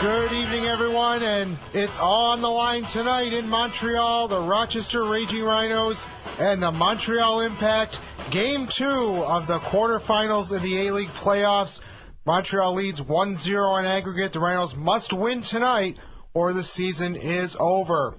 Good evening, everyone, and it's on the line tonight in Montreal, the Rochester Raging Rhinos and the Montreal Impact. Game 2 of the quarterfinals in the A-League playoffs. Montreal leads 1-0 in aggregate. The Rhinos must win tonight or the season is over.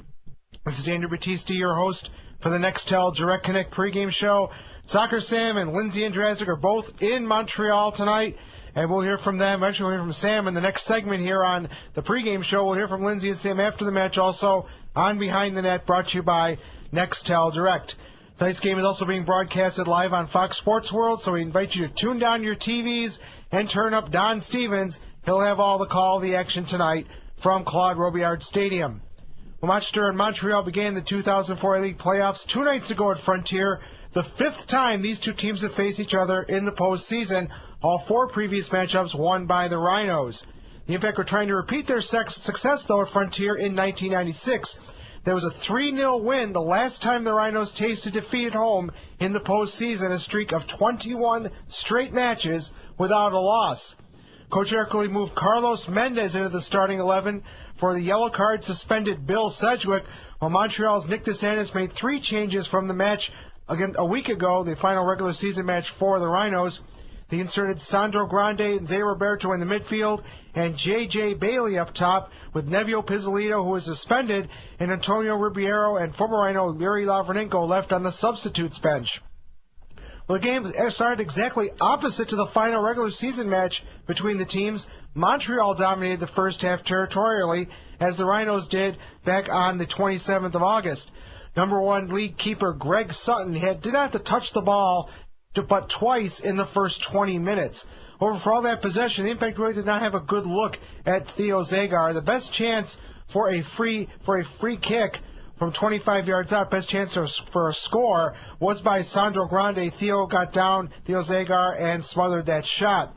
This is Andrew Battisti, your host for the Nextel Direct Connect pregame show. Soccer Sam and Lindsay Andrazik are both in Montreal tonight. And we'll hear from them. Actually, we'll hear from Sam in the next segment here on the pregame show. We'll hear from Lindsay and Sam after the match, also on Behind the Net, brought to you by Nextel Direct. Tonight's game is also being broadcasted live on Fox Sports World, so we invite you to tune down your TVs and turn up Don Stevens. He'll have all the action tonight from Claude Robillard Stadium. Rochester and Montreal began the 2004 A-League playoffs 2 nights ago at Frontier, the 5th time these two teams have faced each other in the postseason. All 4 previous matchups won by the Rhinos. The Impact were trying to repeat their success, though, at Frontier in 1996. There was a 3-0 win the last time the Rhinos tasted defeat at home in the postseason, a streak of 21 straight matches without a loss. Coach Ercole moved Carlos Mendez into the starting 11 for the yellow card suspended Bill Sedgwick, while Montreal's Nick DeSantis made 3 changes from the match again a week ago, the final regular season match for the Rhinos. He inserted Sandro Grande and Zé Roberto in the midfield and J.J. Bailey up top with Nevio Pizzolito, who was suspended, and Antonio Ribeiro and former Rhino Yuri Lavranenko left on the substitutes bench. Well, the game started exactly opposite to the final regular season match between the teams. Montreal dominated the first half territorially, as the Rhinos did back on the 27th of August. Number 1 league keeper Greg Sutton did not have to touch the ball but twice in the first 20 minutes. Over for all that possession, the Impact really did not have a good look at Theo Zagar. The best chance for a free kick from 25 yards out, best chance for a score, was by Sandro Grande. Theo got down, Theo Zagar, and smothered that shot.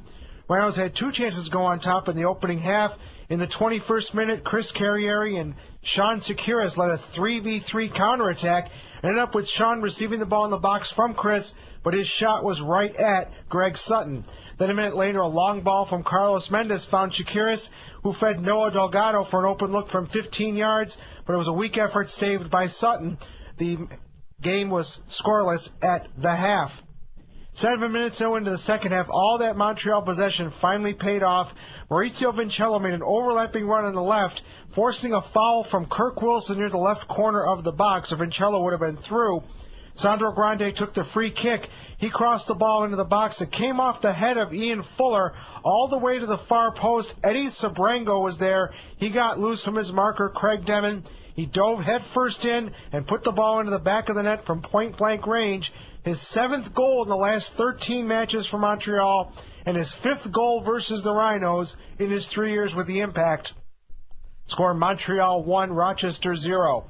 Rhinos had 2 chances to go on top in the opening half. In the 21st minute, Chris Carrieri and Sean Securis led a 3v3 counterattack, and ended up with Sean receiving the ball in the box from Chris, but his shot was right at Greg Sutton. Then a minute later, a long ball from Carlos Mendez found Securis, who fed Noah Delgado for an open look from 15 yards, but it was a weak effort saved by Sutton. The game was scoreless at the half. 7 minutes into the second half, all that Montreal possession finally paid off. Maurizio Vincello made an overlapping run on the left, forcing a foul from Kirk Wilson near the left corner of the box, or Vincello would have been through. Sandro Grande took the free kick. He crossed the ball into the box. It came off the head of Ian Fuller all the way to the far post. Eddie Sabrango was there. He got loose from his marker, Craig Demon. He dove headfirst in and put the ball into the back of the net from point-blank range. His 7th goal in the last 13 matches for Montreal, and his 5th goal versus the Rhinos in his 3 years with the Impact. Score Montreal 1, Rochester 0.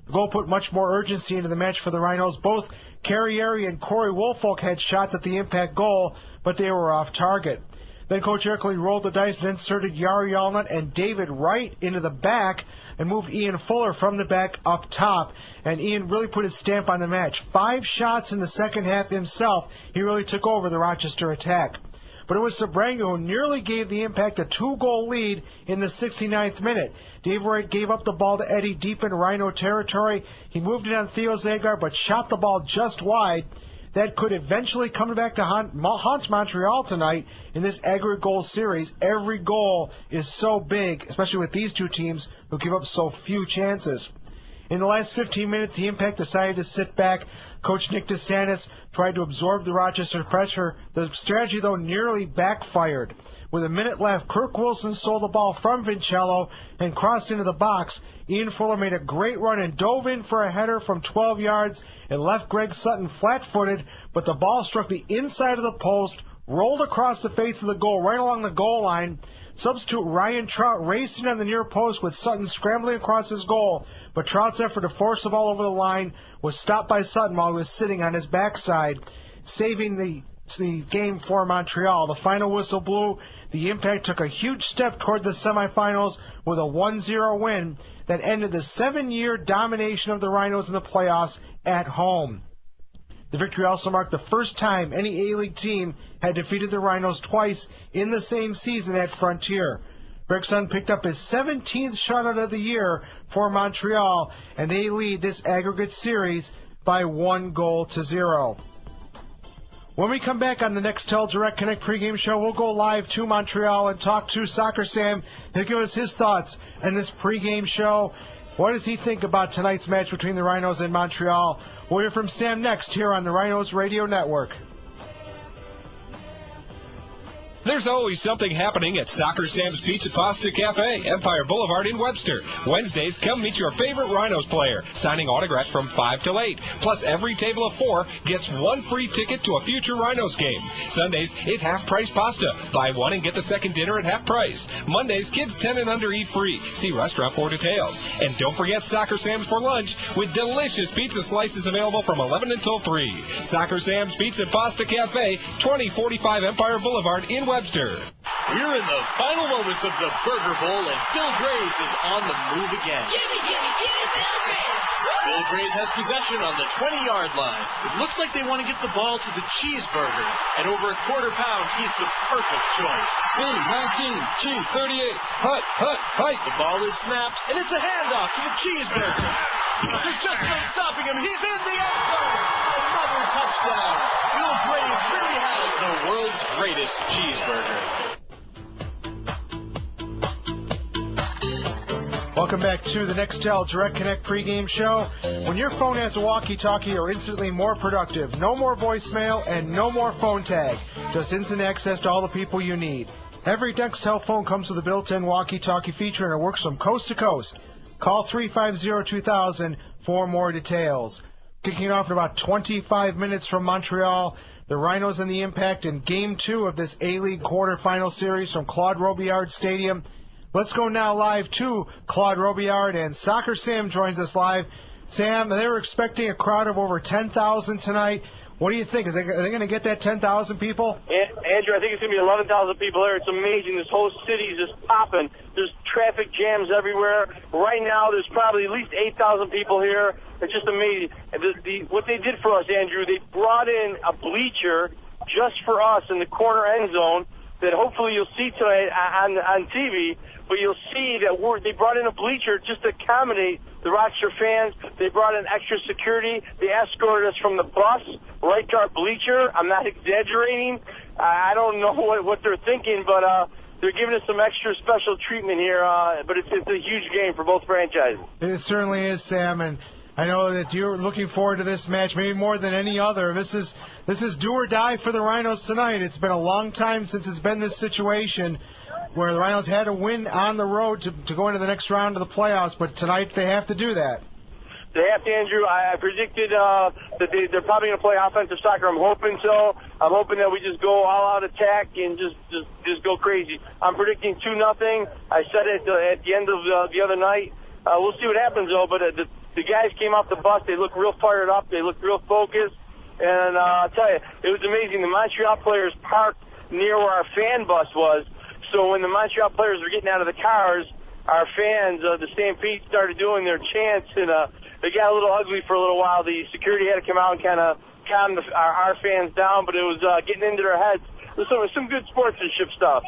The goal put much more urgency into the match for the Rhinos. Both Carrieri and Corey Woolfolk had shots at the Impact goal, but they were off target. Then Coach Ercole rolled the dice and inserted Yari Yalnut and David Wright into the back and moved Ian Fuller from the back up top. And Ian really put his stamp on the match. 5 shots in the second half himself. He really took over the Rochester attack. But it was Sabrango who nearly gave the Impact a 2-goal lead in the 69th minute. Dave Wright gave up the ball to Eddie deep in Rhino territory. He moved it on Theo Zagar, but shot the ball just wide. That could eventually come back to haunt Montreal tonight in this aggregate goal series. Every goal is so big, especially with these two teams who give up so few chances. In the last 15 minutes, the Impact decided to sit back. Coach Nick DeSantis tried to absorb the Rochester pressure. The strategy, though, nearly backfired. With a minute left, Kirk Wilson stole the ball from Vincello and crossed into the box. Ian Fuller made a great run and dove in for a header from 12 yards and left Greg Sutton flat-footed, but the ball struck the inside of the post, rolled across the face of the goal, right along the goal line. Substitute Ryan Trout raced in on the near post with Sutton scrambling across his goal, but Trout's effort to force the ball over the line was stopped by Sutton while he was sitting on his backside, saving the game for Montreal. The final whistle blew. The Impact took a huge step toward the semifinals with a 1-0 win that ended the 7-year domination of the Rhinos in the playoffs at home. The victory also marked the first time any A-League team had defeated the Rhinos twice in the same season at Frontier. Bergson picked up his 17th shutout of the year for Montreal, and they lead this aggregate series by 1-0. When we come back on the Nextel Direct Connect pregame show, we'll go live to Montreal and talk to Soccer Sam. He'll give us his thoughts on this pregame show. What does he think about tonight's match between the Rhinos and Montreal? We'll hear from Sam next here on the Rhinos Radio Network. There's always something happening at Soccer Sam's Pizza Pasta Cafe, Empire Boulevard in Webster. Wednesdays, come meet your favorite Rhinos player, signing autographs from 5 till 8. Plus, every table of 4 gets 1 free ticket to a future Rhinos game. Sundays, it's half-price pasta. Buy 1 and get the second dinner at half price. Mondays, kids 10 and under eat free. See restaurant for details. And don't forget Soccer Sam's for lunch with delicious pizza slices available from 11 until 3. Soccer Sam's Pizza Pasta Cafe, 2045 Empire Boulevard in Webster. We're in the final moments of the Burger Bowl, and Bill Graves is on the move again. Gimme, Bill Graves! Bill Graves has possession on the 20-yard line. It looks like they want to get the ball to the cheeseburger. At over a quarter pound, he's the perfect choice. B19, G38, hut, fight. The ball is snapped, and it's a handoff to the cheeseburger. There's just no stopping him. He's in the end zone. Another touchdown. Bill Graves really has the world's greatest cheeseburger. Welcome back to the Nextel Direct Connect pregame show. When your phone has a walkie-talkie, you're instantly more productive. No more voicemail and no more phone tag. Just instant access to all the people you need. Every Nextel phone comes with a built-in walkie-talkie feature, and it works from coast to coast. Call 350-2000 for more details. Kicking off in about 25 minutes from Montreal, the Rhinos and the Impact in Game 2 of this A-League quarterfinal series from Claude Robillard Stadium. Let's go now live to Claude Robillard, and Soccer Sam joins us live. Sam, they were expecting a crowd of over 10,000 tonight. What do you think? Are they going to get that 10,000 people? Andrew, I think it's going to be 11,000 people there. It's amazing. This whole city is just popping. There's traffic jams everywhere. Right now, there's probably at least 8,000 people here. It's just amazing. What they did for us, Andrew, they brought in a bleacher just for us in the corner end zone that hopefully you'll see tonight on TV. But you'll see that they brought in a bleacher just to accommodate the Rochester fans. They brought in extra security. They escorted us from the bus right to our bleacher. I'm not exaggerating. I don't know what they're thinking, but they're giving us some extra special treatment here. But it's a huge game for both franchises. It certainly is, Sam, and I know that you're looking forward to this match maybe more than any other. This is do or die for the Rhinos tonight. It's been a long time since it's been this situation where the Rhinos had to win on the road to go into the next round of the playoffs, but tonight they have to do that. They have to, Andrew. I predicted that they're probably going to play offensive soccer. I'm hoping so. I'm hoping that we just go all-out attack and just go crazy. I'm predicting 2-0. I said it at the end of the other night. We'll see what happens, though, but the guys came off the bus. They look real fired up. They look real focused. And I'll tell you, it was amazing. The Montreal players parked near where our fan bus was. So when the Montreal players were getting out of the cars, our fans, the Stampede, started doing their chants, and they got a little ugly for a little while. The security had to come out and kind of calm our fans down, but it was getting into their heads. So it was some good sportsmanship stuff.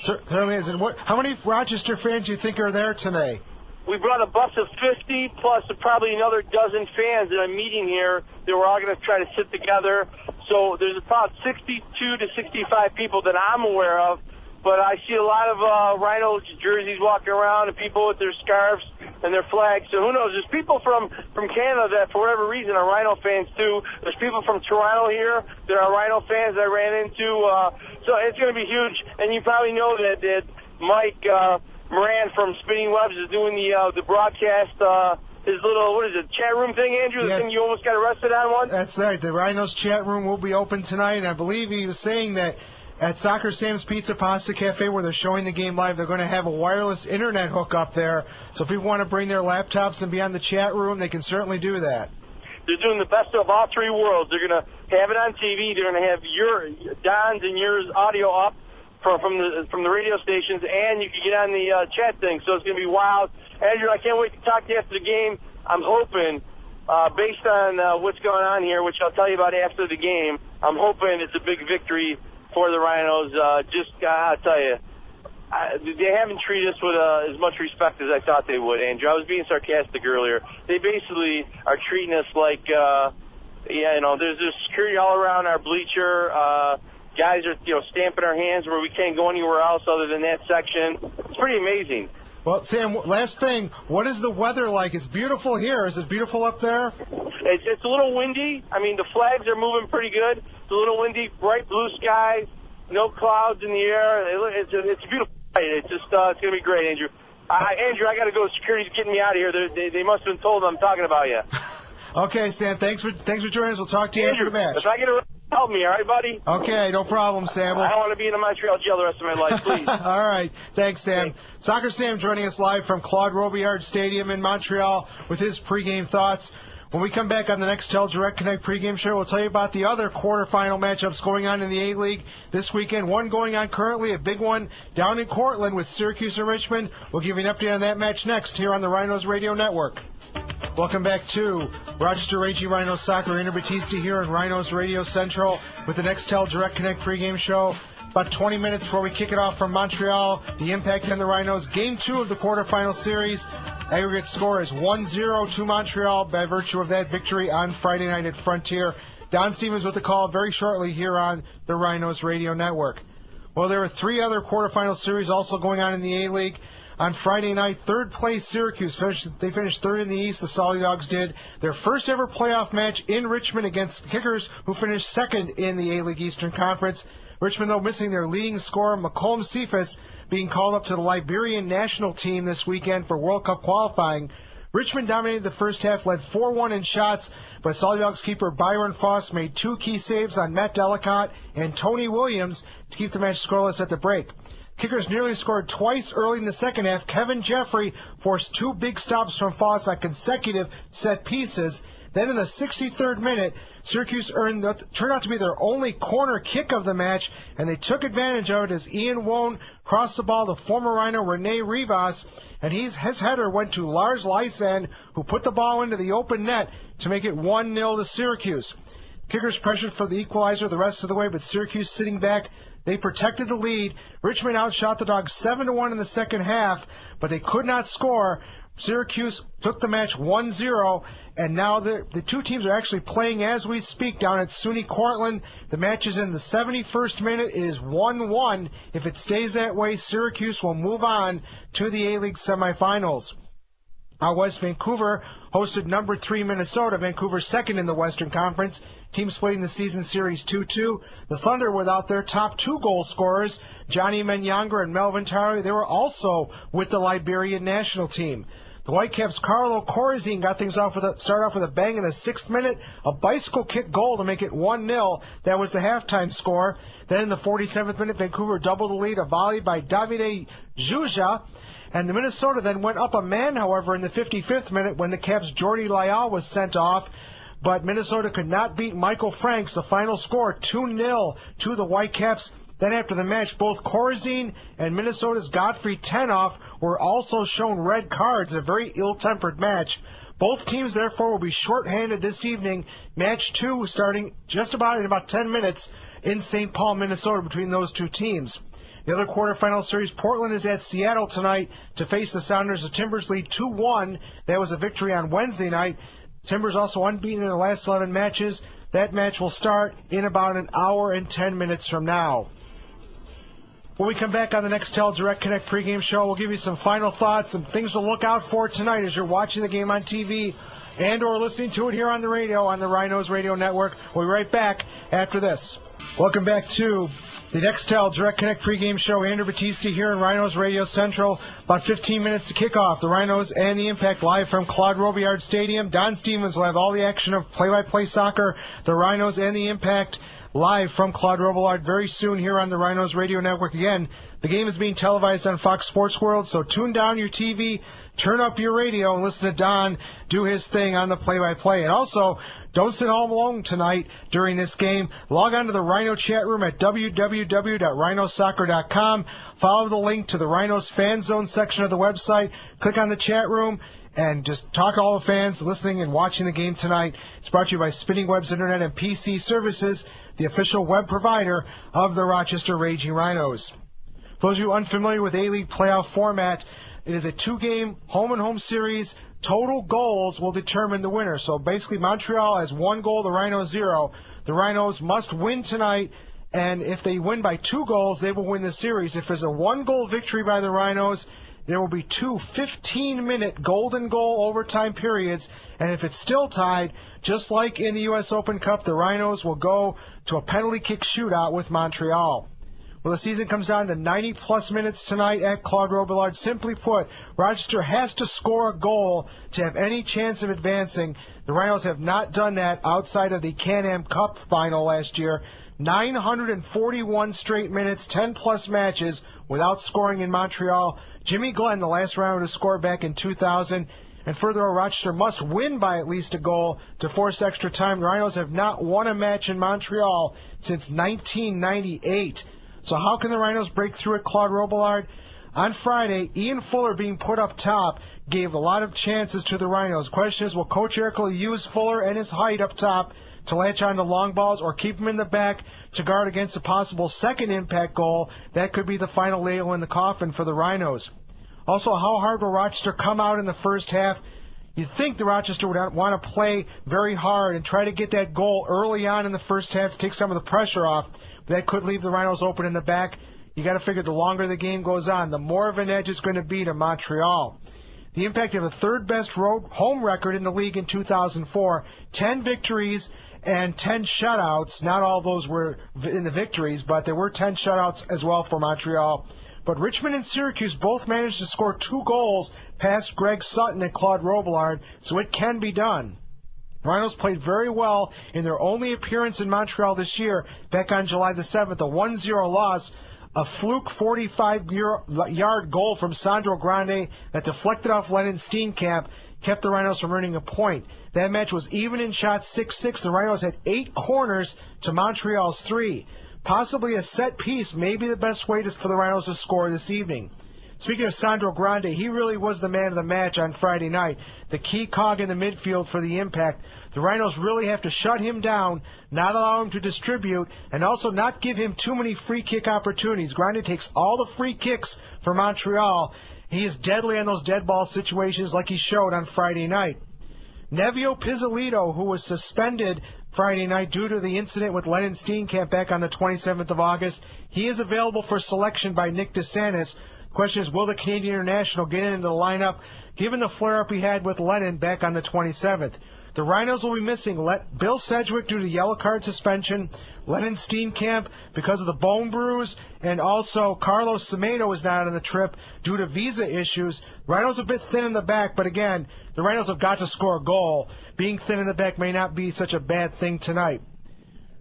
Certainly is. And how many Rochester fans do you think are there today? We brought a bus of 50 plus probably another dozen fans that I'm meeting here. They were all going to try to sit together. So there's about 62 to 65 people that I'm aware of. But I see a lot of Rhino jerseys walking around and people with their scarves and their flags. So who knows? There's people from Canada that, for whatever reason, are Rhino fans, too. There's people from Toronto here that are Rhino fans that I ran into. So it's going to be huge. And you probably know that Mike Moran from Spinning Webs is doing the broadcast, his little, chat room thing, Andrew? The thing you almost got arrested on once? That's right. The Rhinos chat room will be open tonight. And I believe he was saying that at Soccer Sam's Pizza Pasta Cafe, where they're showing the game live, they're going to have a wireless internet hookup there. So if people want to bring their laptops and be on the chat room, they can certainly do that. They're doing the best of all three worlds. They're going to have it on TV. They're going to have Don's and yours audio up from the radio stations, and you can get on the chat thing. So it's going to be wild. Andrew, I can't wait to talk to you after the game. I'm hoping, based on what's going on here, which I'll tell you about after the game, I'm hoping it's a big victory for the Rhinos. I'll tell you, they haven't treated us with as much respect as I thought they would, Andrew. I was being sarcastic earlier. They basically are treating us like, there's security all around our bleacher. Guys are, stamping our hands where we can't go anywhere else other than that section. It's pretty amazing. Well, Sam, last thing, what is the weather like? It's beautiful here. Is it beautiful up there? It's a little windy. I mean, the flags are moving pretty good. It's a little windy, bright blue skies, no clouds in the air. It's a beautiful night. It's just it's going to be great, Andrew. Andrew, I got to go. Security's getting me out of here. They must have been told I'm talking about you. Okay, Sam. Thanks for joining us. We'll talk to you Andrew, after the match. If I get around, help me, all right, buddy? Okay, no problem, Sam. I don't want to be in a Montreal jail the rest of my life, please. All right. Thanks, Sam. Thanks. Soccer Sam joining us live from Claude Robillard Stadium in Montreal with his pregame thoughts. When we come back on the Nextel Direct Connect pregame show, we'll tell you about the other quarterfinal matchups going on in the A-League this weekend. One going on currently, a big one down in Cortland with Syracuse and Richmond. We'll give you an update on that match next here on the Rhinos Radio Network. Welcome back to Rochester Raging Rhinos Soccer. Andrew Battisti here in Rhinos Radio Central with the Nextel Direct Connect pregame show. About 20 minutes before we kick it off from Montreal, the Impact and the Rhinos. Game 2 of the quarterfinal series. Aggregate score is 1-0 to Montreal by virtue of that victory on Friday night at Frontier. Don Stevens with the call very shortly here on the Rhinos Radio Network. Well, there are 3 other quarterfinal series also going on in the A-League. On Friday night, third place Syracuse they finished third in the East. The Solid Dogs did their first ever playoff match in Richmond against the Kickers, who finished second in the A-League Eastern Conference. Richmond, though, missing their leading scorer, Macomb Cephas, being called up to the Liberian national team this weekend for World Cup qualifying. Richmond dominated the first half, led 4-1 in shots, but Solid Dogs keeper Byron Foss made 2 key saves on Matt Delicott and Tony Williams to keep the match scoreless at the break. Kickers nearly scored twice early in the second half. Kevin Jeffrey forced 2 big stops from Foss on consecutive set pieces. Then in the 63rd minute, Syracuse turned out to be their only corner kick of the match, and they took advantage of it as Ian Wone crossed the ball to former Rhino Rene Rivas, and his header went to Lars Lysan, who put the ball into the open net to make it 1-0 to Syracuse. Kickers pressured for the equalizer the rest of the way, but Syracuse sitting back, they protected the lead. Richmond outshot the Dogs 7-1 in the second half, but they could not score. Syracuse took the match 1-0, and now the 2 teams are actually playing as we speak down at SUNY Cortland. The match is in the 71st minute. It is 1-1. If it stays that way, Syracuse will move on to the A-League semifinals. Out west, Vancouver hosted number 3 Minnesota. Vancouver second in the Western Conference. Teams played in the season series 2-2. The Thunder, without their top 2 goal scorers, Johnny Menyanga and Melvin Tarley, they were also with the Liberian national team. The Whitecaps' Carlo Corazine got things started off with a bang in the 6th minute, a bicycle kick goal to make it 1-0. That was the halftime score. Then in the 47th minute, Vancouver doubled the lead, a volley by Davide Juja. And the Minnesota then went up a man, however, in the 55th minute when the Caps' Jordi Lyall was sent off. But Minnesota could not beat Michael Franks. The final score, 2-0 to the Whitecaps. Then after the match, both Corazine and Minnesota's Godfrey Tenoff were also shown red cards, a very ill-tempered match. Both teams, therefore, will be shorthanded this evening. Match 2 starting just about in about 10 minutes in St. Paul, Minnesota, between those 2 teams. The other quarterfinal series, Portland is at Seattle tonight to face the Sounders. The Timbers lead 2-1. That was a victory on Wednesday night. Timbers also unbeaten in the last 11 matches. That match will start in about an hour and 10 minutes from now. When we come back on the Nextel Direct Connect pregame show, we'll give you some final thoughts and things to look out for tonight as you're watching the game on TV and or listening to it here on the radio on the Rhinos Radio Network. We'll be right back after this. Welcome back to the Nextel Direct Connect pregame show. Andrew Battisti here in Rhinos Radio Central. About 15 minutes to kick off. The Rhinos and the Impact live from Claude Robillard Stadium. Don Stevens will have all the action of play-by-play soccer. The Rhinos and the Impact live from Claude Robillard very soon here on the Rhinos Radio Network. Again, the game is being televised on Fox Sports World, so tune down your TV, turn up your radio, and listen to Don do his thing on the play-by-play. And also, don't sit home alone tonight during this game. Log on to the Rhino chat room at www.rhinosoccer.com. Follow the link to the Rhinos Fan Zone section of the website. Click on the chat room and just talk to all the fans listening and watching the game tonight. It's brought to you by Spinning Webs Internet and PC Services, the official web provider of the Rochester Raging Rhinos. For those of you unfamiliar with A-League playoff format, it is a 2-game home-and-home series. Total goals will determine the winner. So basically Montreal has 1 goal, the Rhinos 0. The Rhinos must win tonight, and if they win by 2 goals, they will win the series. If there's a 1-goal victory by the Rhinos, there will be 2 15-minute golden goal overtime periods, and if it's still tied, just like in the U.S. Open Cup, the Rhinos will go to a penalty kick shootout with Montreal. Well, the season comes down to 90-plus minutes tonight at Claude Robillard. Simply put, Rochester has to score a goal to have any chance of advancing. The Rhinos have not done that outside of the Can-Am Cup final last year. 941 straight minutes, 10-plus matches without scoring in Montreal. Jimmy Glenn, the last Rhino to score back in 2000. And further, Rochester must win by at least a goal to force extra time. The Rhinos have not won a match in Montreal since 1998. So how can the Rhinos break through at Claude Robillard? On Friday, Ian Fuller being put up top gave a lot of chances to the Rhinos. Question is, will Coach Erickle use Fuller and his height up top to latch on to long balls or keep him in the back to guard against a possible second impact goal? That could be the final nail in the coffin for the Rhinos. Also, how hard will Rochester come out in the first half? You'd think the Rochester would want to play very hard and try to get that goal early on in the first half to take some of the pressure off. That could leave the Rhinos open in the back. You got to figure the longer the game goes on, the more of an edge it's going to be to Montreal. The Impact have the third-best home record in the league in 2004, 10 victories and 10 shutouts. Not all those were in the victories, but there were 10 shutouts as well for Montreal. But Richmond and Syracuse both managed to score 2 goals past Greg Sutton and Claude Robillard, so it can be done. Rhinos played very well in their only appearance in Montreal this year, back on July the 7th, a 1-0 loss. A fluke 45-yard goal from Sandro Grande that deflected off Lennon Steenkamp kept the Rhinos from earning a point. That match was even in shots 6-6. The Rhinos had 8 corners to Montreal's 3. Possibly a set piece may be the best way for the Rhinos to score this evening. Speaking of Sandro Grande, he really was the man of the match on Friday night, the key cog in the midfield for the Impact. The Rhinos really have to shut him down, not allow him to distribute, and also not give him too many free kick opportunities. Grande takes all the free kicks for Montreal. He is deadly in those dead ball situations like he showed on Friday night. Nevio Pizzolito, who was suspended Friday night due to the incident with Lennon Steenkamp back on the 27th of August, he is available for selection by Nick DeSantis. The question is, will the Canadian International get into the lineup given the flare-up he had with Lennon back on the 27th? The Rhinos will be missing Bill Sedgwick due to yellow card suspension, Lennon Steenkamp because of the bone bruise, and also Carlos Semedo is not on the trip due to visa issues. Rhinos a bit thin in the back, but again, the Rhinos have got to score a goal. Being thin in the back may not be such a bad thing tonight.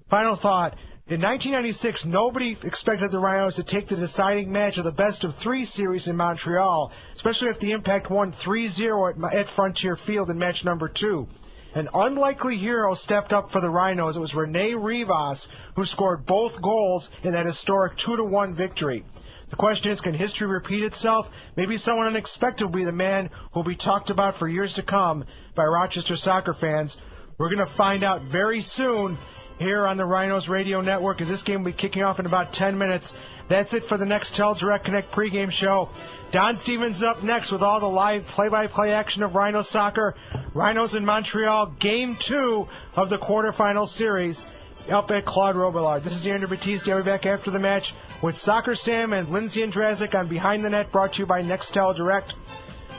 Final thought. In 1996, nobody expected the Rhinos to take the deciding match of the best-of-3 series in Montreal, especially if the Impact won 3-0 at Frontier Field in match number 2. An unlikely hero stepped up for the Rhinos. It was Rene Rivas who scored both goals in that historic 2-1 victory. The question is, can history repeat itself? Maybe someone unexpected will be the man who will be talked about for years to come by Rochester soccer fans. We're going to find out very soon here on the Rhinos Radio Network, as this game will be kicking off in about 10 minutes. That's it for the Nextel Direct Connect pregame show. Don Stevens up next with all the live play-by-play action of Rhino soccer. Rhinos in Montreal, Game 2 of the quarterfinal series up at Claude Robillard. This is Andrew Batiste. I'll be back after the match with Soccer Sam and Lindsay Andrazik on Behind the Net, brought to you by Nextel Direct.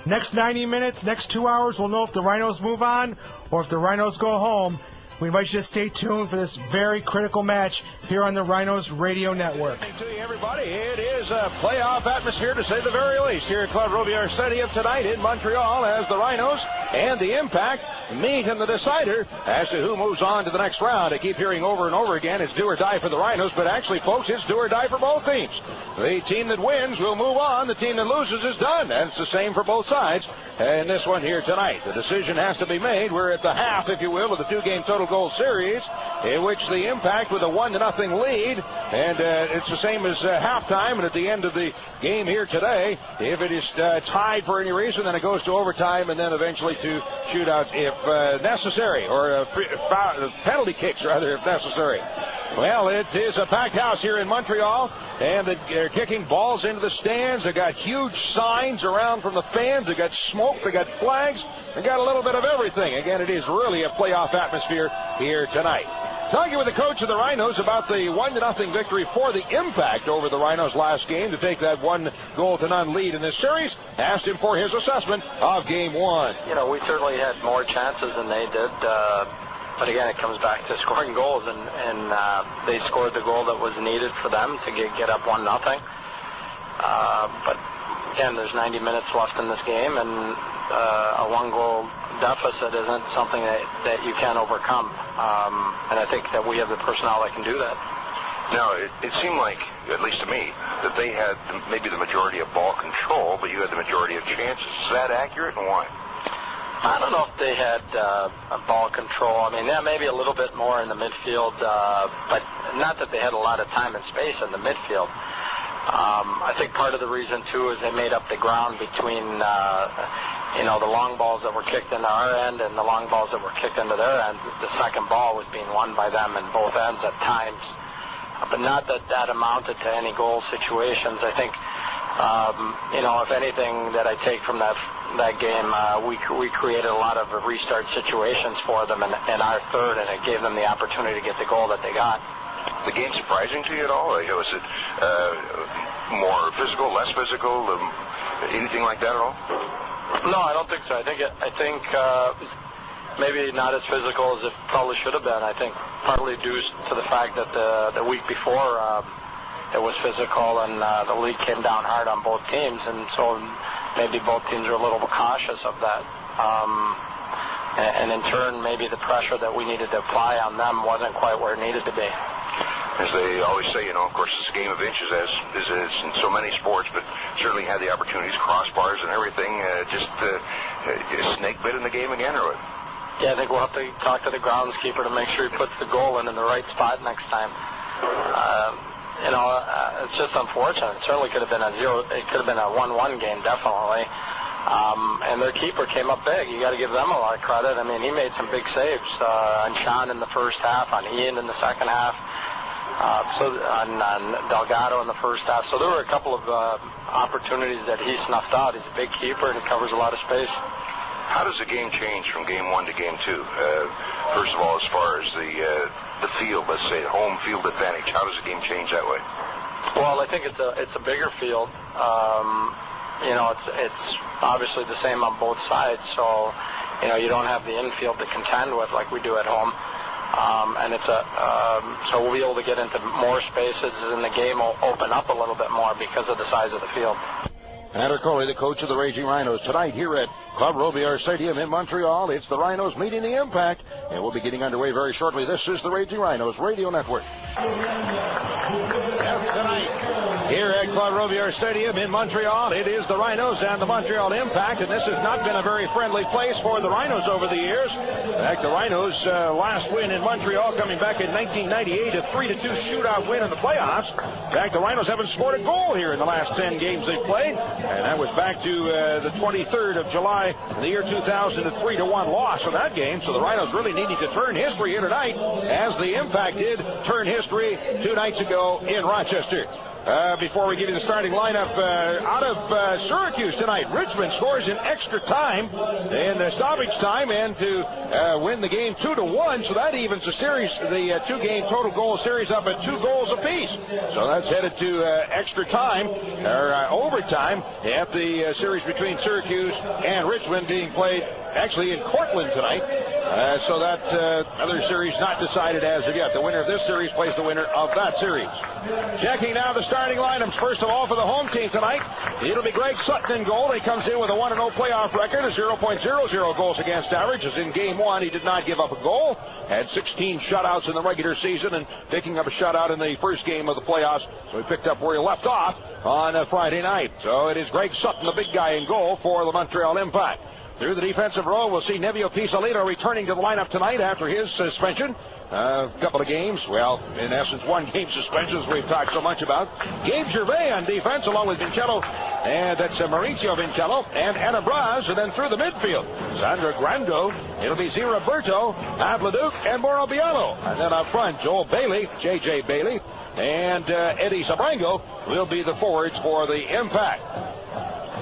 Next 90 minutes, next 2 hours, we'll know if the Rhinos move on or if the Rhinos go home. We invite you to stay tuned for this very critical match here on the Rhinos Radio Network. Good evening to you, everybody. It is a playoff atmosphere, to say the very least, here at Claude Robillard Stadium tonight in Montreal, as the Rhinos and the Impact meet in the decider as to who moves on to the next round. I keep hearing over and over again, it's do or die for the Rhinos, but actually, folks, it's do or die for both teams. The team that wins will move on. The team that loses is done, and it's the same for both sides. And this one here tonight, the decision has to be made. We're at the half, if you will, of the 2-game total goal series, in which the Impact with a 1-0 lead, and it's the same as halftime. And at the end of the game here today, if it is tied for any reason, then it goes to overtime, and then eventually to shootouts if necessary, or penalty kicks rather if necessary. Well, it is a packed house here in Montreal, and they're kicking balls into the stands. They got huge signs around from the fans. They got smoke. They got flags. They got a little bit of everything. Again, it is really a playoff atmosphere here tonight. Talking with the coach of the Rhinos about the 1-0 victory for the Impact over the Rhinos last game to take that 1-0 lead in this series. Asked him for his assessment of Game 1. You know, we certainly had more chances than they did. But again, it comes back to scoring goals, and they scored the goal that was needed for them to get up 1-0. But again, there's 90 minutes left in this game, and a 1-goal deficit isn't something that you can overcome. And I think that we have the personnel that can do that. Now, it seemed like, at least to me, that they had maybe the majority of ball control, but you had the majority of chances. Is that accurate, and why? I don't know if they had ball control. I mean, yeah, maybe a little bit more in the midfield, but not that they had a lot of time and space in the midfield. I think part of the reason, too, is they made up the ground between, the long balls that were kicked into our end and the long balls that were kicked into their end. The second ball was being won by them in both ends at times, but not that amounted to any goal situations. I think, if anything that I take from that game, we created a lot of restart situations for them in our third, and it gave them the opportunity to get the goal that they got. The game surprising to you at all? Was it more physical, less physical, anything like that at all? No, I don't think so. I think maybe not as physical as it probably should have been. I think partly due to the fact that the week before it was physical, and the league came down hard on both teams, and so maybe both teams are a little cautious of that. And in turn, maybe the pressure that we needed to apply on them wasn't quite where it needed to be. As they always say, of course, it's a game of inches, as is in so many sports, but certainly had the opportunities, crossbars and everything. Just snake bit in the game again, or what? Yeah, I think we'll have to talk to the groundskeeper to make sure he puts the goal in the right spot next time. It's just unfortunate. It certainly could have been it could have been a 1-1 game, definitely. And their keeper came up big. You got to give them a lot of credit. I mean, he made some big saves on Sean in the first half, on Ian in the second half, on Delgado in the first half. So there were a couple of opportunities that he snuffed out. He's a big keeper, and he covers a lot of space. How does the game change from Game 1 to Game 2? First of all, as far as the field, let's say, home field advantage, how does the game change that way? Well, I think it's a bigger field. It's obviously the same on both sides, so you don't have the infield to contend with like we do at home, and so we'll be able to get into more spaces, and the game will open up a little bit more because of the size of the field. Andrew Coley, the coach of the Raging Rhinos, tonight here at Club Robillard Stadium in Montreal. It's the Rhinos meeting the Impact, and we'll be getting underway very shortly. This is the Raging Rhinos Radio Network. Tonight, here at Club Robillard Stadium in Montreal, it is the Rhinos and the Montreal Impact, and this has not been a very friendly place for the Rhinos over the years. In fact, the Rhinos' last win in Montreal coming back in 1998, a 3-2 shootout win in the playoffs. In fact, the Rhinos haven't scored a goal here in the last 10 games they've played, and that was back to the 23rd of July in the year 2000, a 3-1 loss in that game. So the Rhinos really needing to turn history here tonight, as the Impact did turn history 2 nights ago in Rochester. Before we give you the starting lineup, out of Syracuse tonight, Richmond scores in extra time in stoppage time, and to win the game 2-1. So that evens the series, the two-game total goal series, up at 2 goals apiece. So that's headed to extra time or overtime at the series between Syracuse and Richmond, being played actually in Cortland tonight. So that other series not decided as of yet. The winner of this series plays the winner of that series. Checking now the starting lineups. First of all, for the home team tonight, it'll be Greg Sutton in goal. He comes in with a 1-0 playoff record, a 0.00 goals against average. As in Game 1, he did not give up a goal. Had 16 shutouts in the regular season, and picking up a shutout in the first game of the playoffs. So he picked up where he left off on Friday night. So it is Greg Sutton, the big guy, in goal for the Montreal Impact. through the defensive row. We'll see Nevio Pisolito returning to the lineup tonight after his suspension. A couple of games, well, in essence, one game suspensions we've talked so much about. Gabe Gervais on defense, along with Vincello, and that's Mauricio Vincello, and Anna Braz, and then through the midfield, Sandra Grando, it'll be Z. Roberto, Ab Leduc, and Mauro Bialo. And then up front, Joel Bailey, J.J. Bailey, and Eddie Sabrango will be the forwards for the Impact.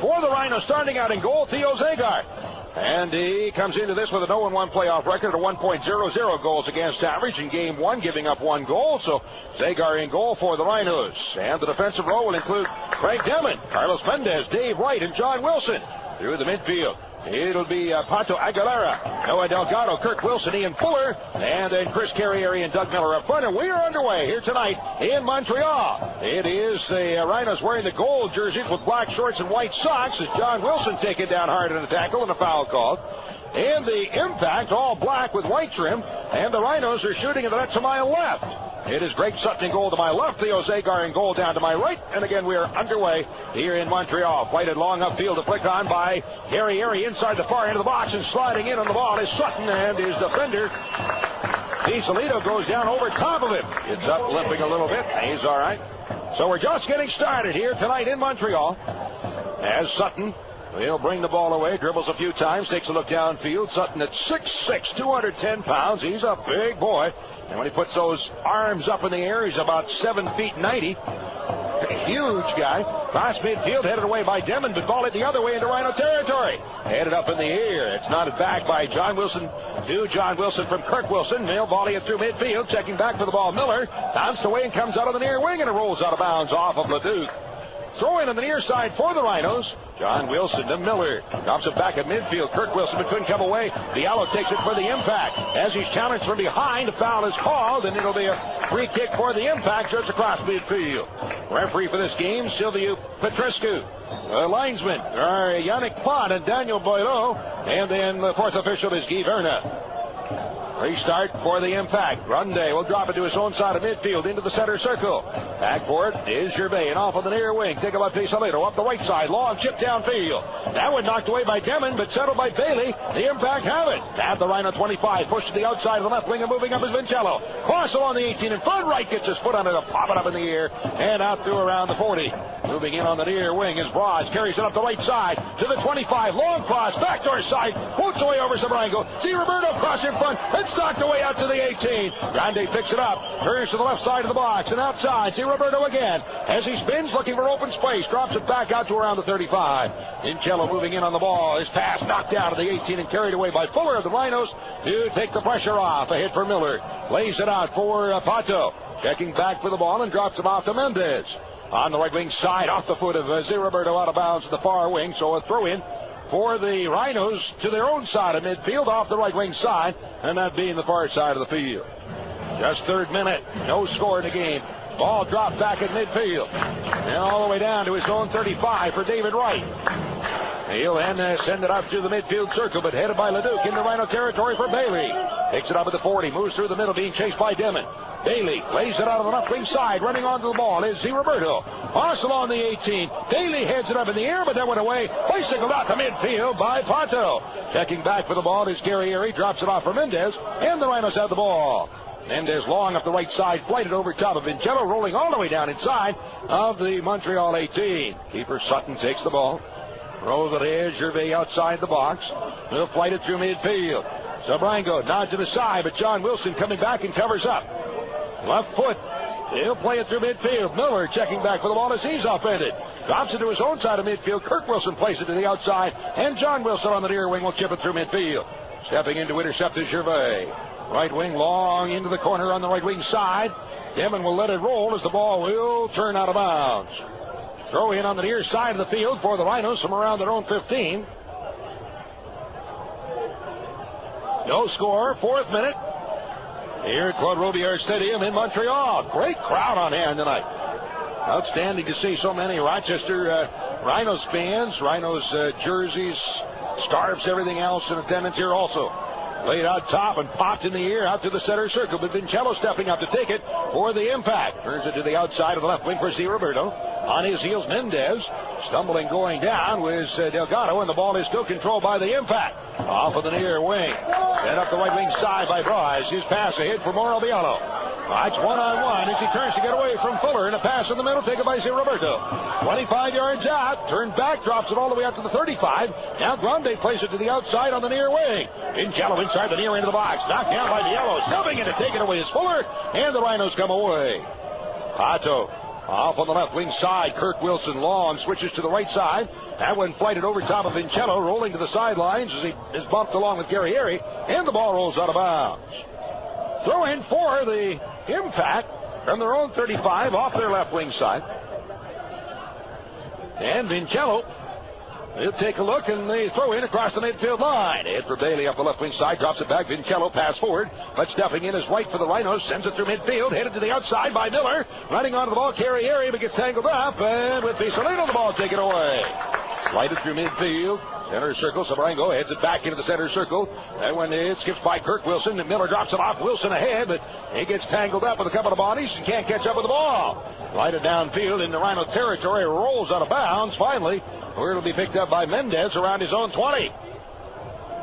For the Rhinos, starting out in goal, Theo Zagar. And he comes into this with a 0-1 playoff record of 1.00 goals against average in game one, giving up 1 goal. So Zagar in goal for the Rhinos. And the defensive row will include Craig Demon, Carlos Mendez, Dave Wright, and John Wilson. Through the midfield, it'll be Pato Aguilera, Noah Delgado, Kirk Wilson, Ian Fuller, and then Chris Carrieri and Doug Miller up front. And we are underway here tonight in Montreal. It is the Rhinos wearing the gold jerseys with black shorts and white socks as John Wilson taken down hard in a tackle and a foul called. And the Impact all black with white trim, and the Rhinos are shooting at the net to my left. It is Greg Sutton in goal to my left, Theo Zagar in goal down to my right, and again we are underway here in Montreal. Flighted long upfield to flick on by Carrieri inside the far end of the box, and sliding in on the ball is Sutton, and his defender Pisolito goes down over top of him. It's up limping a little bit. He's all right. So we're just getting started here tonight in Montreal as Sutton will bring the ball away, dribbles a few times, takes a look downfield. Sutton at 6'6", 210 pounds. He's a big boy. And when he puts those arms up in the air, he's about 7 feet 90. A huge guy. Cross midfield, headed away by Demon, but ball it the other way into Rhino territory. Headed up in the air. It's knotted back by John Wilson to John Wilson from Kirk Wilson. They'll volley it through midfield, checking back for the ball. Miller bounced away and comes out of the near wing, and it rolls out of bounds off of Leduc. Throw in on the near side for the Rhinos. John Wilson to Miller. Drops it back at midfield. Kirk Wilson, but couldn't come away. Bialo takes it for the Impact. As he's challenged from behind, a foul is called, and it'll be a free kick for the Impact just across midfield. Referee for this game, Silviu Petrescu. Linesmen are Yannick Plot and Daniel Boileau. And then the fourth official is Guy Verna. Restart for the Impact. Grundy will drop it to his own side of midfield into the center circle. Back for it is Gervais, and off on the near wing. Take about Pisolito up the right side. Long chip downfield. That one knocked away by Demon, but settled by Bailey. The Impact have it. At the Rhino 25. Pushed to the outside of the left wing and moving up is Vincello. Cross along the 18 in front. Right gets his foot on it. Pop it up in the air. And out through around the 40. Moving in on the near wing is Braz. Carries it up the right side to the 25. Long cross. Backdoor side. Boots away over Sabrango. See Roberto cross in front. And stocked away out to the 18. Grande picks it up. Turns to the left side of the box. And outside. See Roberto again. As he spins looking for open space. Drops it back out to around the 35. Vincello moving in on the ball. His pass knocked down to the 18 and carried away by Fuller of the Rhinos to take the pressure off. A hit for Miller. Lays it out for Pato. Checking back for the ball and drops it off to Mendez. On the right wing side, off the foot of Z. Roberto, out of bounds to the far wing. So a throw in for the Rhinos to their own side of midfield, off the right wing side, and that being the far side of the field. Just third minute, no score in the game. Ball dropped back at midfield. And all the way down to his own 35 for David Wright. He'll then send it up through the midfield circle, but headed by Leduc into Rhino territory for Bailey. Picks it up at the 40, moves through the middle, being chased by Demon. Bailey lays it out on the left wing side, running onto the ball is Z. Roberto. Pass along the 18. Bailey heads it up in the air, but that went away. Bicycled out to midfield by Pato. Checking back for the ball is Carrieri, drops it off for Mendez, and the Rhinos have the ball. Mendez long up the right side, flighted over top of Vincello, rolling all the way down inside of the Montreal 18. Keeper Sutton takes the ball. Rolls it is Gervais outside the box. He'll flight it through midfield. Sabrango nods to the side, but John Wilson coming back and covers up. Left foot. He'll play it through midfield. Miller checking back for the ball as he's upended. Drops it to his own side of midfield. Kirk Wilson plays it to the outside, and John Wilson on the near wing will chip it through midfield. Stepping in to intercept is Gervais. Right wing long into the corner on the right wing side. Demon will let it roll as the ball will turn out of bounds. Throw in on the near side of the field for the Rhinos from around their own 15. No score, fourth minute. Here at Claude Robillard Stadium in Montreal. Great crowd on hand tonight. Outstanding to see so many Rochester Rhinos fans, Rhinos jerseys, scarves, everything else in attendance here also. Laid out top and popped in the air out to the center circle, but Vincello stepping up to take it for the impact. Turns it to the outside of the left wing for C. Roberto. On his heels, Mendez. Stumbling going down was Delgado, and the ball is still controlled by the impact. Off of the near wing. Set up the right wing side by Braz. His pass ahead for Mauro Bialo. It's one-on-one as he turns to get away from Fuller, and a pass in the middle taken by C. Roberto. 25 yards out, turned back, drops it all the way up to the 35. Now Grande plays it to the outside on the near wing. Vincello inside the near end of the box, knocked down by Bialo, stubbing in to take it away is Fuller, and the Rhinos come away. Pato off on the left wing side. Kirk Wilson long switches to the right side. That one flighted over top of Vincello, rolling to the sidelines as he is bumped along with Guerrieri, and the ball rolls out of bounds. Throw in for the impact from their own 35 off their left wing side. And Vincello will take a look, and they throw in across the midfield line. Ed for Bailey up the left wing side, drops it back. Vincello pass forward, but stepping in is White for the Rhinos, sends it through midfield, headed to the outside by Miller. Running onto the ball, Guerrieri, but gets tangled up, and with Pisolino, the ball taken away. Slided through midfield. Center circle, Sabrango heads it back into the center circle. And when it skips by Kirk Wilson, and Miller drops it off. Wilson ahead, but he gets tangled up with a couple of bodies and can't catch up with the ball. Lighted downfield into Rhino territory, rolls out of bounds. Finally, where it'll be picked up by Mendez around his own 20.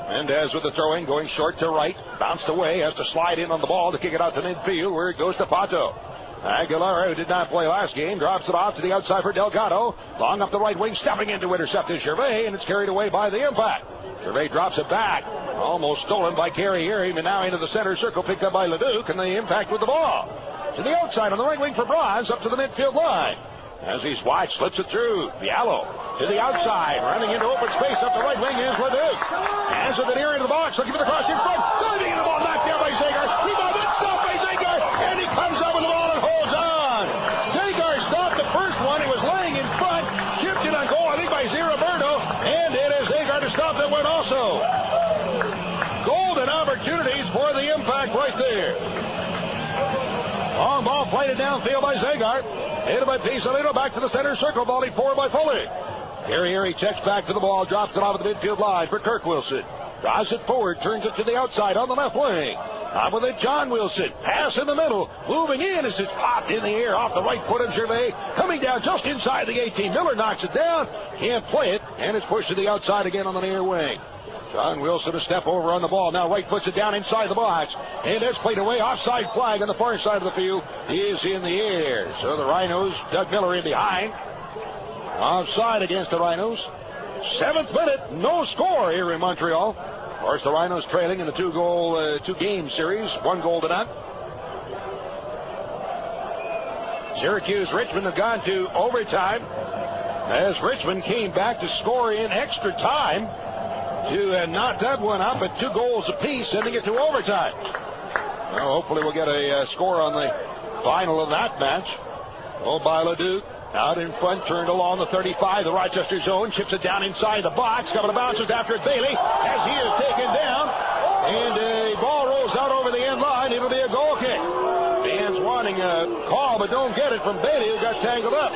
Mendez with the throw-in, going short to right. Bounced away, has to slide in on the ball to kick it out to midfield, where it goes to Pato. Aguilera, who did not play last game, drops it off to the outside for Delgado. Long up the right wing, stepping in to intercept is Gervais, and it's carried away by the impact. Gervais drops it back. Almost stolen by Guerrieri, but now into the center circle, picked up by Leduc, and the impact with the ball. To the outside on the right wing for Braz, up to the midfield line. As he's wide, slips it through. Bialo to the outside, running into open space up the right wing is Leduc. Hands at the near end of the box, looking for the cross in front. Diving in the ball, knocked down by Zagar. Rebound, it's stopped by Zagar, and he comes up with the ball and holds on. Zagar stopped the first one. He was laying in front, chipped it on goal, I think by Z. Roberto, and it is Zagar to stop that one also. Golden opportunities for the impact right there. Long ball played downfield by Zagar. Hit by Pisolino, back to the center circle, volleyed forward by Foley. Guerrieri checks back to the ball, drops it off at the midfield line for Kirk Wilson. Drives it forward, turns it to the outside on the left wing. On with it, John Wilson. Pass in the middle, moving in as it's popped in the air off the right foot of Gervais. Coming down just inside the 18. Miller knocks it down, can't play it, and it's pushed to the outside again on the near wing. John Wilson a step over on the ball. Now right puts it down inside the box. And that's played away. Offside flag on the far side of the field is in the air. So the Rhinos, Doug Miller in behind. Offside against the Rhinos. 7th minute, no score here in Montreal. Of course, the Rhinos trailing in the two-game series, 1-0. Syracuse, Richmond have gone to overtime as Richmond came back to score in extra time to knock that one up at 2 goals apiece, sending it to overtime. Well, hopefully we'll get a score on the final of that match. Oh, by Leduc. Out in front, turned along the 35, the Rochester zone, chips it down inside the box, coming to bounces after it, Bailey, as he is taken down, and a ball rolls out over the end line. It'll be a goal kick. Fans wanting a call, but don't get it from Bailey, who got tangled up.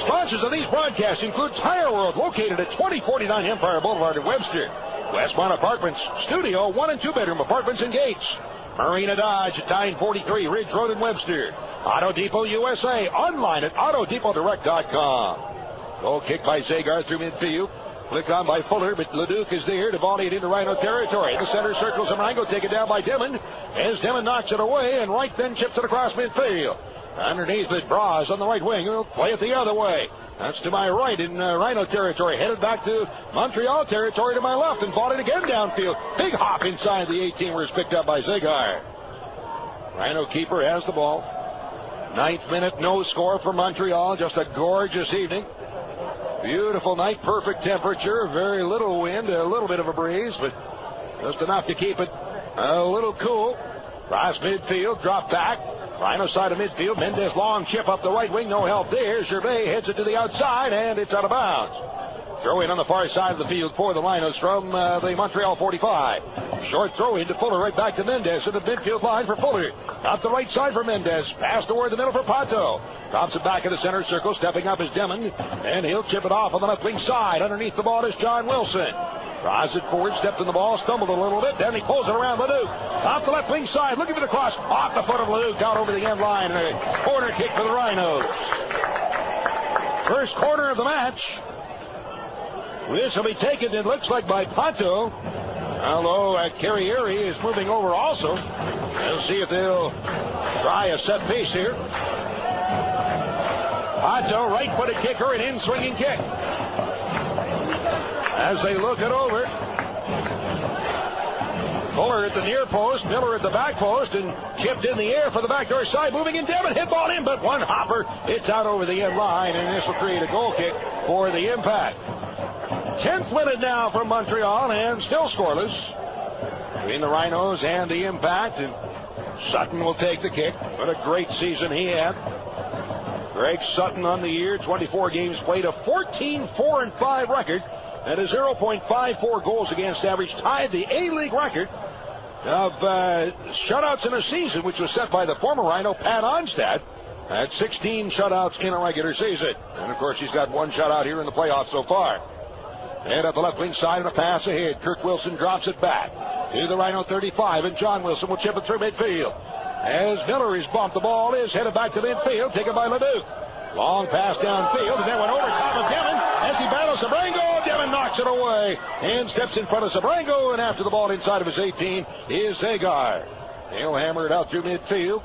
Sponsors of these broadcasts include Tire World, located at 2049 Empire Boulevard in Webster. Westmont Apartments, studio, 1- and 2-bedroom apartments and gates. Marina Dodge at 943 Ridge Road in Webster. Auto Depot USA, online at autodepotdirect.com. Goal kick by Zagar through midfield. Flick on by Fuller, but Leduc is there to volley it into Rhino territory. The center circles Marango, taken down by Dimon, as Dimon knocks it away, and Wright then chips it across midfield. Underneath it, Braz on the right wing. He'll play it the other way. That's to my right in Rhino territory. Headed back to Montreal territory to my left and fought it again downfield. Big hop inside the 18 where it's picked up by Zagar. Rhino keeper has the ball. 9th minute, no score for Montreal. Just a gorgeous evening. Beautiful night, perfect temperature, very little wind, a little bit of a breeze, but just enough to keep it a little cool. Cross midfield, drop back. Rhino side of midfield. Mendez long chip up the right wing. No help there. Gervais heads it to the outside, and it's out of bounds. Throw in on the far side of the field for the Rhinos from the Montreal 45. Short throw into Fuller, right back to Mendez at the midfield line for Fuller. Up the right side for Mendez. Pass toward the middle for Pato. Drops it back in the center circle. Stepping up is Demon, and he'll chip it off on the left wing side. Underneath the ball is John Wilson. Draws it forward, stepped in the ball, stumbled a little bit, then he pulls it around Leduc. Off the left wing side, looking for the cross, off the foot of Leduc, down over the end line, and a corner kick for the Rhinos. First corner of the match, which will be taken, it looks like, by Pato. Although Carrieri is moving over also. We'll see if they'll try a set piece here. Pato, right-footed kicker, an in-swinging kick. As they look it over, Fuller at the near post, Miller at the back post, and chipped in the air for the backdoor side, moving in. Devin hit ball in, but one hopper. It's out over the end line, and this will create a goal kick for the Impact. 10th minute now from Montreal, and still scoreless between the Rhinos and the Impact. And Sutton will take the kick. What a great season he had. Greg Sutton on the year, 24 games played, a 14-4-5 record, and a 0.54 goals against average, tied the A-League record of shutouts in a season, which was set by the former Rhino, Pat Onstad, at 16 shutouts in a regular season. And, of course, he's got one shutout here in the playoffs so far. And at the left wing side, and a pass ahead. Kirk Wilson drops it back to the Rhino 35, and John Wilson will chip it through midfield. As Miller is bumped, the ball is headed back to midfield, taken by Leduc. Long pass downfield, and then went over top of Devin as he battles Sabrango. Devin knocks it away and steps in front of Sabrango, and after the ball inside of his 18 is Zagar. He'll hammer it out through midfield.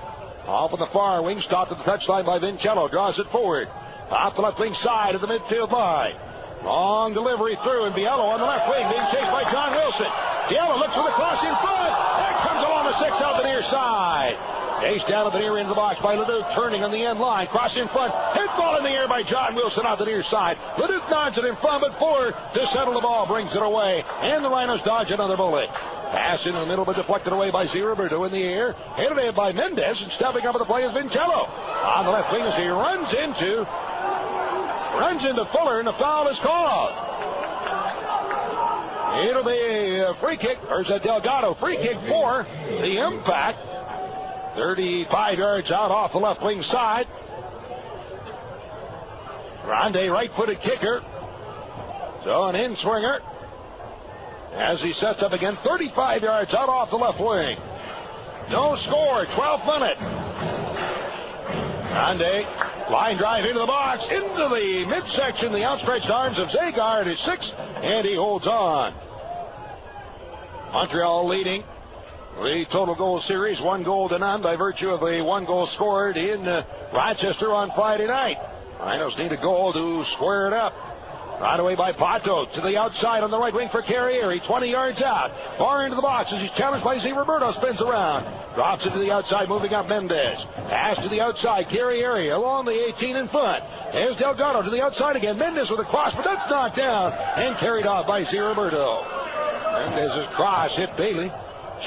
Off on the far wing, stopped at the touchline by Vincello, draws it forward. Off the left wing side of the midfield line. Long delivery through, and Biello on the left wing, being chased by John Wilson. Biello looks for the cross in front. That comes along the 6 out the near side. Chased down at the near end of the box by Leduc, turning on the end line. Cross in front. Hit ball in the air by John Wilson out the near side. Leduc nods it in front, but Ford to settle the ball, brings it away. And the Rhinos dodge another bullet. Pass into the middle, but deflected away by Z. Roberto in the air. Headed in by Mendez, and stepping up at the play is Vincello. On the left wing as he runs into Fuller, and the foul is called. It'll be a free kick, or is it Delgado? Free kick for the Impact. 35 yards out off the left wing side. Grande, right-footed kicker. So an in-swinger as he sets up again. 35 yards out off the left wing. No score, 12th minute. Grande, line drive into the box, into the midsection, the outstretched arms of Zagar at his 6, and he holds on. Montreal leading the total goal series, 1-0 by virtue of the 1 goal scored in Rochester on Friday night. Rhinos need a goal to square it up. Right away by Pato to the outside on the right wing for Carrieri, 20 yards out, far into the box as he's challenged by Z. Roberto, spins around, drops it to the outside, moving up Mendez. Pass to the outside, Carrieri along the 18 in front. There's Delgado to the outside again. Mendez with a cross, but that's knocked down and carried off by Z. Roberto. Mendez's cross hit Bailey.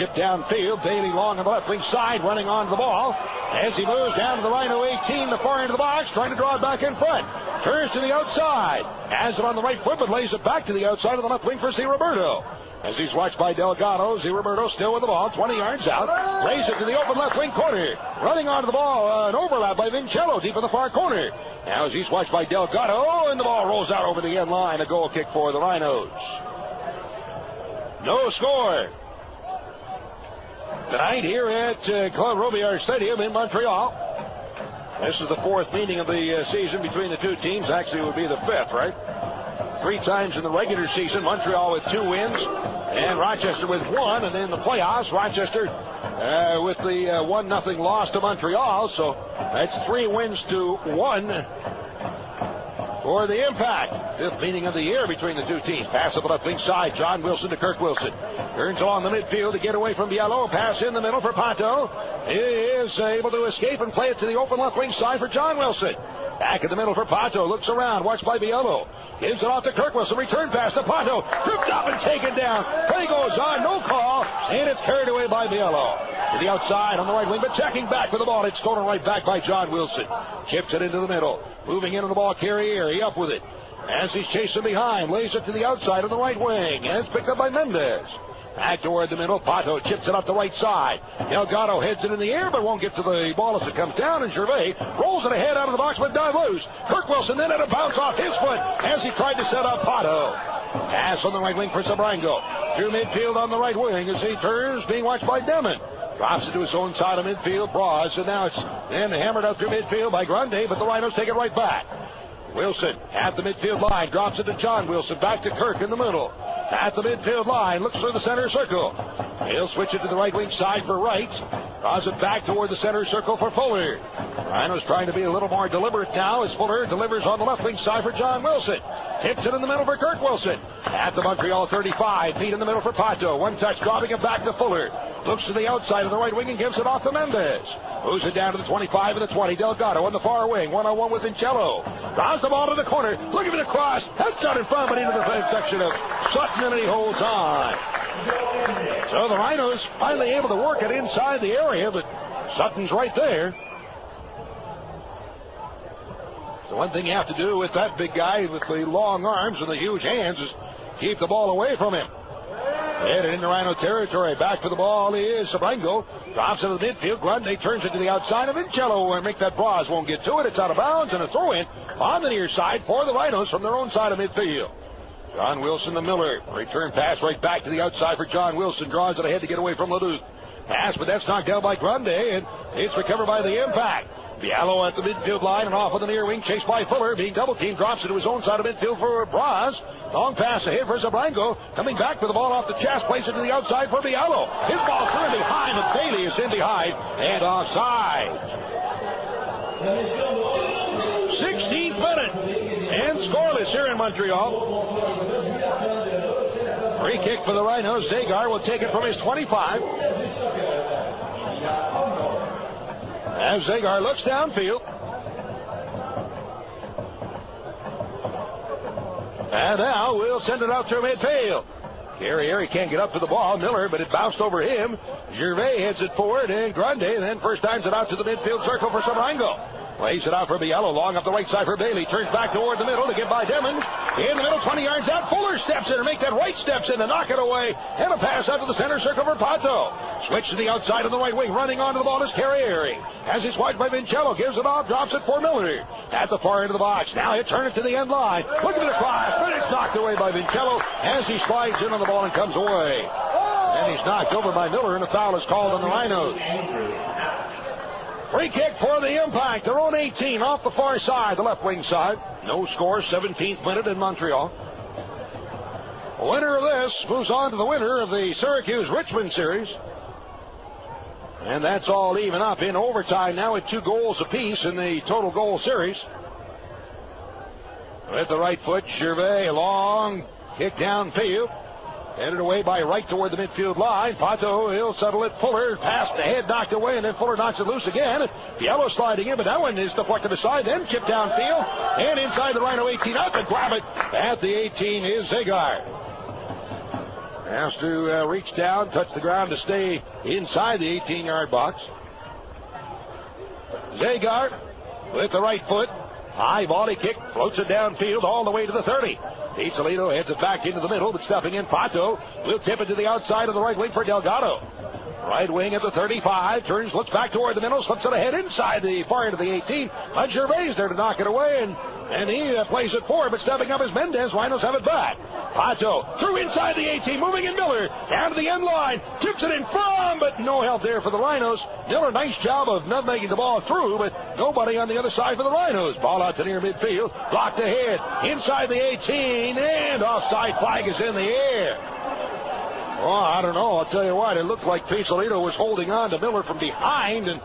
Chip downfield, Bailey long on the left wing side, running onto the ball. As he moves down to the Rhino 18, the far end of the box, trying to draw it back in front. Turns to the outside, has it on the right foot, but lays it back to the outside of the left wing for Z. Roberto. As he's watched by Delgado, Z. Roberto still with the ball, 20 yards out, lays it to the open left wing corner. Running onto the ball, an overlap by Vincello deep in the far corner. Now as he's watched by Delgado, and the ball rolls out over the end line, a goal kick for the Rhinos. No score tonight here at Claude Robillard Stadium in Montreal. This is the 4th meeting of the season between the two teams. Actually, it would be the 5th, right? 3 times in the regular season, Montreal with 2 wins, and Rochester with 1. And in the playoffs, Rochester with the 1-0 loss to Montreal. So that's 3 wins to 1 for the Impact. 5th meeting of the year between the two teams. Pass up the left wing side. John Wilson to Kirk Wilson. Turns along the midfield to get away from Biello. Pass in the middle for Pato. He is able to escape and play it to the open left wing side for John Wilson. Back in the middle for Pato. Looks around. Watched by Biello. Gives it off to Kirk Wilson. Return pass to Pato. Tripped up and taken down. Play goes on. No call. And it's carried away by Biello. To the outside on the right wing, but checking back for the ball. It's stolen right back by John Wilson. Chips it into the middle. Moving into the ball, Carrieri up with it. As he's chasing behind, lays it to the outside on the right wing. And it's picked up by Mendez. Back toward the middle. Pato chips it up the right side. Delgado heads it in the air, but won't get to the ball as it comes down. And Gervais rolls it ahead out of the box, but dive loose. Kirk Wilson then had a bounce off his foot as he tried to set up Pato. Pass on the right wing for Sabrango. Through midfield on the right wing as he turns, being watched by Demon. Drops it to his own side of midfield. Bras, and now it's then hammered out through midfield by Grundy, but the Rhinos take it right back. Wilson at the midfield line, drops it to John Wilson, back to Kirk in the middle. At the midfield line, looks for the center circle. He'll switch it to the right wing side for Wright. Draws it back toward the center circle for Fuller. Rhinos trying to be a little more deliberate now as Fuller delivers on the left wing side for John Wilson. Tips it in the middle for Kirk Wilson. At the Montreal 35, feet in the middle for Pato. One touch, dropping it back to Fuller. Looks to the outside of the right wing and gives it off to Mendez. Moves it down to the 25 and the 20. Delgado on the far wing, one-on-one with Vincello. Draws the ball to the corner, looking for the cross. That's out in front, but into the section of Sutton, and he holds on. So the Rhinos finally able to work it inside the area, but Sutton's right there. So one thing you have to do with that big guy with the long arms and the huge hands is keep the ball away from him. Headed into Rhino territory. Back for the ball is Sabrango. Drops it to the midfield. Grundy turns it to the outside of Vincello and make that Bras won't get to it. It's out of bounds and a throw in on the near side for the Rhinos from their own side of midfield. John Wilson to Miller. Return pass right back to the outside for John Wilson. Draws it ahead to get away from Leduc. Pass, but that's knocked down by Grundy, and it's recovered by the impact. Bialo at the midfield line and off on the near wing, chased by Fuller, being double teamed, drops it to his own side of midfield for Bras. Long pass ahead for Zabrango, coming back for the ball off the chest, plays it to the outside for Bialo. His ball through behind, but Bailey is in behind and offside. 16th minute and scoreless here in Montreal. Free kick for the Rhinos. Zagar will take it from his 25. As Zagar looks downfield. And now we'll send it out through midfield. Carrier, he can't get up to the ball. Miller, but it bounced over him. Gervais heads it forward, and Grundy then first times it out to the midfield circle for Sabrango. Plays it out for Bielo, long up the right side for Bailey. Turns back toward the middle to get by Demon. In the middle, 20 yards out. Fuller steps in to make that right steps in to knock it away. And a pass out to the center circle for Pato. Switch to the outside of the right wing. Running onto the ball is Carrieri. As he's watched by Vincello, gives it off, drops it for Miller. At the far end of the box. Now he'll turn it to the end line. Looking at the cross, but it's knocked away by Vincello as he slides in on the ball and comes away. And he's knocked over by Miller, and a foul is called on the Rhinos. Free kick for the Impact. Their own 18 off the far side, the left wing side. No score, 17th minute in Montreal. The winner of this moves on to the winner of the Syracuse-Richmond series. And that's all even up in overtime now at 2 goals apiece in the total goal series. With the right foot, Gervais, long kick downfield. Headed away by Wright toward the midfield line. Pato, he'll settle it. Fuller, passed ahead, knocked away, and then Fuller knocks it loose again. Bielo sliding in, but that one is deflected aside. Then chipped downfield, and inside the Rhino 18 up and grab it. At the 18 is Zagar. Has to reach down, touch the ground to stay inside the 18-yard box. Zagar with the right foot. High volley kick, floats it downfield all the way to the 30. Pizzolino heads it back into the middle, but stepping in, Pato will tip it to the outside of the right wing for Delgado. Right wing at the 35, turns, looks back toward the middle, slips it ahead inside the far end of the 18. But Gervais there to knock it away, and he plays it forward, but stepping up is Mendez. Rhinos have it back. Pato through inside the 18, moving in Miller, down to the end line, tips it in from, but no help there for the Rhinos. Miller, nice job of not making the ball through, but nobody on the other side for the Rhinos. Ball out to near midfield, blocked ahead, inside the 18, and offside flag is in the air. Well, I don't know. I'll tell you what. It looked like Pizzolino was holding on to Miller from behind, and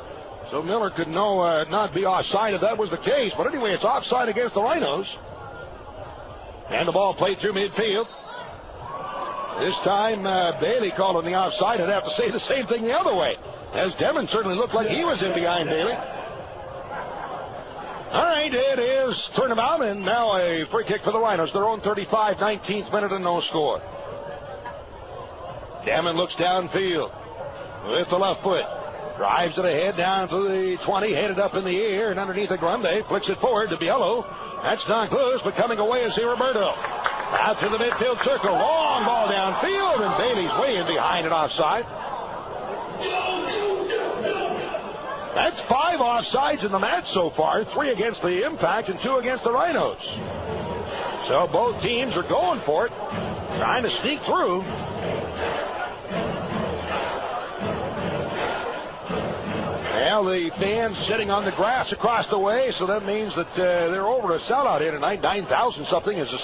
so Miller could not be offside if that was the case. But anyway, it's offside against the Rhinos. And the ball played through midfield. This time, Bailey called on the offside. I'd have to say the same thing the other way, as Demon certainly looked like he was in behind Bailey. All right, it is turnabout, and now a free kick for the Rhinos. Their own 35, 19th minute, and no score. Damon looks downfield with the left foot. Drives it ahead down to the 20, headed up in the air, and underneath the Grundy, flicks it forward to Bielo. That's knocked loose, but coming away is Roberto. Out to the midfield circle. Long ball downfield, and Bailey's way in behind and offside. That's 5 offsides in the match so far. 3 against the Impact and 2 against the Rhinos. So both teams are going for it, trying to sneak through. Now the fans sitting on the grass across the way, so that means that they're over a sellout here tonight. 9,000 something is a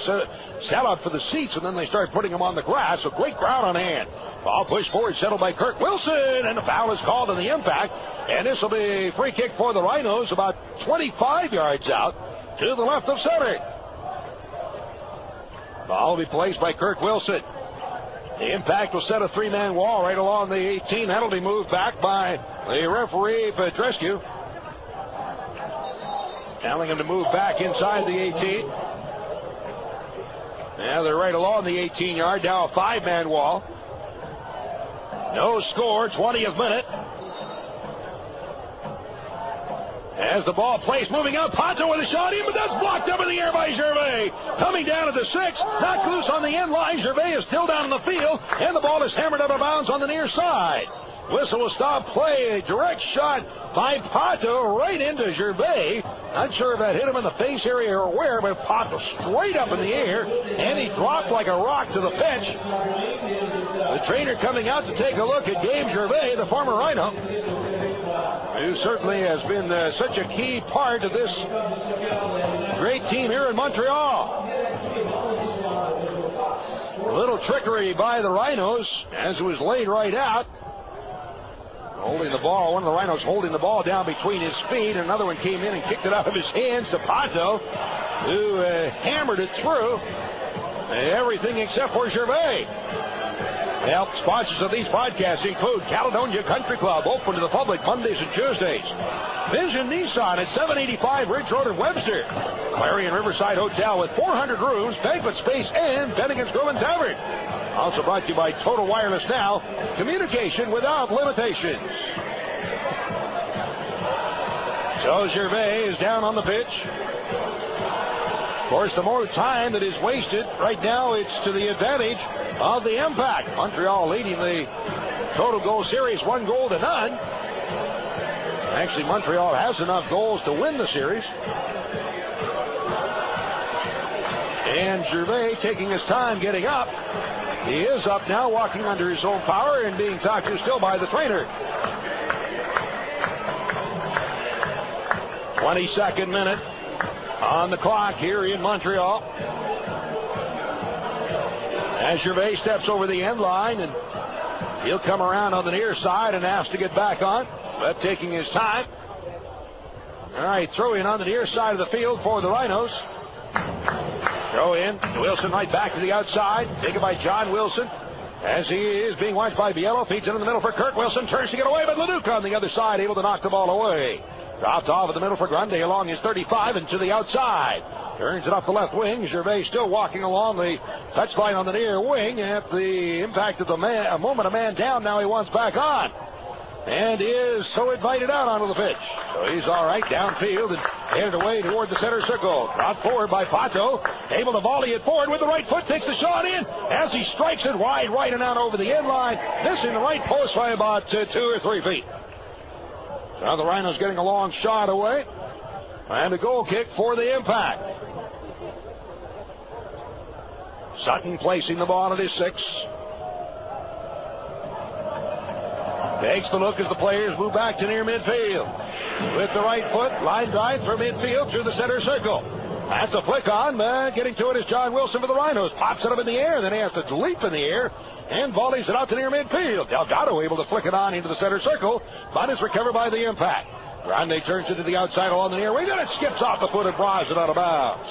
sellout for the seats, and then they start putting them on the grass. So great crowd on hand. Ball pushed forward, settled by Kirk Wilson, and a foul is called on the impact. And this will be a free kick for the Rhinos, about 25 yards out to the left of center. Ball will be placed by Kirk Wilson. The impact will set a three-man wall right along the 18. That'll be moved back by the referee, Petrescu. Telling him to move back inside the 18. Now they're right along the 18-yard. Now a five-man wall. No score, 20th minute. As the ball placed, moving out, Pato with a shot in, but that's blocked up in the air by Gervais. Coming down at the 6, knocked loose on the end line. Gervais is still down in the field, and the ball is hammered out of bounds on the near side. Whistle will stop play. A direct shot by Pato right into Gervais. Not sure if that hit him in the face area or where, but Pato straight up in the air, and he dropped like a rock to the pitch. The trainer coming out to take a look at Gabe Gervais, the former Rhino, who certainly has been such a key part of this great team here in Montreal. A little trickery by the Rhinos as it was laid right out. Holding the ball, one of the Rhinos holding the ball down between his feet. Another one came in and kicked it out of his hands to Pato, who hammered it through. Everything except for Gervais. Well, sponsors of these podcasts include Caledonia Country Club, open to the public Mondays and Tuesdays. Vision Nissan at 785 Ridge Road in Webster. Clarion Riverside Hotel with 400 rooms, banquet space, and Bennigan's Grill and Tavern. Also brought to you by Total Wireless Now, communication without limitations. So Gervais is down on the pitch. Of course, the more time that is wasted, right now it's to the advantage of the impact. Montreal leading the total goal series 1-0. Actually, Montreal has enough goals to win the series. And Gervais taking his time getting up. He is up now, walking under his own power and being talked to still by the trainer. 22nd minute on the clock here in Montreal. As Gervais steps over the end line, and he'll come around on the near side and ask to get back on, but taking his time. All right, throw in on the near side of the field for the Rhinos. Throw in. Wilson right back to the outside. Taken by John Wilson. As he is being watched by Biello. Feeds it in the middle for Kirk Wilson. Turns to get away, but Leduc on the other side, able to knock the ball away. Dropped off in the middle for Grundy along his 35 and to the outside. Turns it up the left wing. Gervais still walking along the touchline on the near wing. At the impact of a moment a man down, now he wants back on. And is so invited out onto the pitch. So he's all right downfield and headed away toward the center circle. Brought forward by Pato. Able to volley it forward with the right foot. Takes the shot in as he strikes it wide right and out over the end line. Missing the right post by about 2 or 3 feet. Now the Rhinos getting a long shot away. And a goal kick for the impact. Sutton placing the ball at his 6. Takes the look as the players move back to near midfield. With the right foot, line drive from midfield through the center circle. That's a flick on, getting to it is John Wilson for the Rhinos. Pops it up in the air, then he has to leap in the air and volleys it out to near midfield. Delgado able to flick it on into the center circle, but is recovered by the impact. Grande turns it to the outside along the near wing, then it skips off the foot and drives it out of bounds.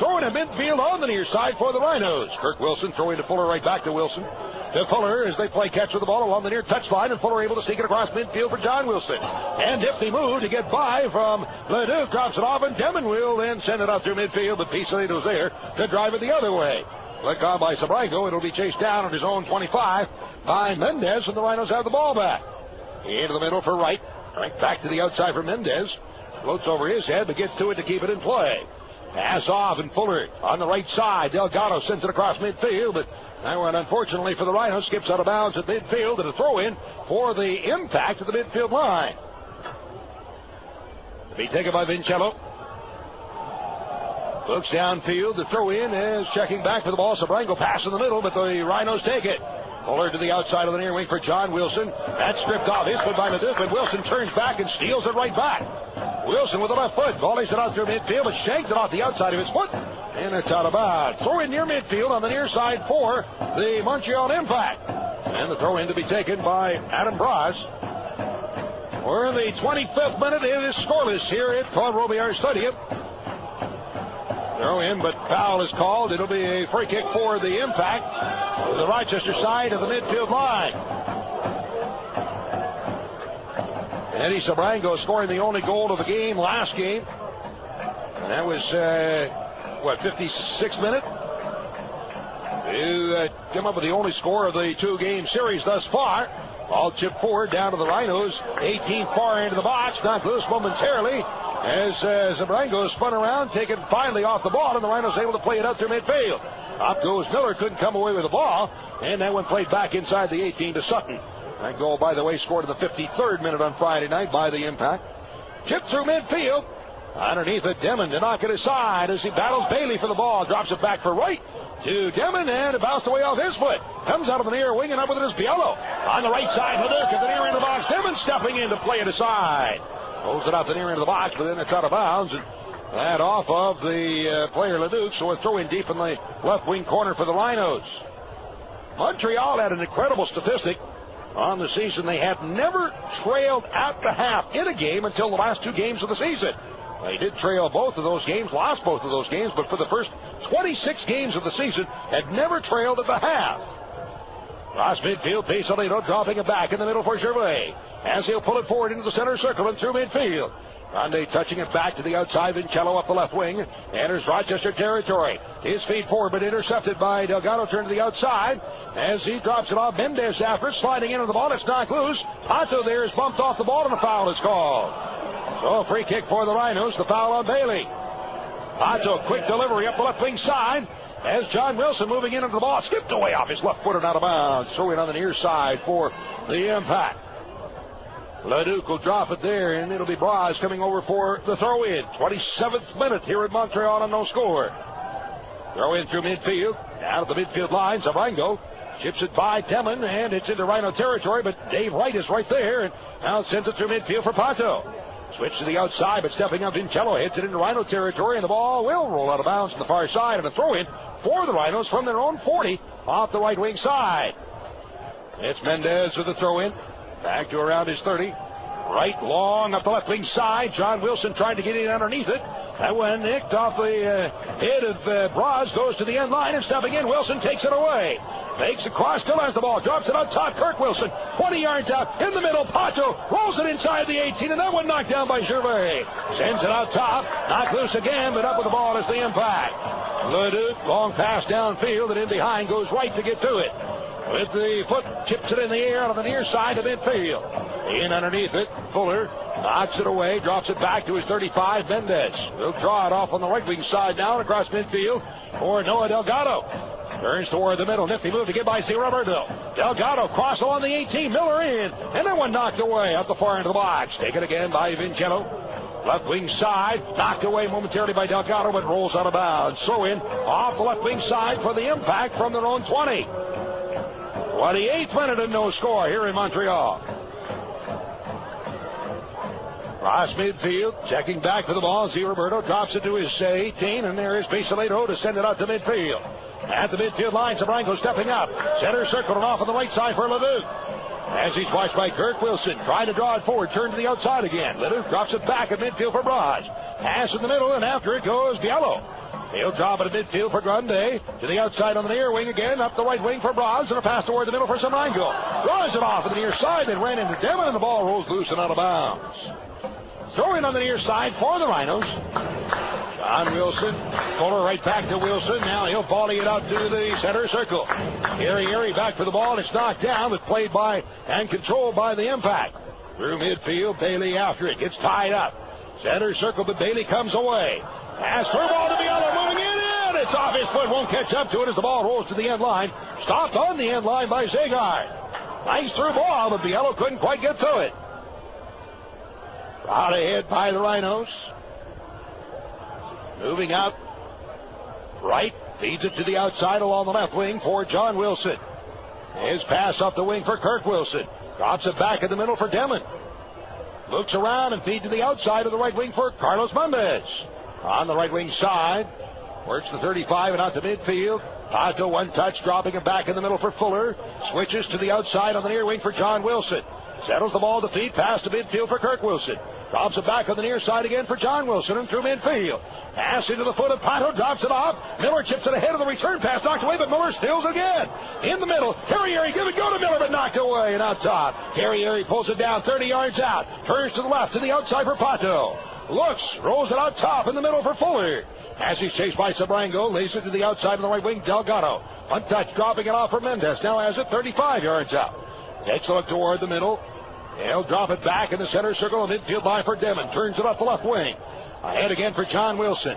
Throwing to midfield on the near side for the Rhinos. Kirk Wilson throwing to Fuller, right back to Wilson. To Fuller as they play catch with the ball along the near touchline, and Fuller able to sneak it across midfield for John Wilson. And nifty move to get by from Leduc, drops it off, and Demon will then send it out through midfield, but Pisolito's there to drive it the other way. Flick on by Sabrigo. It'll be chased down at his own 25 by Mendez, and the Rhinos have the ball back. Into the middle for Wright. Right back to the outside for Mendez. Floats over his head, but gets to it to keep it in play. Pass off, and Fuller on the right side. Delgado sends it across midfield, but that one, unfortunately for the Rhinos, skips out of bounds at midfield, and a throw-in for the impact of the midfield line. To be taken by Vincello. Looks downfield. The throw in is checking back for the ball. Sabrango pass in the middle, but the Rhinos take it. Fuller to the outside of the near wing for John Wilson. That's stripped off. His foot by Leduc, but Wilson turns back and steals it right back. Wilson with the left foot. Volleys it out through midfield, but shanked it off the outside of his foot. And it's out of bounds. Throw in near midfield on the near side for the Montreal Impact. And the throw in to be taken by Adam Braz. We're in the 25th minute. It is scoreless here at Claude Robillard Stadium. Throw in, but foul is called. It'll be a free kick for the Impact to the Rochester side of the midfield line. Eddie Sabrango scoring the only goal of the game last game. And that was, 56th minute? To come up with the only score of the two-game series thus far. Ball chipped forward down to the Rhinos. 18 far into the box. Knocked loose momentarily as Zabrango spun around, taken finally off the ball, and the Rhinos able to play it out through midfield. Up goes Miller. Couldn't come away with the ball. And that one played back inside the 18 to Sutton. That goal, by the way, scored in the 53rd minute on Friday night by the Impact. Chipped through midfield. Underneath it, Demon to knock it aside as he battles Bailey for the ball. Drops it back for right to Demon, and it bounced away off his foot. Comes out of the near wing, and up with it is Biello. On the right side, Leduc at the near end of the box. Demon stepping in to play it aside. Pulls it out the near end of the box, but then it's out of bounds. And that off of the player Leduc, so a throw in deep in the left wing corner for the Rhinos. Montreal had an incredible statistic on the season. They had never trailed at the half in a game until the last two games of the season. They did trail both of those games, lost both of those games, but for the first 26 games of the season, had never trailed at the half. Cross midfield, Pisolino dropping it back in the middle for Gervais, as he'll pull it forward into the center circle and through midfield. Grande touching it back to the outside. Vincello up the left wing. Enters Rochester territory. His feet forward, but intercepted by Delgado. Turned to the outside as he drops it off. Mendez after it, sliding into the ball. It's knocked loose. Pato there is bumped off the ball, and a foul is called. So a free kick for the Rhinos. The foul on Bailey. Pato, quick delivery up the left wing side as John Wilson moving into the ball. Skipped away off his left foot and out of bounds. Throwing on the near side for the Impact. Leduc will drop it there, and it'll be Braz coming over for the throw-in. 27th minute here in Montreal on no score. Throw in through midfield. Down at the midfield line, Zabrango chips it by Demon, and it's into Rhino territory, but Dave Wright is right there, and now sends it through midfield for Pato. Switch to the outside, but stepping up, Vincello hits it into Rhino territory, and the ball will roll out of bounds to the far side, and a throw-in for the Rhinos from their own 40 off the right wing side. It's Mendez with the throw-in. Back to around his 30. Right long up the left wing side. John Wilson trying to get in underneath it. That one nicked off the head of Braz. Goes to the end line and stepping in. Wilson takes it away. Fakes across, still has the ball. Drops it on top. Kirk Wilson, 20 yards out. In the middle, Pato rolls it inside the 18. And that one knocked down by Gervais. Sends it out top. Knocked loose again, but up with the ball is the Impact. Leduc, long pass downfield. And in behind goes Wright to get to it. With the foot, chips it in the air out of the near side of midfield. In underneath it, Fuller knocks it away, drops it back to his 35, Mendez. He'll draw it off on the right wing side now across midfield for Noah Delgado. Turns toward the middle, nifty move to get by C. Roberto. Delgado cross along the 18, Miller in, and that one knocked away up the far end of the box. Taken again by Vincello. Left wing side, knocked away momentarily by Delgado, but rolls out of bounds. So in, off the left wing side for the Impact from their own 20. 28th minute and no score here in Montreal. Cross midfield, checking back for the ball. Z. Roberto drops it to his 18, and there is Pisolino to send it out to midfield. At the midfield line, Zabrango stepping up. Center circle and off on the right side for Leduc. As he's watched by Kirk Wilson, trying to draw it forward, turn to the outside again. Leduc drops it back at midfield for Braz. Pass in the middle, and after it goes Biello. He'll drop it at midfield for Grande. To the outside on the near wing again. Up the right wing for Braz. And a pass toward the middle for Sabrango. Draws it off at the near side. Then ran into Demon. And the ball rolls loose and out of bounds. Throw in on the near side for the Rhinos. John Wilson. Fuller right back to Wilson. Now he'll volley it out to the center circle. Erie back for the ball. It's knocked down. But played by and controlled by the Impact. Through midfield. Bailey after it. Gets tied up. Center circle. But Bailey comes away. Pass through ball to Biello, moving in. It's off his foot, won't catch up to it as the ball rolls to the end line. Stopped on the end line by Zagar. Nice through ball, but Biello couldn't quite get to it. Out ahead by the Rhinos. Moving out Right, feeds it to the outside along the left wing for John Wilson. His pass up the wing for Kirk Wilson. Drops it back in the middle for Demon. Looks around and feeds to the outside of the right wing for Carlos Mendez. On the right wing side, works the 35 and out to midfield. Pato, one touch, dropping it back in the middle for Fuller. Switches to the outside on the near wing for John Wilson. Settles the ball to feet, pass to midfield for Kirk Wilson. Drops it back on the near side again for John Wilson and through midfield. Pass into the foot of Pato, drops it off. Miller chips it ahead of the return pass, knocked away, but Miller steals again. In the middle, Carrieri, give it, go to Miller, but knocked away and out top. Carrieri pulls it down 30 yards out. Turns to the left, to the outside for Pato. Looks, rolls it out top in the middle for Fuller. As he's chased by Sabrango, lays it to the outside on the right wing, Delgado. One touch, dropping it off for Mendez. Now has it 35 yards out. Takes a look toward the middle. He'll drop it back in the center circle of midfield line for Demon. Turns it up the left wing. Ahead again for John Wilson.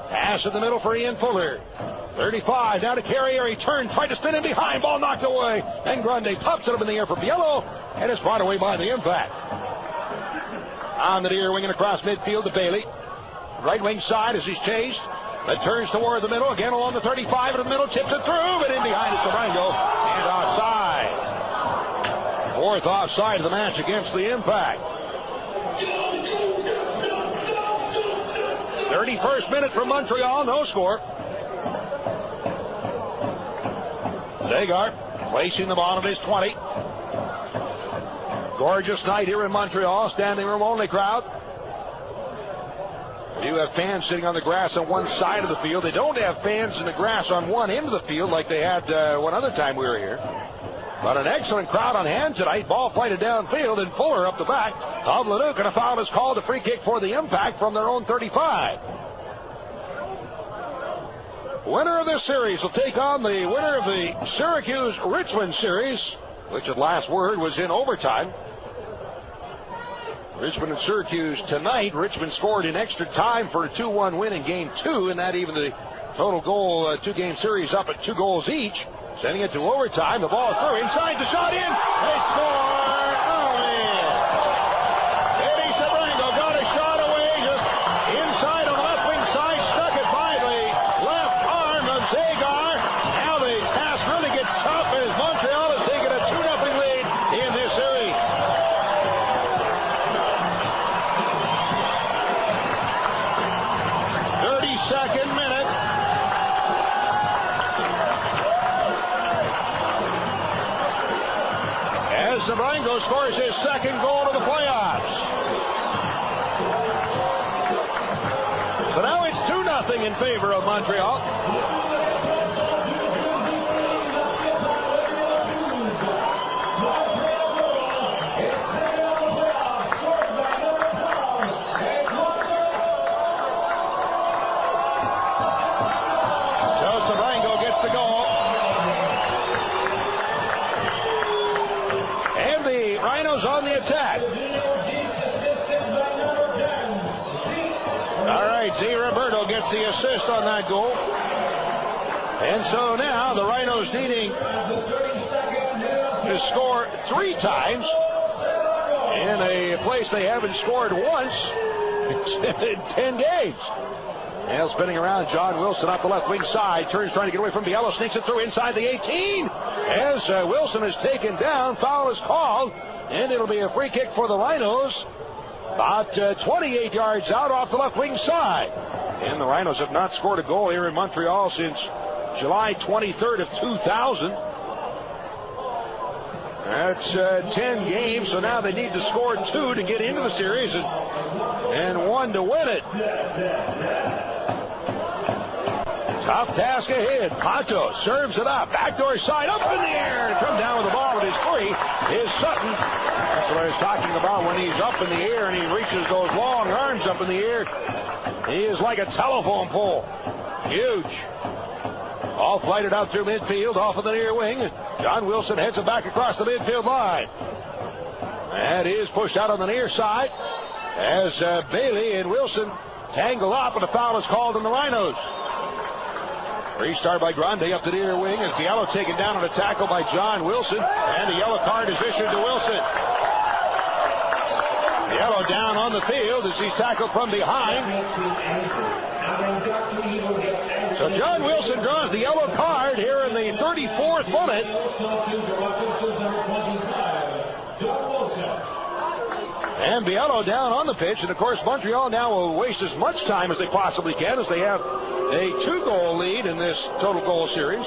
Pass in the middle for Ian Fuller. 35, now to Carrieri. Turn, tried to spin in behind. Ball knocked away. And Grande pops it up in the air for Biello. And it's brought away by the impact. On the near wing and across midfield to Bailey. Right wing side as he's chased. But turns toward the middle. Again along the 35 in the middle. Chips it through. But in behind is Sabrango. And offside. Fourth offside of the match against the Impact. 31st minute from Montreal. No score. Zagar placing the ball at his 20. Gorgeous night here in Montreal. Standing room only crowd. You have fans sitting on the grass on one side of the field. They don't have fans in the grass on one end of the field like they had one other time we were here. But an excellent crowd on hand tonight. Ball flighted downfield and Fuller up the back of Leduc, and a foul is called. A free kick for the Impact from their own 35. Winner of this series will take on the winner of the Syracuse-Richmond series, which at last word was in overtime. Richmond and Syracuse tonight. Richmond scored in extra time for a 2-1 win in Game 2, and that even the total goal two-game series up at 2 goals each. Sending it to overtime. The ball through. Inside. The shot in. They score. Oh, man. Eddie Sabrango got a shot away. Just inside on the left wing side. Stuck it by the left arm of Zagar. Now the task really gets tough as Montreal has taken a 2-0 lead in this series. Second minute. As Sabrango scores his second goal of the playoffs. So now it's 2-0 in favor of Montreal. The goal. And the Rhinos on the attack. All right, Z. Roberto gets the assist on that goal. And so now the Rhinos needing to score 3 times in a place they haven't scored once in 10 games. Now spinning around, John Wilson up the left wing side. Turns trying to get away from Biello. Sneaks it through inside the 18. As Wilson is taken down, foul is called. And it'll be a free kick for the Rhinos. About 28 yards out off the left wing side. And the Rhinos have not scored a goal here in Montreal since July 23rd of 2000. That's 10 games, so now they need to score 2 to get into the series and 1 to win it. Tough task ahead. Pato serves it up. Backdoor side up in the air. To come down with the ball with his free is Sutton. That's what I was talking about when he's up in the air and he reaches those long arms up in the air. He is like a telephone pole. Huge. All flighted out through midfield, off of the near wing. John Wilson heads it back across the midfield line. That is pushed out on the near side as Bailey and Wilson tangle up, and a foul is called on the Rhinos. Restart by Grande up the near wing as Biello taken down on a tackle by John Wilson, and a yellow card is issued to Wilson. Biello down on the field as he's tackled from behind. So John Wilson draws the yellow card here in the 34th minute. And Biello down on the pitch. And, of course, Montreal now will waste as much time as they possibly can as they have a 2-goal lead in this total goal series.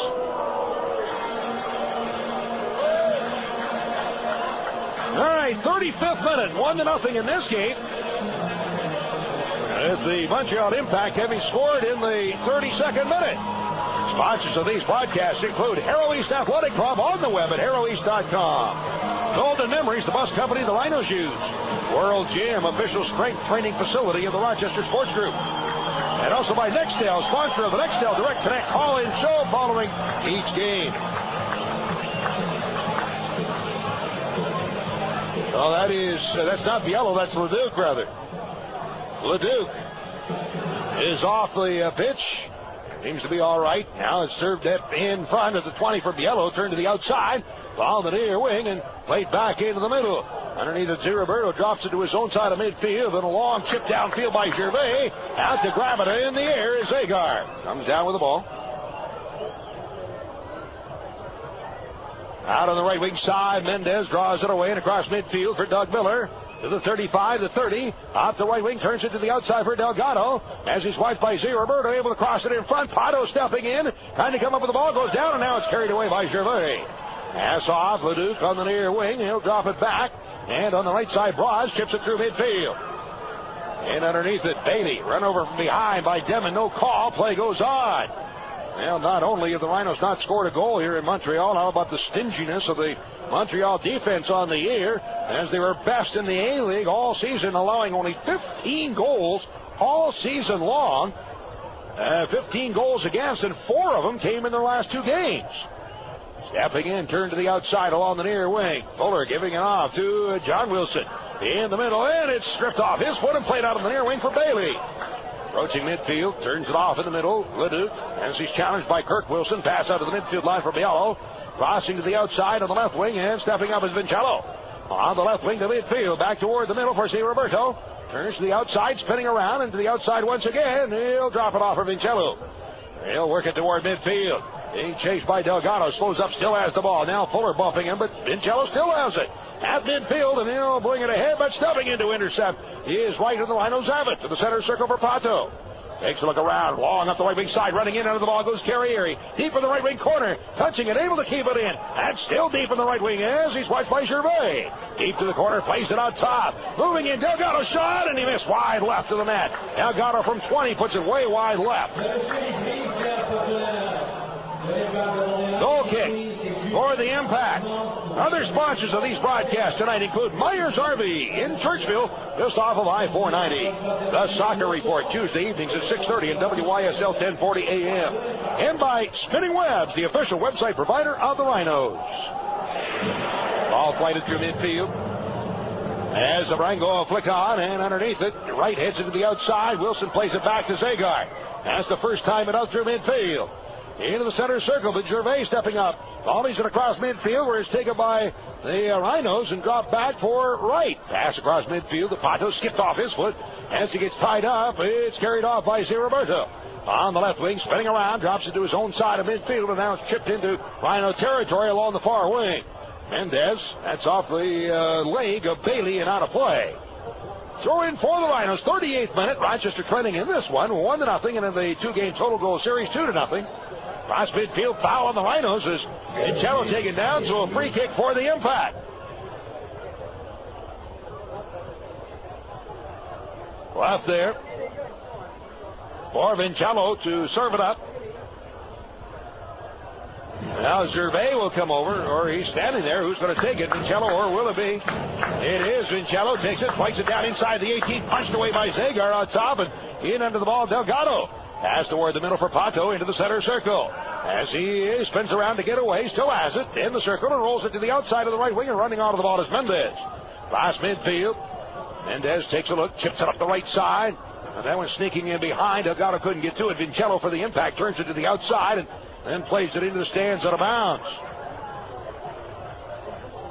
All right, 35th minute, 1-0 in this game. The Montreal Impact having scored in the 32nd minute. Sponsors of these broadcasts include Harrow East Athletic Club on the web at harroweast.com. Golden Memories, the bus company the Rhinos use. World Gym, official strength training facility of the Rochester Sports Group. And also by Nextel, sponsor of the Nextel Direct Connect call-in show following each game. Oh, that's not Biello, that's Leduc, rather. Leduc is off the pitch. Seems to be all right. Now it's served up in front of the 20 for Biello. Turned to the outside. Ball in the near wing and played back into the middle. Underneath it, Roberto drops it to his own side of midfield. And a long chip downfield by Gervais. Out to grab it in the air is Zagar. Comes down with the ball. Out on the right wing side, Mendez draws it away and across midfield for Doug Miller. To the 35, the 30. Off the right wing, turns it to the outside for Delgado. As he's wiped by Z. Roberto, able to cross it in front. Pato stepping in, trying to come up with the ball, goes down, and now it's carried away by Gervais. Pass off, Leduc on the near wing. He'll drop it back. And on the right side, Braz chips it through midfield. And underneath it, Bailey, run over from behind by Demon. No call. Play goes on. Well, not only have the Rhinos not scored a goal here in Montreal, how about the stinginess of the Montreal defense on the year, as they were best in the A-League all season, allowing only 15 goals all season long. 15 goals against, and 4 of them came in their last 2 games. Stepping in, turned to the outside along the near wing. Fuller giving it off to John Wilson. In the middle, and it's stripped off his foot and played out on the near wing for Bailey. Approaching midfield, turns it off in the middle. Leduc, as he's challenged by Kirk Wilson. Pass out to the midfield line for Biello. Crossing to the outside on the left wing, and stepping up is Vincello. On the left wing to midfield, back toward the middle for C. Roberto. Turns to the outside, spinning around, and to the outside once again. He'll drop it off for Vincello. He'll work it toward midfield. Being chased by Delgado, slows up, still has the ball. Now Fuller bumping him, but Vincello still has it. At midfield, and he'll bring it ahead, but stepping in to intercept. He is right in the Rhinos have it to the center circle for Pato. Takes a look around, long up the right wing side, running in under the ball goes Carrieri. Deep in the right wing corner, touching it, able to keep it in. And still deep in the right wing as he's watched by Gervais. Deep to the corner, plays it out top. Moving in, Delgado shot, and he missed wide left to the net. Delgado from 20 puts it way wide left. Goal kick for the Impact. Other sponsors of these broadcasts tonight include Myers RV in Churchville, just off of I-490. The Soccer Report, Tuesday evenings at 6:30 and WYSL 1040 AM. And by Spinning Webs, the official website provider of the Rhinos. Ball flighted through midfield. As the Rango flick on, and underneath it, right heads into the outside. Wilson plays it back to Zagar. That's the first time it out through midfield. Into the center circle, but Gervais stepping up. Volleys it across midfield, where it's taken by the Rhinos and dropped back for right. Pass across midfield. The Pato skipped off his foot. As he gets tied up, it's carried off by Z. Roberto. On the left wing, spinning around, drops it to his own side of midfield, and now it's chipped into Rhino territory along the far wing. Mendez, that's off the leg of Bailey and out of play. Throw in for the Rhinos, 38th minute. Rochester trending in this one, 1-0, and in the 2-game total goal series, 2-0. Cross midfield, foul on the Rhinos as Vincello taken down, so a free kick for the Impact. Left there for Vincello to serve it up. Now Gervais will come over, or he's standing there. Who's going to take it, Vincello or will it be? It is Vincello, takes it, fights it down inside the 18, punched away by Zagar on top, and in under the ball, Delgado. Pass toward the middle for Pato into the center circle. As he spins around to get away, still has it in the circle and rolls it to the outside of the right wing, and running onto the ball is Mendez. Last midfield. Mendez takes a look, chips it up the right side. And that one sneaking in behind. Delgado couldn't get to it. Vincello for the Impact turns it to the outside and then plays it into the stands out of bounds.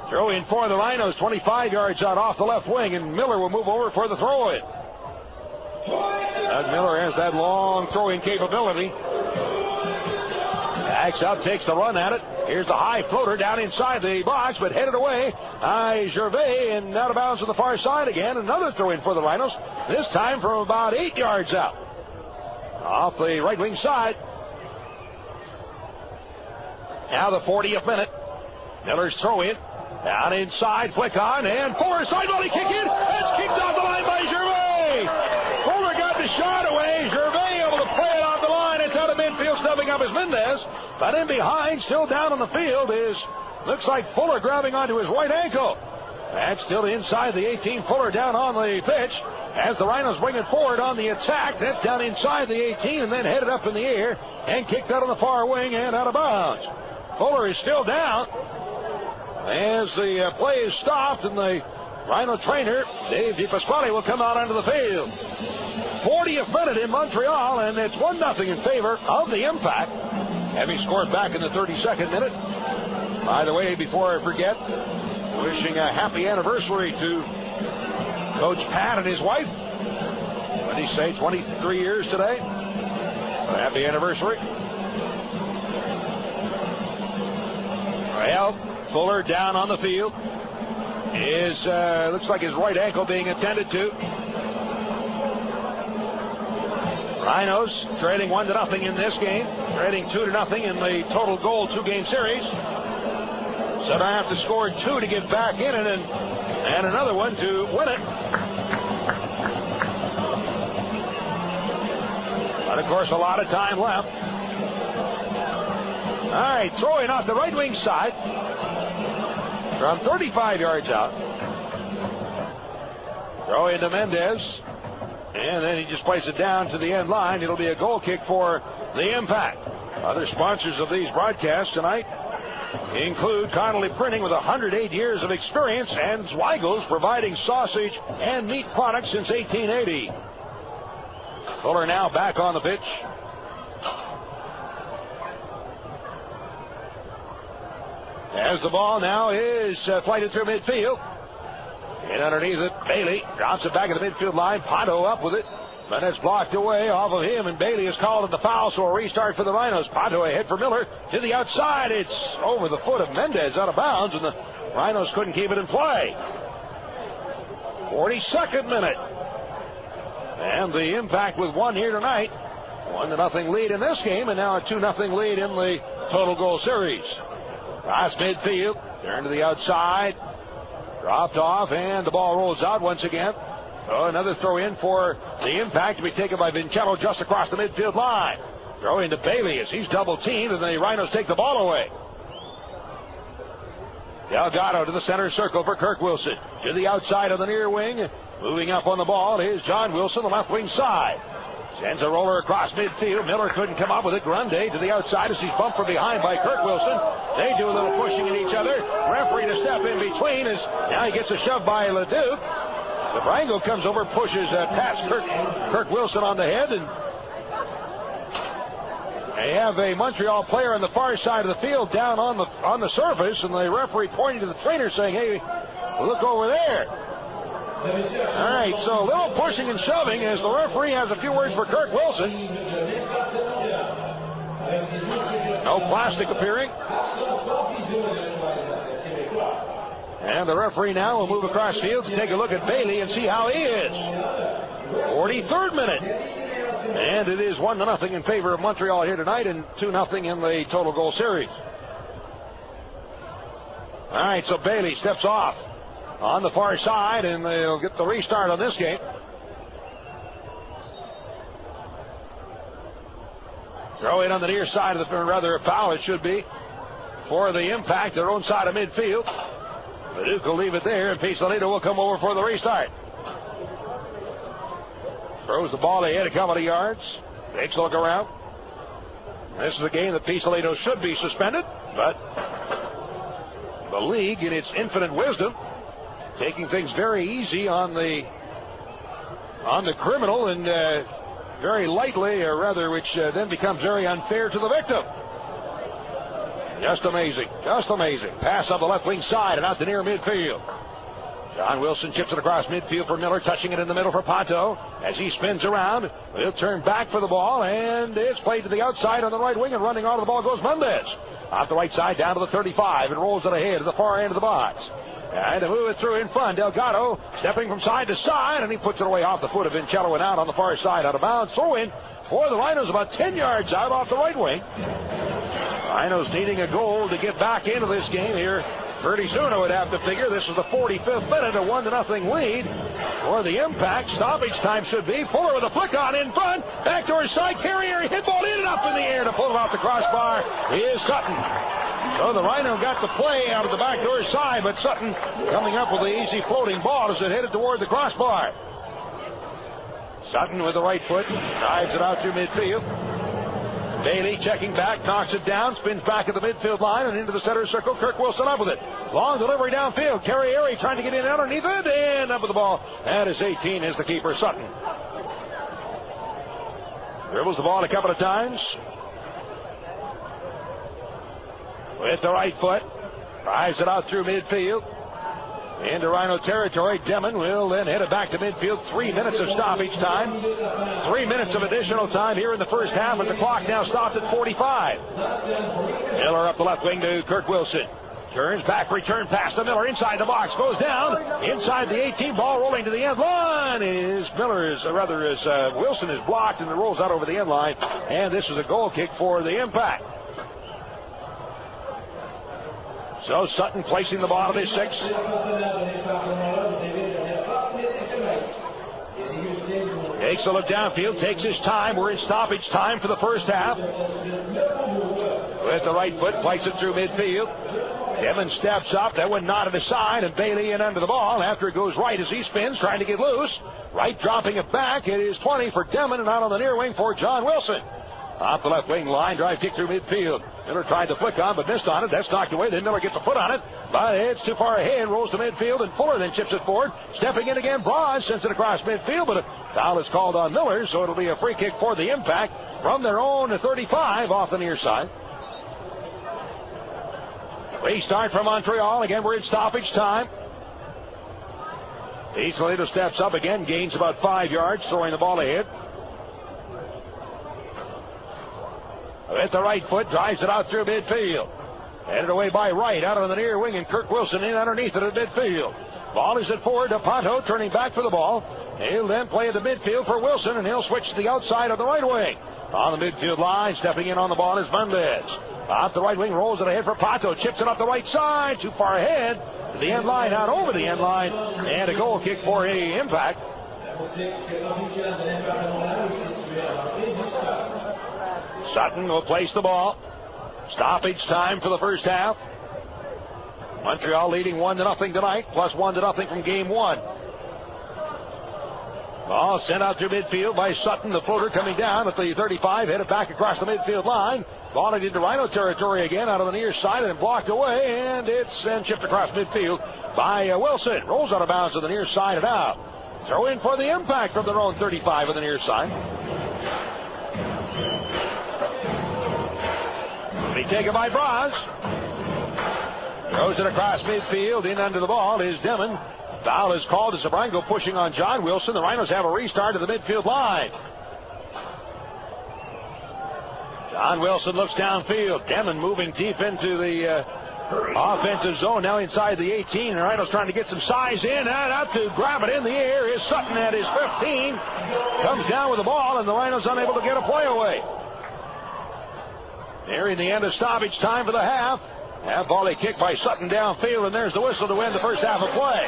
Throw in for the Rhinos, 25 yards out off the left wing, and Miller will move over for the throw in. Doug Miller has that long throwing capability. Backs up, takes the run at it. Here's the high floater down inside the box, but headed away by Gervais and out of bounds to the far side again. Another throw in for the Rhinos, this time from about 8 yards out. Off the right wing side. Now the 40th minute. Miller's throw in. Down inside, flick on, and Fuller side volley kick in. That's kicked off the line by Gervais. Fuller got the shot away. Gervais able to play it off the line. It's out of midfield, stuffing up his Mendez. But in behind, still down on the field, looks like Fuller grabbing onto his right ankle. That's still inside the 18. Fuller down on the pitch as the Rhinos bring it forward on the attack. That's down inside the 18 and then headed up in the air and kicked out on the far wing and out of bounds. Fuller is still down as the play is stopped, and the Rhino trainer, Dave DiPasquale, will come out onto the field. 40th minute in Montreal, and it's 1-0 in favor of the Impact, having scored back in the 32nd minute. By the way, before I forget, wishing a happy anniversary to Coach Pat and his wife. What did he say, 23 years today? Happy anniversary. Well, Fuller down on the field. Looks like his right ankle being attended to. Rhinos trailing 1-0 in this game, trailing 2-0 in the total goal 2-game series. So they have to score 2 to get back in it, and another one to win it. But of course, a lot of time left. All right, throwing off the right wing side from 35 yards out. Throw into Mendez. And then he just plays it down to the end line. It'll be a goal kick for the Impact. Other sponsors of these broadcasts tonight include Connolly Printing with 108 years of experience, and Zweigel's providing sausage and meat products since 1880. Fuller now back on the pitch. As the ball now is flighted through midfield. And underneath it, Bailey drops it back at the midfield line. Pato up with it. But it's blocked away off of him, and Bailey is called at the foul, so a restart for the Rhinos. Pato ahead for Miller to the outside. It's over the foot of Mendez, out of bounds, and the Rhinos couldn't keep it in play. 42nd minute. And the Impact with one here tonight. 1-0 lead in this game, and now a 2-0 lead in the total goal series. Cross midfield, turn to the outside. Dropped off, and the ball rolls out once again. So another throw in for the Impact to be taken by Vincello just across the midfield line. Throw into Bailey as he's double teamed, and the Rhinos take the ball away. Delgado to the center circle for Kirk Wilson. To the outside of the near wing. Moving up on the ball is John Wilson, the left wing side. Sends a roller across midfield. Miller couldn't come up with it. Grundy to the outside as he's bumped from behind by Kirk Wilson. They do a little pushing at each other. Referee to step in between as now he gets a shove by Leduc. Zabrango comes over, pushes past Kirk Wilson on the head, and they have a Montreal player on the far side of the field down on the surface, and the referee pointing to the trainer saying, "Hey, look over there." All right, so a little pushing and shoving as the referee has a few words for Kirk Wilson. No plastic appearing. And the referee now will move across field to take a look at Bailey and see how he is. 43rd minute. And it is 1-0 in favor of Montreal here tonight, and 2-0 in the total goal series. All right, so Bailey steps off on the far side, and they'll get the restart on this game. Throw in on the near side of the, rather a foul it should be, for the Impact, their own side of midfield. The Duke will leave it there, and Pistolito will come over for the restart. Throws the ball ahead a couple of yards. Takes a look around. This is a game that Pistolito should be suspended, but the league, in its infinite wisdom, taking things very easy on the criminal and very lightly, or rather, which then becomes very unfair to the victim. Just amazing. Just amazing. Pass up the left wing side and out to near midfield. John Wilson chips it across midfield for Miller, touching it in the middle for Pato. As he spins around, he'll turn back for the ball, and it's played to the outside on the right wing, and running onto the ball goes Mendez. Off the right side, down to the 35, and rolls it ahead to the far end of the box. And to move it through in front, Delgado stepping from side to side, and he puts it away off the foot of Vincello and out on the far side, out of bounds. Throw in for the Rhinos about 10 yards out off the right wing. Rhinos needing a goal to get back into this game here. Pretty soon I would have to figure. This is the 45th minute, a 1-0 lead for the Impact. Stoppage time should be. Fuller with a flick on in front. Backdoor side carrier. Hit ball in and up in the air to pull it off the crossbar is Sutton. So the Rhino got the play out of the backdoor side, but Sutton coming up with the easy floating ball as it headed toward the crossbar. Sutton with the right foot drives it out through midfield. Bailey checking back, knocks it down, spins back at the midfield line and into the center circle. Kirk Wilson up with it. Long delivery downfield. Carrieri trying to get in underneath it, and up with the ball. That is 18 is the keeper, Sutton. Dribbles the ball a couple of times. With the right foot. Drives it out through midfield. Into Rhino territory. Demon will then head it back to midfield. 3 minutes of stoppage time. 3 minutes of additional time here in the first half as the clock now stops at 45. Miller up the left wing to Kirk Wilson. Turns back, return pass to Miller inside the box. Goes down. Inside the 18, ball rolling to the end line. Wilson is blocked and it rolls out over the end line. And this is a goal kick for the Impact. So Sutton placing the ball at his 6. Takes a look downfield, takes his time. We're in stoppage time for the first half. With the right foot, plays it through midfield. Demon steps up, that one nodded aside, and Bailey in under the ball after it goes right as he spins, trying to get loose. Right dropping it back. It is 20 for Demon and out on the near wing for John Wilson. Off the left wing line, drive kick through midfield. Miller tried to flick on, but missed on it. That's knocked away. Then Miller gets a foot on it, but it's too far ahead. Rolls to midfield, and Fuller then chips it forward. Stepping in again, Braun sends it across midfield, but a foul is called on Miller, so it'll be a free kick for the Impact from their own 35 off the near side. Restart from Montreal. Again, we're in stoppage time. Toledo steps up again, gains about 5 yards, throwing the ball ahead. With the right foot, drives it out through midfield. Headed away by Wright, out on the near wing, and Kirk Wilson in underneath it at midfield. Ball is at forward to Pato, turning back for the ball. He'll then play at the midfield for Wilson, and he'll switch to the outside of the right wing. On the midfield line, stepping in on the ball is Mendez. Off the right wing, rolls it ahead for Pato, chips it up the right side, too far ahead. To the end line, out over the end line, and a goal kick for the Impact. Sutton will place the ball. Stoppage time for the first half. Montreal leading 1-0 tonight, plus 1-0 from game 1. Ball sent out through midfield by Sutton. The floater coming down at the 35, headed back across the midfield line. Ball into Rhino territory again out of the near side and blocked away, and it's then chipped across midfield by Wilson. Rolls out of bounds to the near side and out. Throw in for the Impact from their own 35 on the near side. Taken by Braz. Throws it across midfield. In under the ball is Demon. Foul is called as Sabrango pushing on John Wilson. The Rhinos have a restart to the midfield line. John Wilson looks downfield. Demon moving deep into the offensive zone. Now inside the 18. The Rhinos trying to get some size in. And out to grab it in the air is Sutton at his 15. Comes down with the ball, and the Rhinos unable to get a play away. Nearing the end of stoppage time for the half. Half volley kick by Sutton downfield, and there's the whistle to end the first half of play.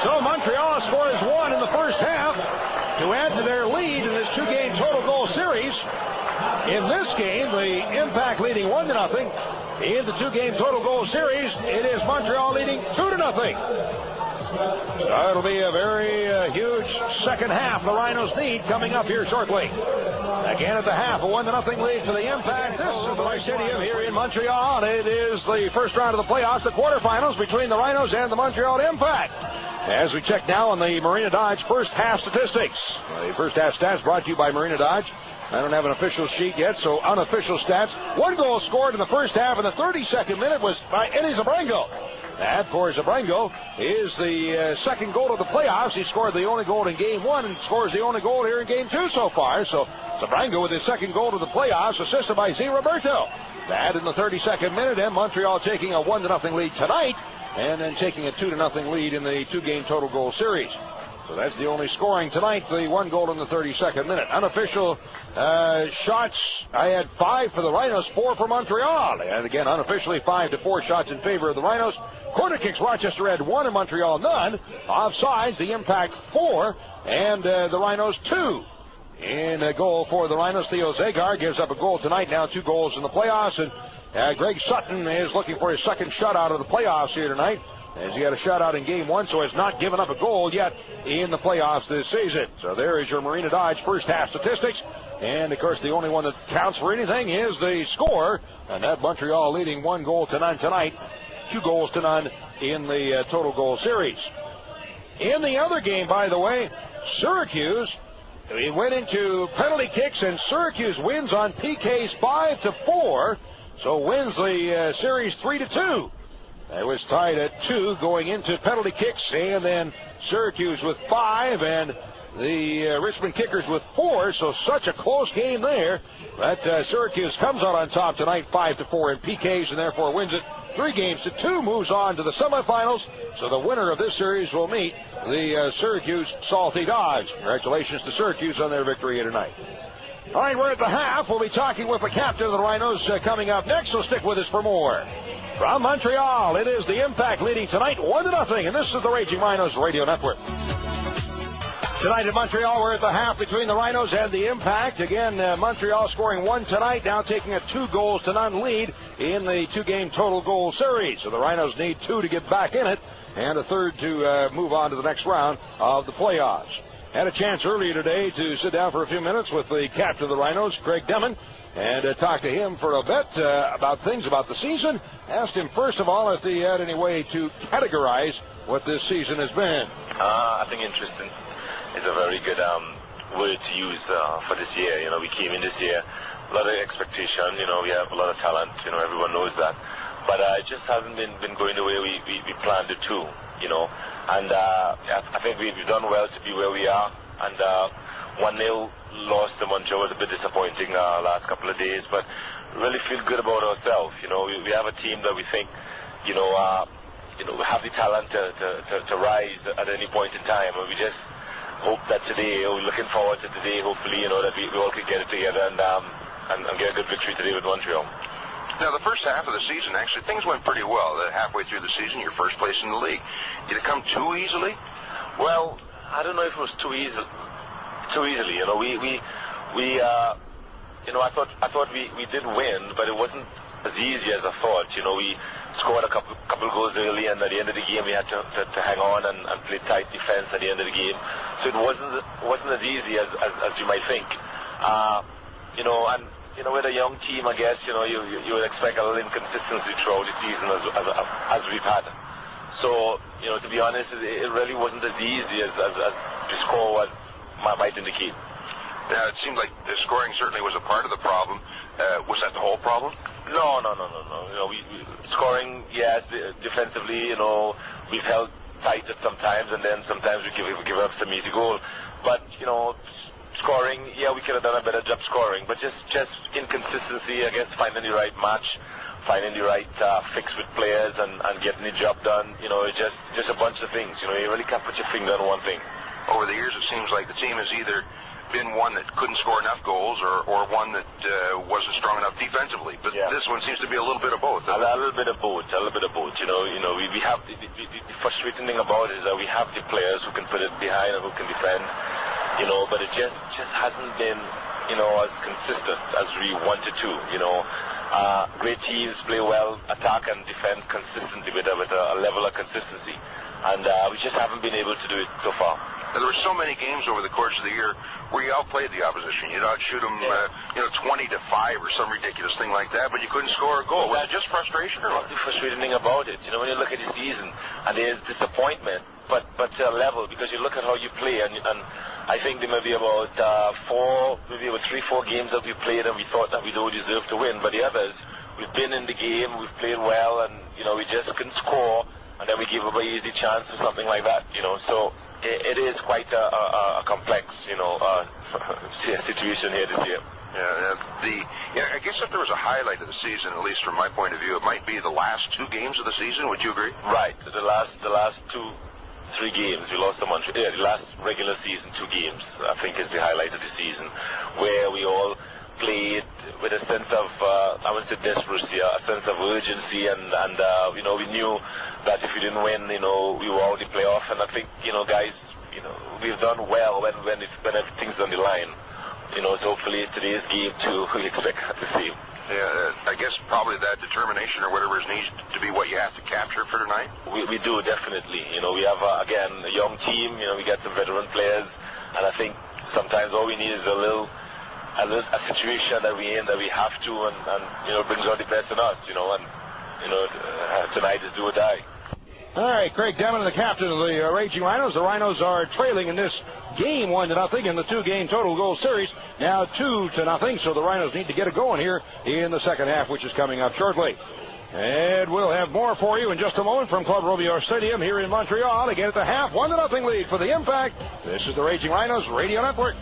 So Montreal scores 1 in the first half to add to their lead in this 2-game total goal series. In this game, the Impact leading 1-0. In the 2-game total goal series, it is Montreal leading 2-0. So it'll be a very huge second half the Rhinos need coming up here shortly. Again at the half, a 1-0 lead for the Impact. This is the Life Stadium here in Montreal. It is the first round of the playoffs, the quarterfinals between the Rhinos and the Montreal Impact. As we check now on the Marina Dodge first half statistics. The first half stats brought to you by Marina Dodge. I don't have an official sheet yet, so unofficial stats. 1 goal scored in the first half, and the 32nd minute was by Eddie Zabrango. That, for Zabrango, is the second goal of the playoffs. He scored the only goal in Game 1 and scores the only goal here in Game 2 so far. So Zabrango with his second goal of the playoffs, assisted by Z. Roberto. That in the 32nd minute, and Montreal taking a 1-0 lead tonight, and then taking a 2-0 lead in the 2-game total goal series. So that's the only scoring tonight, the 1 goal in the 32nd minute. Unofficial shots, I had 5 for the Rhinos, 4 for Montreal. And again, unofficially 5-4 shots in favor of the Rhinos. Corner kicks, Rochester had 1 and Montreal none. Offsides, the Impact 4 and the Rhinos 2. In a goal for the Rhinos, Theo Zagar gives up a goal tonight, now 2 goals in the playoffs. And Greg Sutton is looking for his second shutout of the playoffs here tonight, as he had a shutout in Game 1, so has not given up a goal yet in the playoffs this season. So there is your Marina Dodge first half statistics. And, of course, the only one that counts for anything is the score. And that Montreal leading 1 goal to none tonight, 2 goals to none in the total goal series. In the other game, by the way, Syracuse, we went into penalty kicks, and Syracuse wins on PKs 5-4. So wins the series 3-2. It was tied at 2 going into penalty kicks, and then Syracuse with 5, and the Richmond Kickers with 4. So such a close game there. But Syracuse comes out on top tonight, 5-4 in PKs, and therefore wins it 3-2, moves on to the semifinals. So the winner of this series will meet the Syracuse Salty Dogs. Congratulations to Syracuse on their victory here tonight. All right, we're at the half. We'll be talking with the captain of the Rhinos coming up next, so stick with us for more. From Montreal, it is the Impact leading tonight 1-0, and this is the Raging Rhinos Radio Network. Tonight in Montreal, we're at the half between the Rhinos and the Impact. Again, Montreal scoring 1 tonight, now taking a 2-0 lead in the 2-game total goal series. So the Rhinos need 2 to get back in it, and a 3rd to move on to the next round of the playoffs. Had a chance earlier today to sit down for a few minutes with the captain of the Rhinos, Craig Demon, and talk to him for a bit about things about the season. Asked him, first of all, if he had any way to categorize what this season has been. I think interesting is a very good word to use for this year. You know, we came in this year, a lot of expectation. You know, we have a lot of talent. You know, everyone knows that. But it just hasn't been going the way we planned it to. You know, and I think we've done well to be where we are. And 1-0 loss to Montreal was a bit disappointing last couple of days, but really feel good about ourselves. You know, we have a team that we think, we have the talent to rise at any point in time, and we just hope that today, we're looking forward to today, hopefully, that we all could get it together and get a good victory today with Montreal. Now, the first half of the season, actually, things went pretty well. Halfway through the season, you're first place in the league. Did it come too easily? Well, I don't know if it was too easily. You know, I thought we did win, but it wasn't as easy as I thought. You know, we scored a couple goals early, and at the end of the game, we had to hang on and play tight defense at the end of the game. So it wasn't as easy as you might think. With a young team, I guess, you would expect a little inconsistency throughout the season as we've had. So, to be honest, it really wasn't as easy as the score might indicate. Now, it seemed like the scoring certainly was a part of the problem. Was that the whole problem? No. We scoring, yes, defensively, we've held tight at sometimes, and then sometimes we give up some easy goal. But, scoring, yeah, we could have done a better job scoring, but just inconsistency, I guess, finding the right match, finding the right fix with players, and getting the job done. It's just a bunch of things. You really can't put your finger on one thing. Over the years, it seems like the team has either been one that couldn't score enough goals or one that wasn't strong enough defensively. But this one seems to be a little bit of both. A little bit of both. We have the frustrating thing about it is that we have the players who can put it behind and who can defend. But it just hasn't been, as consistent as we wanted to. Great teams play well, attack and defend consistently with a level of consistency, and we just haven't been able to do it so far. Now, there were so many games over the course of the year where you outplayed the opposition. You'd outshoot them, 20-5 or some ridiculous thing like that, but you couldn't score a goal. Was it just frustration or what? That's the frustrating thing about it. When you look at the season and there's disappointment, but level, because you look at how you play, and I think there may be about 3-4 games that we played and we thought that we don't deserve to win, but the others, we've been in the game, we've played well, and we just couldn't score, and then we give up an easy chance or something like that, so it is quite a complex situation here this year. I guess if there was a highlight of the season, at least from my point of view, it might be the last 2 games of the season. Would you agree? Right. The last 2-3 games we lost to Montreal. Yeah, the last regular season 2 games, I think, is the highlight of the season, where we all played with a sense of I wouldn't say desperation, a sense of urgency, and we knew that if we didn't win, we were out of the playoff. And I think guys, we've done well when everything's on the line. So hopefully today's game too, we expect to see. Yeah, I guess probably that determination or whatever needs to be what you have to capture for tonight. We do, definitely. We have again a young team. We got some veteran players, and I think sometimes all we need is a situation that we have to, and brings out the best in us. Tonight is do or die. All right, Craig Demon, the captain of the Raging Rhinos. The Rhinos are trailing in this game 1-0 in the 2-game total goal series. Now 2-0, so the Rhinos need to get it going here in the second half, which is coming up shortly. And we'll have more for you in just a moment from Club Robillard Stadium here in Montreal. Again at the half, 1-0 lead for the Impact. This is the Raging Rhinos Radio Network.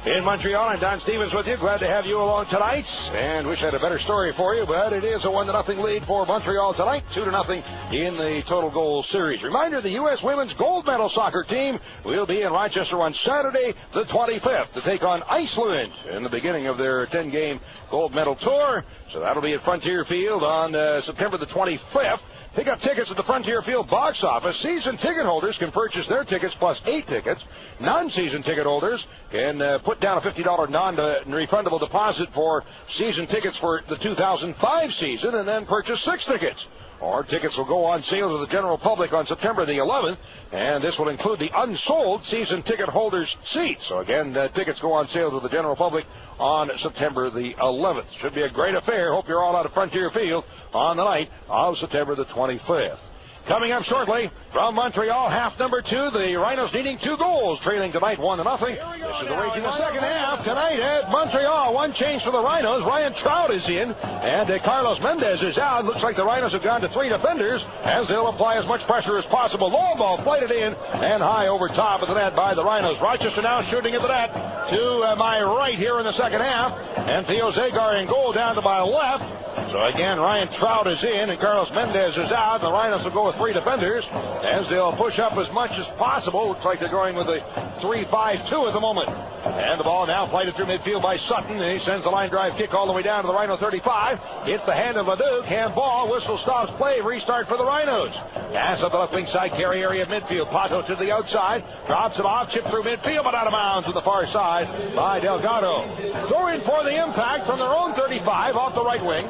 In Montreal, I'm Don Stevens with you. Glad to have you along tonight. And wish I had a better story for you, but it is a 1-0 lead for Montreal tonight. 2-0 in the total goal series. Reminder, the U.S. women's gold medal soccer team will be in Rochester on Saturday, the 25th, to take on Iceland in the beginning of their 10-game gold medal tour. So that'll be at Frontier Field on September the 25th. Pick up tickets at the Frontier Field box office. Season ticket holders can purchase their tickets plus 8 tickets. Non-season ticket holders can put down a $50 non-refundable deposit for season tickets for the 2005 season and then purchase 6 tickets. Or tickets will go on sale to the general public on September the 11th, and this will include the unsold season ticket holders' seats. So again, tickets go on sale to the general public on September the 11th. Should be a great affair. Hope you're all out at Frontier Field on the night of September the 25th. Coming up shortly from Montreal, half number 2, the Rhinos needing 2 goals, trailing tonight 1-0. This is the Raging the second half tonight at Montreal. One change for the Rhinos. Ryan Trout is in, and Carlos Mendez is out. Looks like the Rhinos have gone to 3 defenders as they'll apply as much pressure as possible. Long ball flighted in and high over top of the net by the Rhinos. Rochester now shooting at the net to my right here in the second half, and Theo Zagar in goal down to my left. So again, Ryan Trout is in and Carlos Mendez is out. The Rhinos will go with 3 defenders as they'll push up as much as possible. Looks like they're going with a 3-5-2 at the moment. And the ball now flighted through midfield by Sutton. He sends the line drive kick all the way down to the Rhino 35. Hits the hand of Leduc. Handball. Whistle stops play. Restart for the Rhinos. Pass up the left wing side carry area of midfield. Pato to the outside. Drops it off. Chip through midfield, but out of bounds to the far side by Delgado. Throw in for the Impact from their own 35 off the right wing.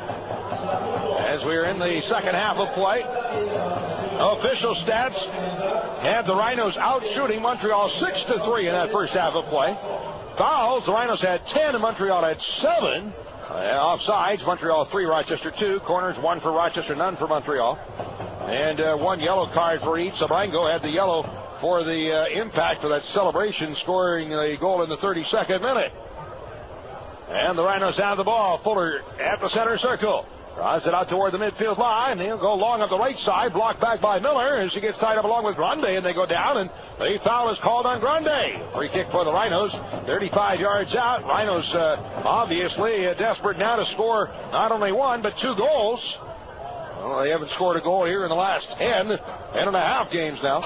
As we're in the second half of play, official stats had the Rhinos out shooting Montreal 6-3 in that first half of play. Fouls, the Rhinos had 10 and Montreal had 7. Offsides, Montreal 3, Rochester 2. Corners, 1 for Rochester, none for Montreal. And 1 yellow card for each. Sabrango had the yellow for the Impact for that celebration, scoring the goal in the 32nd minute. And the Rhinos have the ball. Fuller at the center circle. Drives it out toward the midfield line. He'll go long up the right side. Blocked back by Miller as he gets tied up along with Grande, and they go down, and the foul is called on Grande. Free kick for the Rhinos. 35 yards out. Rhinos obviously desperate now to score not only 1 but 2 goals. Well, they haven't scored a goal here in the last 10 and a half games now.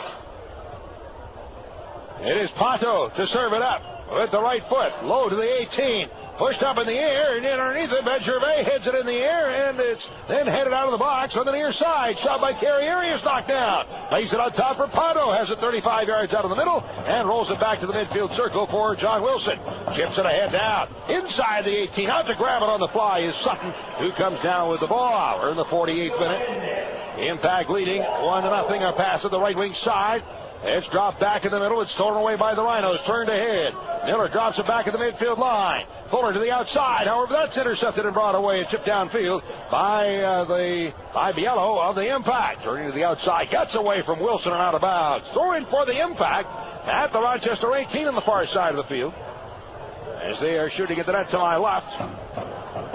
It is Pato to serve it up with the right foot. Low to the 18. Pushed up in the air, and underneath it, Benjervais hits it in the air, and it's then headed out of the box on the near side. Shot by Carrieri is knocked down. Lays it on top for Pato. Has it 35 yards out of the middle, and rolls it back to the midfield circle for John Wilson. Chips it ahead down. Inside the 18. Out to grab it on the fly is Sutton, who comes down with the ball hour in the 48th minute. Impact leading 1-0. A pass at the right wing side. It's dropped back in the middle. It's stolen away by the Rhinos. Turned ahead. Miller drops it back at the midfield line. Fuller to the outside. However, that's intercepted and brought away and chipped downfield by Biello of the Impact. Turning to the outside. Gets away from Wilson and out of bounds. Throw in for the Impact at the Rochester 18 on the far side of the field. As they are shooting at the net to my left.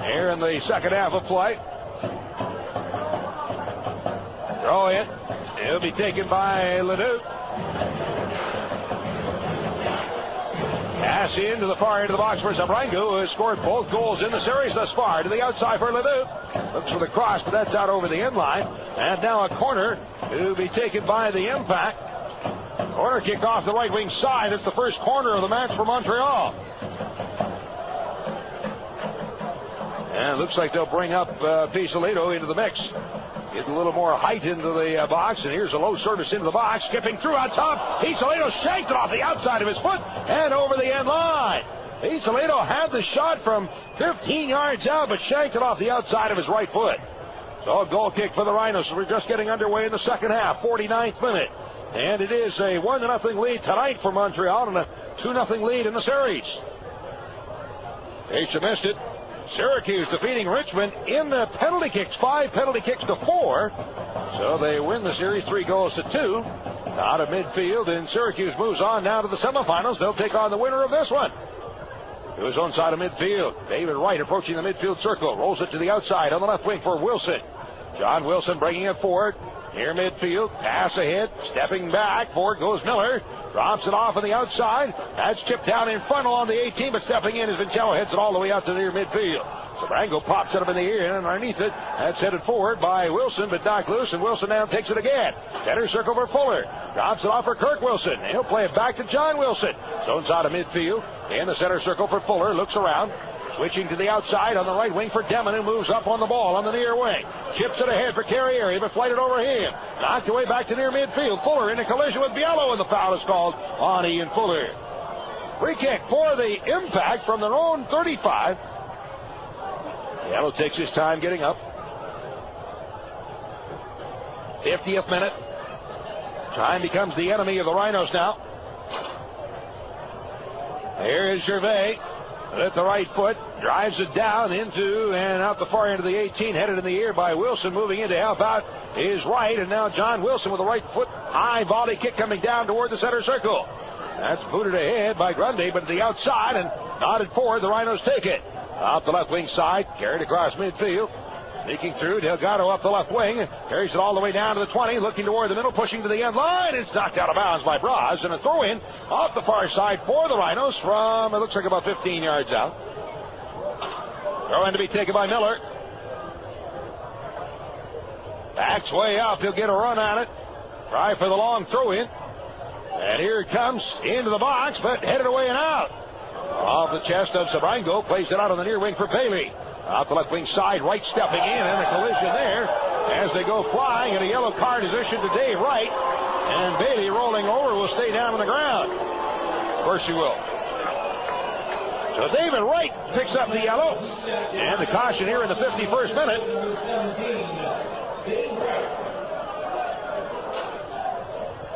Here in the second half of play. Throw it. It'll be taken by Ledoux. Pass into the far end of the box for Zabrango, who has scored both goals in the series thus far. To the outside for Ledoux. Looks for the cross, but that's out over the end line. And now a corner to be taken by the Impact. Corner kick off the right wing side. It's the first corner of the match for Montreal. And it looks like they'll bring up Pisolito into the mix. Get a little more height into the box, and here's a low service into the box. Skipping through on top. Pisolito shanked it off the outside of his foot and over the end line. Pisolito had the shot from 15 yards out, but shanked it off the outside of his right foot. So a goal kick for the Rhinos. We're just getting underway in the second half, 49th minute. And it is a 1-0 lead tonight for Montreal and a 2-0 lead in the series. In case you missed it, Syracuse defeating Richmond in the penalty kicks, 5 penalty kicks to 4. So they win the series 3-2. Out of midfield, and Syracuse moves on now to the semifinals. They'll take on the winner of this one. To his own side of midfield. David Wright approaching the midfield circle. Rolls it to the outside on the left wing for Wilson. John Wilson bringing it forward. Near midfield. Pass ahead. Stepping back. Forward goes Miller. Drops it off on the outside. That's chipped down in front along the 18, but stepping in as Vincello heads it all the way out to near midfield. Zabrango pops it up in the air, and underneath it, that's headed forward by Wilson, but knocked loose, and Wilson now takes it again. Center circle for Fuller. Drops it off for Kirk Wilson. He'll play it back to John Wilson. Zones out of midfield. In the center circle for Fuller. Looks around. Switching to the outside on the right wing for Demon, who moves up on the ball on the near wing. Chips it ahead for Carriere, but flighted over him. Knocked away back to near midfield. Fuller in a collision with Biello, and the foul is called on Ian Fuller. Free kick for the Impact from their own 35. Biello takes his time getting up. 50th minute. Time becomes the enemy of the Rhinos now. Here is Gervais. At the right foot, drives it down into and out the far end of the 18, headed in the air by Wilson, moving in to help out his right, and now John Wilson with a right foot high volley kick coming down toward the center circle. That's booted ahead by Grundy, but to the outside and nodded forward. The Rhinos take it. Off the left wing side, carried across midfield. Sneaking through, Delgado up the left wing, carries it all the way down to the 20, looking toward the middle, pushing to the end line. It's knocked out of bounds by Braz, and a throw-in off the far side for the Rhinos from, it looks like about 15 yards out. Throw-in to be taken by Miller. Backs way up, he'll get a run on it. Try for the long throw-in. And here it comes into the box, but headed away and out. Off the chest of Zabrango, plays it out on the near wing for Bailey. Out the left wing side, Wright stepping in, and a collision there as they go flying, and a yellow card is issued to Dave Wright, and Bailey rolling over will stay down on the ground. Of course he will. So David Wright picks up the yellow, and the caution here in the 51st minute.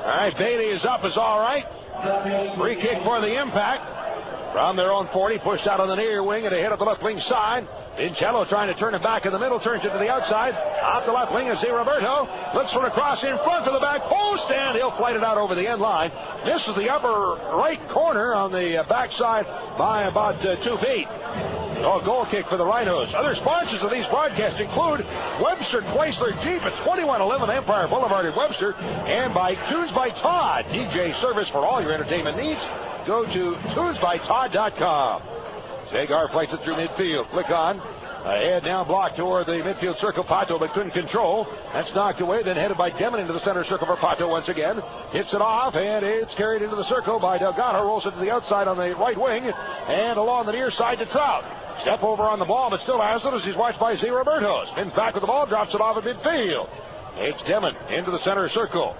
All right, Bailey is up, is all right. Free kick for the Impact. From their own 40, pushed out on the near wing and ahead of the left wing side. Vincello trying to turn it back in the middle, turns it to the outside. Off the left wing is Roberto. Looks for a cross in front of the back post, and he'll flight it out over the end line. Misses the upper right corner on the backside by about 2 feet. So a goal kick for the Rhinos. Other sponsors of these broadcasts include Webster Chrysler Jeep at 2111 Empire Boulevard in Webster, and by Tunes by Todd, DJ service for all your entertainment needs. Go to tunesbytodd.com. Zagar flights it through midfield. Flick on. Ahead now blocked toward the midfield circle. Pato, but couldn't control. That's knocked away. Then headed by Demon into the center circle for Pato once again. Hits it off, and it's carried into the circle by Delgado. Rolls it to the outside on the right wing, and along the near side to Trout. Step over on the ball, but still has it as he's watched by Z. Roberto. Spins back with the ball, drops it off at midfield. Takes Demon into the center circle.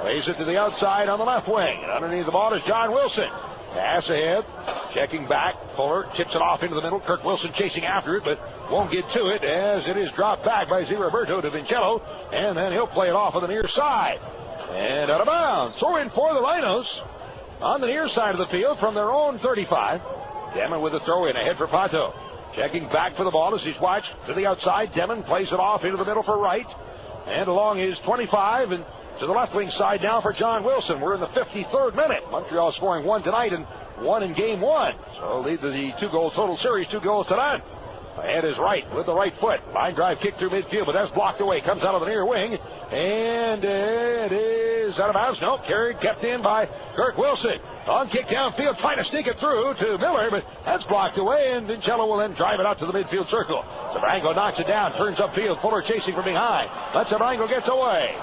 Lays it to the outside on the left wing. And underneath the ball is John Wilson. Pass ahead, checking back. Fuller chips it off into the middle. Kirk Wilson chasing after it, but won't get to it as it is dropped back by Z. Roberto to Vincello, and then he'll play it off on the near side. And out of bounds. Throw in for the Rhinos on the near side of the field from their own 35. Demon with a throw in ahead for Pato. Checking back for the ball as he's watched to the outside. Demon plays it off into the middle for Wright. And along his 25 and to the left wing side now for John Wilson. We're in the 53rd minute. Montreal scoring 1 tonight and 1 in game 1. So lead to the 2-goal total series, 2 goals to none. Ahead is Wright with the right foot. Line drive kick through midfield, but that's blocked away. Comes out of the near wing. And it is out of bounds. No, carried, kept in by Kirk Wilson. On kick downfield, trying to sneak it through to Miller, but that's blocked away, and Vincello will then drive it out to the midfield circle. Zabrango knocks it down, turns upfield. Fuller chasing from behind. But Zabrango gets away.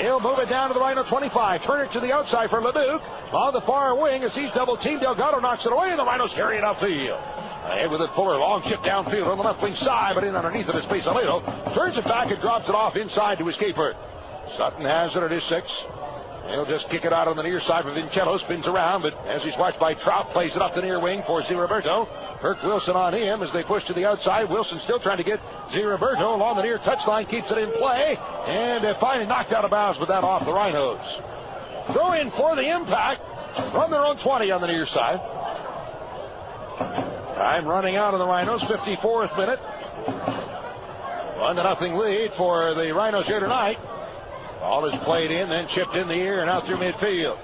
He'll move it down to the Rhino 25. Turn it to the outside for Leduc. On the far wing as he's double teamed. Delgado knocks it away, and the Rhinos carry it upfield. Ahead with it, Fuller. Long chip downfield on the left wing side, but in underneath it is Pesolino. Turns it back and drops it off inside to his keeper. Sutton has it at his 6. He'll just kick it out on the near side for Vincello. Spins around, but as he's watched by Trout, plays it up the near wing for Roberto. Kirk Wilson on him as they push to the outside. Wilson still trying to get Roberto along the near touchline, keeps it in play, and finally knocked out of bounds with that off the Rhinos. Throw in for the Impact from their own 20 on the near side. Time running out of the Rhinos, 54th minute. 1-0 lead for the Rhinos here tonight. Ball is played in, then chipped in the air and out through midfield.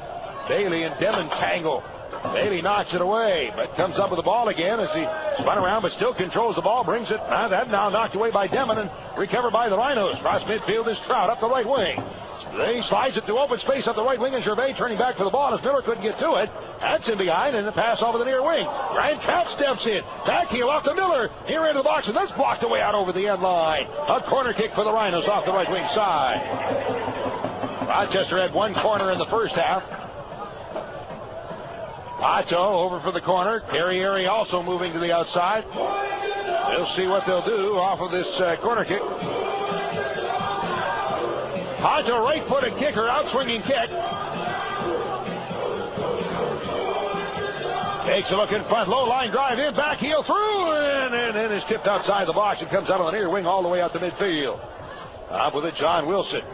Bailey and Demon tangle. Bailey knocks it away, but comes up with the ball again as he spun around, but still controls the ball, brings it. That now knocked away by Demon and recovered by the Rhinos. Cross midfield is Trout up the right wing. He slides it through open space up the right wing, and Gervais turning back for the ball as Miller couldn't get to it. That's in behind, and the pass over the near wing. Ryan Trout steps in. Back heel off to Miller. Near into the box, and that's blocked away out over the end line. A corner kick for the Rhinos off the right wing side. Rochester had 1 corner in the first half. Pato over for the corner. Carrieri also moving to the outside. We'll see what they'll do off of this corner kick. Pato, right-footed kicker, out-swinging kick. Takes a look in front, low line drive in, back heel through, and is tipped outside the box. It comes out on the near wing all the way out to midfield. Up with it, John Wilson.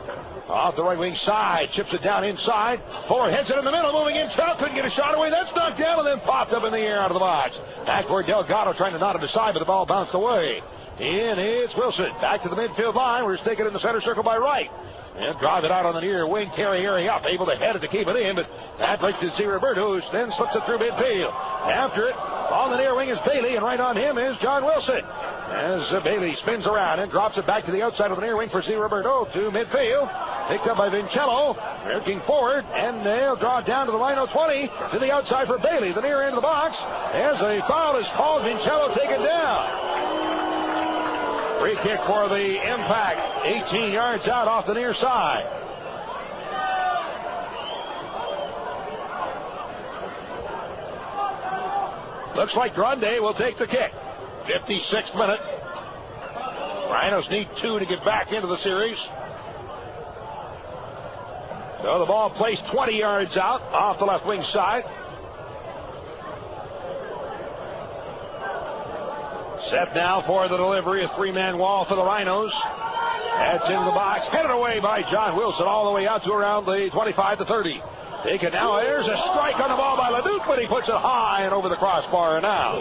Off the right wing side, chips it down inside. Fuller heads it in the middle, moving in. Trout couldn't get a shot away. That's knocked down and then popped up in the air out of the box. Back for Delgado, trying to knot it aside, but the ball bounced away. In it's Wilson. Back to the midfield line. We're taken in the center circle by Wright. And drive it out on the near wing. Carrieri up, able to head it to keep it in, but that breaks to Roberto, who then slips it through midfield. After it, on the near wing is Bailey, and right on him is John Wilson. As Bailey spins around and drops it back to the outside of the near wing for Roberto to midfield. Picked up by Vincello, working forward, and they'll draw it down to the Rhino 20 to the outside for Bailey, the near end of the box. As a foul is called, Vincello taken down. Free kick for the Impact, 18 yards out off the near side. Looks like Grande will take the kick. 56th minute. Rhinos need 2 to get back into the series. So the ball placed 20 yards out off the left wing side. Set now for the delivery, a 3-man wall for the Rhinos. That's into the box, headed away by John Wilson all the way out to around the 25 to 30. Taken now, there's a strike on the ball by Leduc, but he puts it high and over the crossbar now.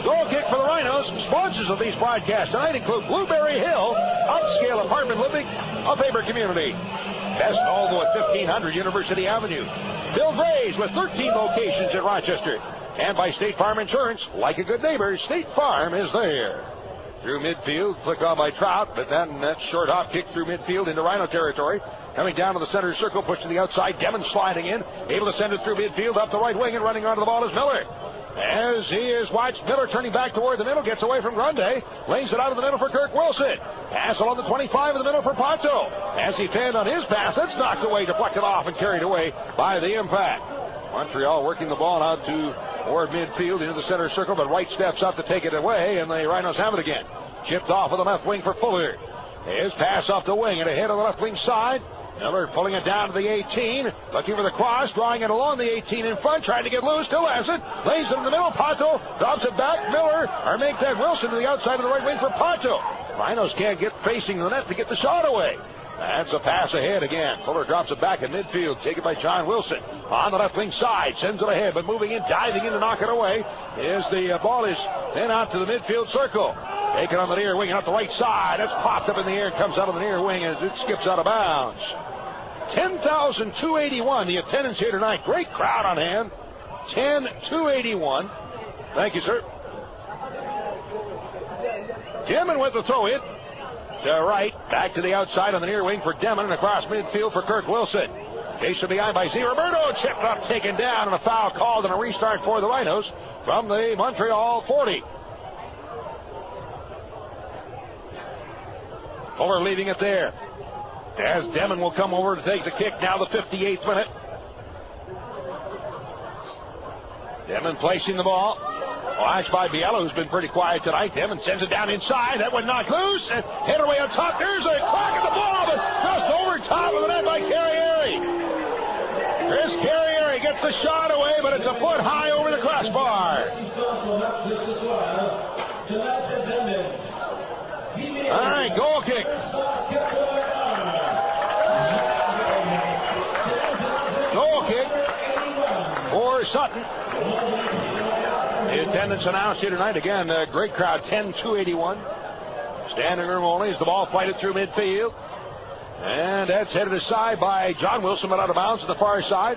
Goal kick for the Rhinos. Sponsors of these broadcasts tonight include Blueberry Hill, upscale apartment living, a favorite community. Best Volvo at 1500 University Avenue. Bill Gray's with 13 locations in Rochester. And by State Farm Insurance, like a good neighbor, State Farm is there. Through midfield, flicked on by Trout, but then that short hop kick through midfield into Rhino territory. Coming down to the center circle, pushed to the outside, Demon sliding in, able to send it through midfield, up the right wing, and running onto the ball is Miller. As he is watched, Miller turning back toward the middle, gets away from Grande, lays it out of the middle for Kirk Wilson. Pass along the 25 in the middle for Pato. As he fanned on his pass, that's knocked away, deflected off, and carried away by the Impact. Montreal working the ball out toward midfield into the center circle, but Wright steps up to take it away, and the Rhinos have it again. Chipped off of the left wing for Fuller. His pass off the wing and ahead of the left wing side. Miller pulling it down to the 18, looking for the cross, drawing it along the 18 in front, trying to get loose, still has it, lays it in the middle, Pato drops it back, Miller, or make that Wilson to the outside of the right wing for Pato. Rhinos can't get facing the net to get the shot away. That's a pass ahead again. Fuller drops it back in midfield. Taken by John Wilson. On the left wing side. Sends it ahead, but moving in, diving in to knock it away. As the ball is then out to the midfield circle. Taken on the near wing and up the right side. That's popped up in the air and comes out of the near wing as it skips out of bounds. 10,281 the attendance here tonight. Great crowd on hand. 10,281. Thank you, sir. Demon with the throw in. To right, back to the outside on the near wing for Demon and across midfield for Kirk Wilson. Chased from behind by Z. Roberto, chipped up, taken down, and a foul called and a restart for the Rhinos from the Montreal 40. Fuller leaving it there. As Demon will come over to take the kick, now the 58th minute. Demon placing the ball. Watched by Biella, who's been pretty quiet tonight. Demon sends it down inside. That one knocked loose. And hit away on top. There's a crack at the ball, but just over top of the net by Carrieri. Chris Carrieri gets the shot away, but it's a foot high over the crossbar. All right, goal kick. Goal kick for Sutton. The attendance announced here tonight. Again, a great crowd, 10,281. Standing room only as the ball flighted through midfield. And that's headed aside by John Wilson, but out of bounds to the far side.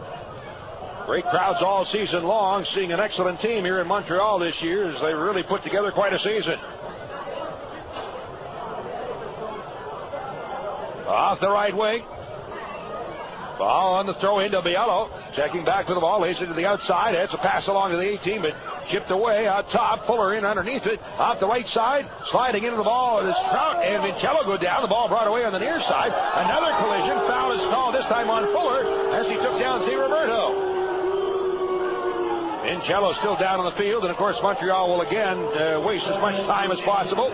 Great crowds all season long, seeing an excellent team here in Montreal this year as they really put together quite a season. Off the right wing. Ball on the throw into Biello. Checking back to the ball, lays it to the outside. It's a pass along to the 18, but chipped away out top. Fuller in underneath it. Off the right side, sliding into the ball. It is Trout and Vincello go down. The ball brought away on the near side. Another collision. Foul is called this time on Fuller as he took down Z. Roberto. Vincello still down on the field, and of course Montreal will again waste as much time as possible.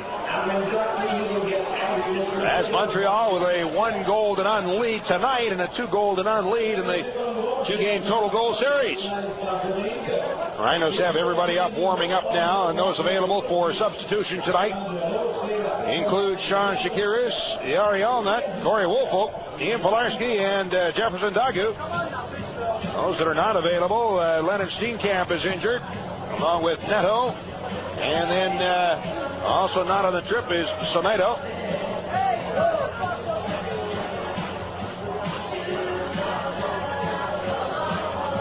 As Montreal with a 1-0 lead tonight and a 2-0 lead in the 2-game total goal series. Rhinos have everybody up, warming up now, and those available for substitution tonight include Sean Shakiris, Yari Alnut, Corey Woolfolk, Ian Pilarski, and Jefferson Dagu. Those that are not available, Leonard Steenkamp is injured, along with Neto. And then also not on the trip is Soneto.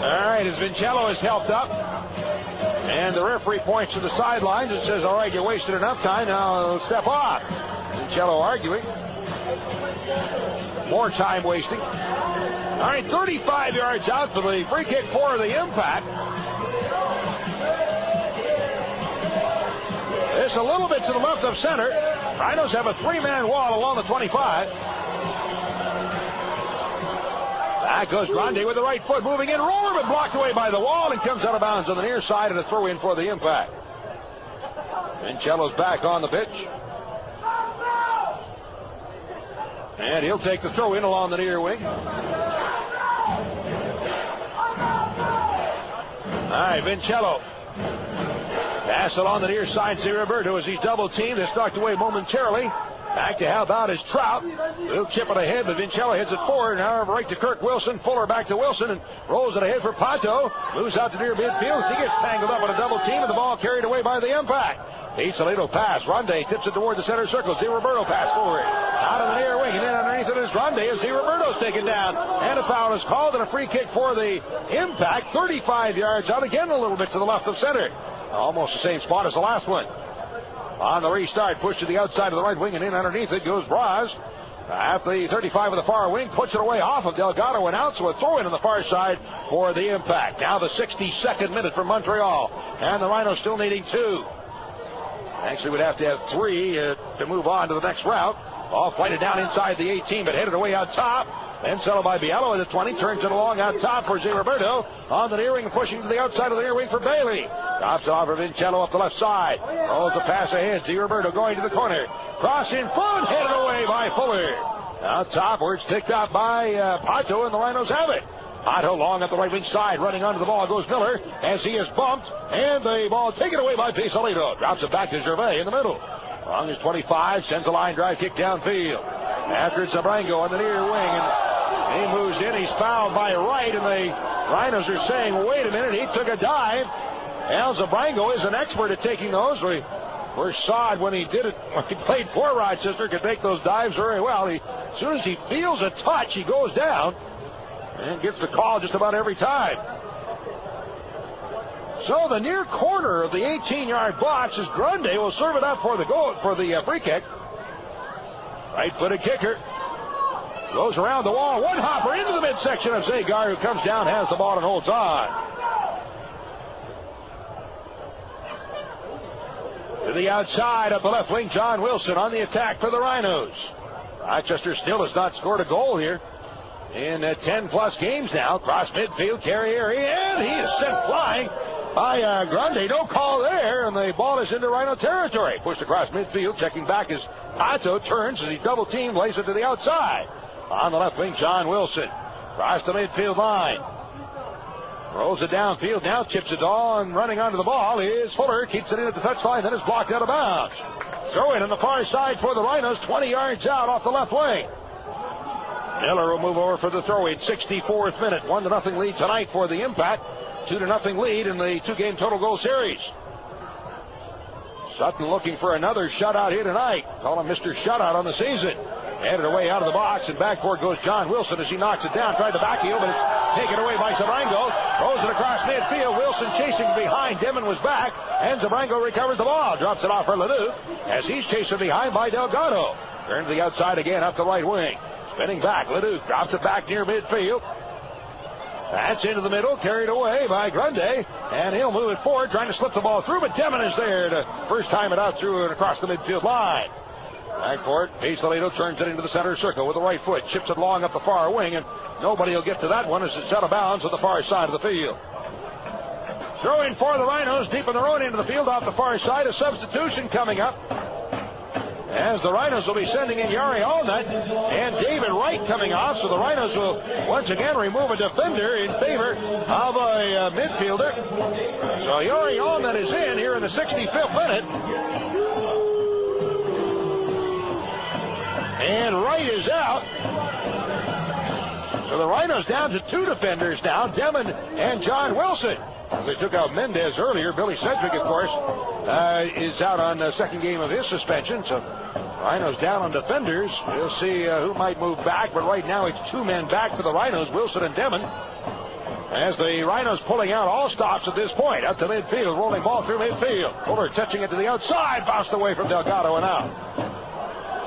All right, as Vincello is helped up. And the referee points to the sidelines and says, all right, you wasted enough time, now step off. Vincello arguing. More time wasting. All right, 35 yards out for the free kick for the Impact. It's a little bit to the left of center. Rhinos have a 3-man wall along the 25. Back goes Grande with the right foot, moving in. Roller, but blocked away by the wall and comes out of bounds on the near side, and a throw in for the Impact. Vincello's back on the pitch. And he'll take the throw in along the near wing. All right, Vincello. Pass along the near side to Roberto as he's double teamed. It's knocked away momentarily. Back to how about is Trout. He'll chip it ahead, but Vincello heads it forward. Now right to Kirk Wilson. Fuller back to Wilson and rolls it ahead for Pato. Moves out to near midfield. He gets tangled up in a double team and the ball carried away by the Impact. Pizzolatto pass. Ronde tips it toward the center circle. Z. Roberto pass forward. Out of the near wing. And then underneath it is Ronde as Z. Roberto's taken down. And a foul is called and a free kick for the Impact. 35 yards out. Again a little bit to the left of center. Almost the same spot as the last one. On the restart, push to the outside of the right wing, and in underneath it goes Braz. At the 35 of the far wing, puts it away off of Delgado and out, so a throw in on the far side for the Impact. Now the 62nd minute for Montreal, and the Rhinos still needing 2. Actually, would have to have 3 to move on to the next route. Ball flighted down inside the 18, but headed away out top. Then settled by Biello at the 20. Turns it along out top for Z. Roberto. On the near wing, pushing to the outside of the near wing for Bailey. Drops it off for Vincello up the left side. Rolls the pass ahead. Z. Roberto going to the corner. Cross in front. Headed away by Fuller. Out top, where it's picked up by Pato, and the Rhinos have it. Pato long up the right wing side. Running onto the ball goes Miller as he is bumped. And the ball taken away by Pizzolatto. Drops it back to Gervais in the middle. Long as 25, sends a line drive kick downfield. After it's Zabrango on the near wing, and he moves in. He's fouled by Wright, and the Rhinos are saying, wait a minute, he took a dive. Al Zabrango is an expert at taking those. We first saw it when he did it, when he played for Rochester, could take those dives very well. As soon as he feels a touch, he goes down and gets the call just about every time. So the near corner of the 18-yard box is Grundy will serve it up for the goal, for the free kick. Right-footed kicker. Goes around the wall. One hopper into the midsection of Zagar, who comes down, has the ball, and holds on. To the outside of the left wing, John Wilson on the attack for the Rhinos. Rochester still has not scored a goal here in 10-plus games now. Cross midfield, Carrieri, and he is sent flying by Grundy. No call there, and the ball is into Rhino territory. Pushed across midfield, checking back as Pato turns as he double-teamed, lays it to the outside. On the left wing, John Wilson. Across the midfield line. Rolls it downfield, now chips it on, running onto the ball is Fuller. Keeps it in at the touchline, then is blocked out of bounds. Throw in on the far side for the Rhinos, 20 yards out off the left wing. Miller will move over for the throw-in. 64th minute, 1-0 lead tonight for the Impact. 2-0 lead in the two-game total goal series. Sutton looking for another shutout here tonight. Call him Mr. Shutout on the season. Headed away out of the box, and back for it goes John Wilson as he knocks it down. Tried the back heel, but it's taken away by Zabrango. Throws it across midfield. Wilson chasing behind. Demon was back, and Zabrango recovers the ball. Drops it off for Leduc as he's chasing behind by Delgado. Turns to the outside again, up the right wing. Spinning back, Leduc drops it back near midfield. That's into the middle, carried away by Grundy, and he'll move it forward, trying to slip the ball through, but Demon is there to first time it out through and across the midfield line. Back for it, Pizzolatto turns it into the center circle with the right foot, chips it long up the far wing, and nobody will get to that one as it's out of bounds on the far side of the field. Throwing for the Rhinos deep in their own end of the field off the far side, a substitution coming up, as the Rhinos will be sending in Yari Allnut and David Wright coming off, so the Rhinos will once again remove a defender in favor of a midfielder. So Yari Allnut is in here in the 65th minute. And Wright is out. So the Rhinos down to two defenders now, Demon and John Wilson. They took out Mendez earlier. Billy Sedgwick, of course, is out on the second game of his suspension. So Rhinos down on defenders. We'll see who might move back, but right now it's two men back for the Rhinos, Wilson and Demon. As the Rhinos pulling out all stops at this point, up to midfield, rolling ball through midfield. Fuller touching it to the outside, bounced away from Delgado and out.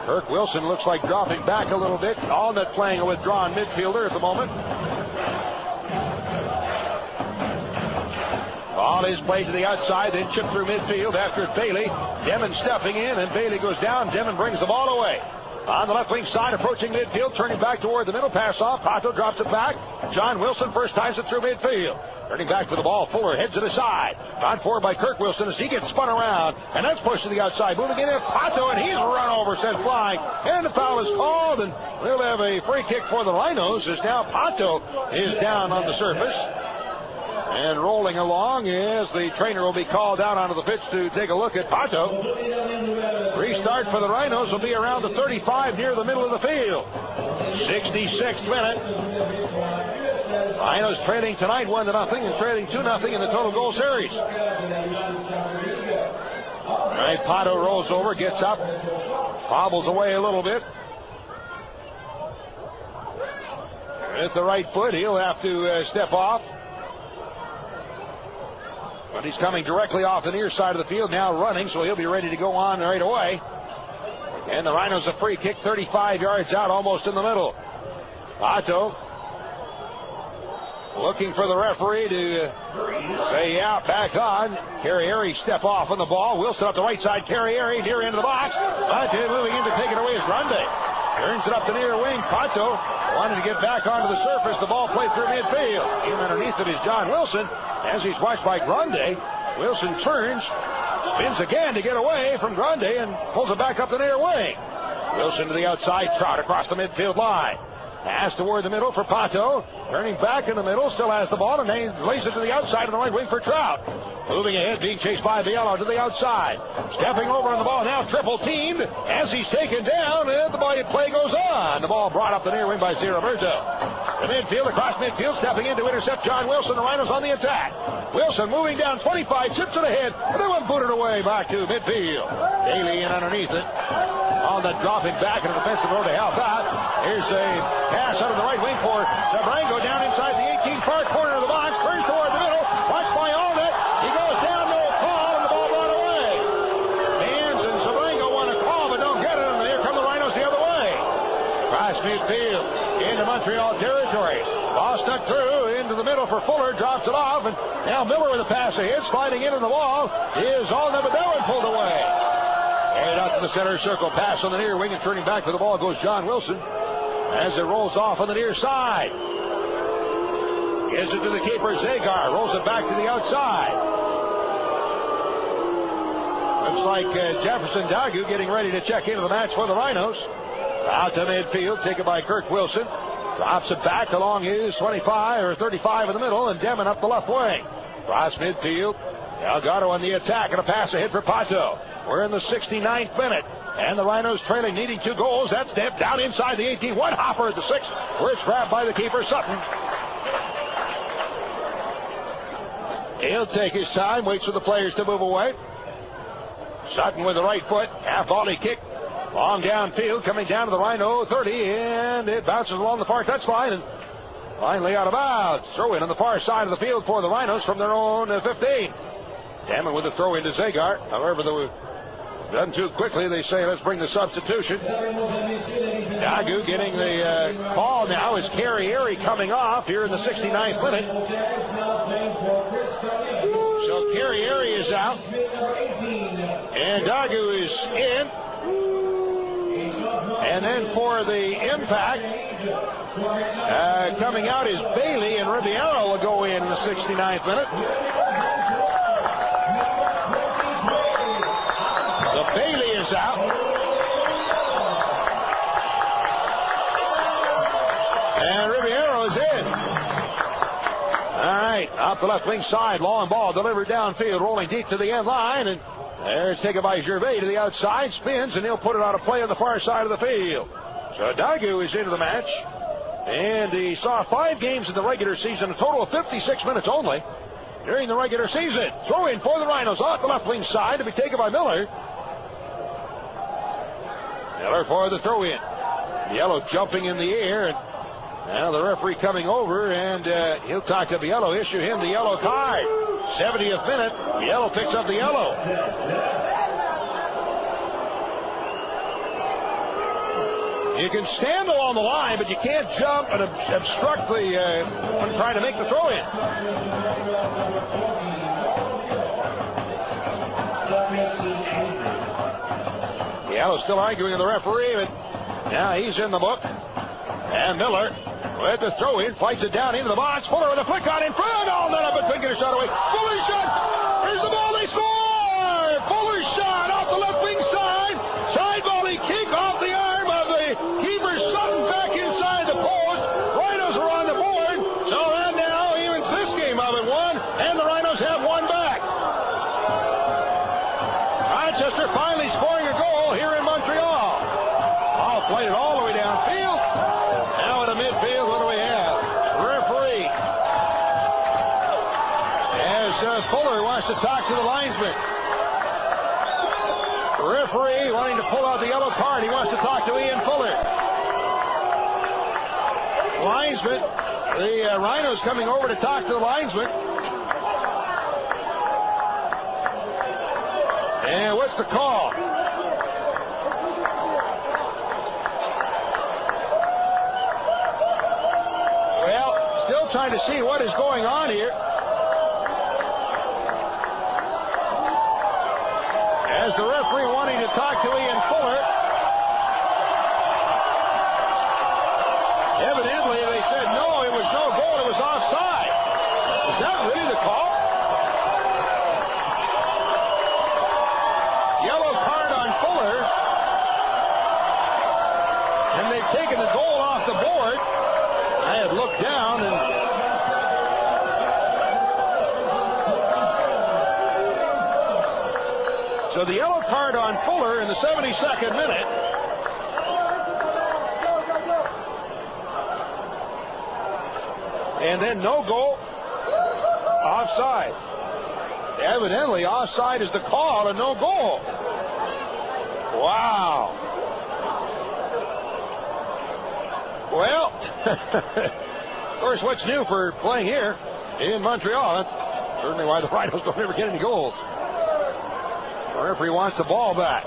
Kirk Wilson looks like dropping back a little bit. Allnut playing a withdrawn midfielder at the moment. Ball is played to the outside, then chipped through midfield after Bailey. Demon stepping in, and Bailey goes down. Demon brings the ball away. On the left wing side, approaching midfield, turning back toward the middle, pass off. Pato drops it back. John Wilson first times it through midfield. Turning back for the ball, Fuller heads it aside. Gone forward by Kirk Wilson as he gets spun around, and that's pushed to the outside. Moving in there, Pato, and he's run over, sent flying, and the foul is called, and we'll have a free kick for the Rhinos as now Pato is down on the surface. And rolling along is the trainer will be called down onto the pitch to take a look at Pato. Restart for the Rhinos will be around the 35 near the middle of the field. 66th minute. Rhinos trailing tonight 1-0 and trailing 2-0 in the total goal series. All right, Pato rolls over, gets up, hobbles away a little bit. With the right foot, he'll have to step off. But he's coming directly off the near side of the field, now running, so he'll be ready to go on right away. And the Rhinos a free kick, 35 yards out, almost in the middle. Pato looking for the referee to say, yeah, back on. Carrieri step off on the ball. Wilson up the right side. Carrieri near end of the box. But moving in to take it away is Grundy. Turns it up the near wing. Pato wanted to get back onto the surface. The ball played through midfield. In underneath it is John Wilson. As he's watched by Grundy, Wilson turns, spins again to get away from Grundy and pulls it back up the near wing. Wilson to the outside, Trout across the midfield line. Pass toward the middle for Pato. Turning back in the middle, still has the ball, and then lays it to the outside of the right wing for Trout. Moving ahead, being chased by Bielo to the outside. Stepping over on the ball now, triple teamed as he's taken down, and the play goes on. The ball brought up the near wing by Roberto. The midfield, across midfield, stepping in to intercept John Wilson. The Rhinos on the attack. Wilson moving down 25, chips it ahead, and then one booted away back to midfield. Daly in underneath it. On the dropping back in the defensive row to help out. Here's a pass out of the right wing for Sabrango down inside the 18 far corner of the box. Turns toward the middle. Watched by Allnet. He goes down, no call, and the ball brought away. Mans and Sabrango want to call, but don't get it, and here come the Rhinos the other way. Cross midfield into Montreal territory. Ball stuck through into the middle for Fuller. Drops it off, and now Miller with a pass ahead. Sliding into the wall is Allnet, but that one pulled away. And out to the center circle. Pass on the near wing, and turning back for the ball goes John Wilson as it rolls off on the near side. Gives it to the keeper, Zagar. Rolls it back to the outside. Looks like Jefferson Dagu getting ready to check into the match for the Rhinos. Out to midfield, taken by Kirk Wilson. Drops it back along his 25 or 35 in the middle, and Demon up the left wing. Cross midfield. Delgado on the attack, and a pass ahead for Pato. We're in the 69th minute, and the Rhinos trailing, needing 2 goals. That's Depp down inside the 18. One hopper at the 6, where it's grabbed by the keeper, Sutton. He'll take his time, waits for the players to move away. Sutton with the right foot, half volley kick, long downfield, coming down to the Rhino 30, and it bounces along the far touchline, and finally out of bounds. Throw in on the far side of the field for the Rhinos from their own 15. Damon with the throw into Zagar. However, done too quickly, they say, let's bring the substitution. Dagu getting the call now is Carrieri coming off here in the 69th minute. So Carrieri is out, and Dagu is in. And then for the Impact, coming out is Bailey, and Ribeiro will go in the 69th minute. Bailey is out. And Ribeiro is in. All right, up the left wing side, long ball delivered downfield, rolling deep to the end line, and there's taken by Gervais to the outside, spins, and he'll put it out of play on the far side of the field. So Dagu is into the match, and he saw 5 games in the regular season, a total of 56 minutes only during the regular season. Throw in for the Rhinos off the left wing side to be taken by Miller. Miller for the throw in. Bielo jumping in the air, and now the referee coming over, and he'll talk to Bielo, issue him the yellow card. 70th minute, Bielo picks up the yellow. You can stand along the line, but you can't jump and obstruct when trying to make the throw in. Bielo still arguing with the referee, but now he's in the book. And Miller with the throw in, fights it down into the box. Fuller with a flick on in front. Oh, not up, but couldn't get a shot away. Fuller's shot. Here's the ball. They score. Fuller's shot off the left wing side. Side volley kick off the arm of the keeper. Sutton back inside the post. Rhinos are on the board. So that now evens this game up at 1, and the Rhinos have 1 back. Rochester finally scoring a goal here in Montreal. Ball played it all the way downfield. Now in the midfield, what do we have? Referee. As Fuller wants to talk to the linesman. Referee wanting to pull out the yellow card. He wants to talk to Ian Fuller. Linesman. The Rhinos coming over to talk to the linesman. And what's the call? Well, still trying to see what is going on here. As the referee wanting to talk to Ian Fuller. Evidently, they said no, it was no goal, it was offside. Is that really the call? Yellow card on Fuller. And they've taken the goal off the board. I had looked down and so the yellow card on Fuller in the 72nd minute. And then no goal. Offside. Evidently, offside is the call and no goal. Wow. Well, of course, what's new for playing here in Montreal? That's certainly why the Rhinos don't ever get any goals. The referee wants the ball back.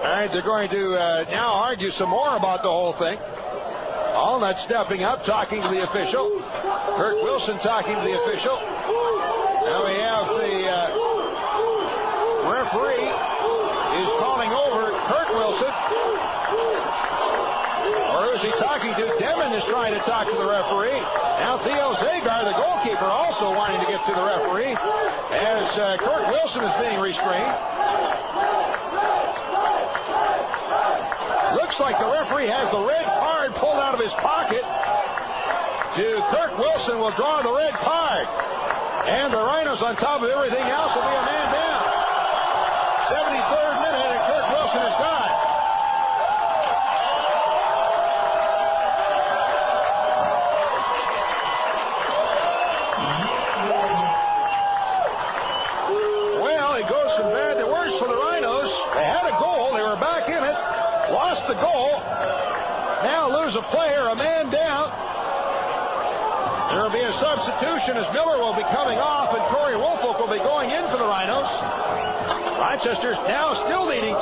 All right, they're going to now argue some more about the whole thing. Allnut stepping up, talking to the official. Kirk Wilson talking to the official. Now we have the referee is calling over Kirk Wilson. Or is he talking to Demon is trying to talk to the referee. Now Theo Zagar, the goalkeeper, also wanting to get to the referee as Kirk Wilson is being restrained. Looks like the referee has the red card pulled out of his pocket. Kirk Wilson will draw the red card. And the Rhinos, on top of everything else, will be a man down. 73rd minute, and Kirk Wilson is gone. Well, it goes from bad to worse for the Rhinos. They had a goal. They were back in it. Lost the goal. Now lose a player, a man down. There will be a substitution as Miller will be coming off and Corey Woolfolk will be going in for the Rhinos. Rochester's now still leading 2.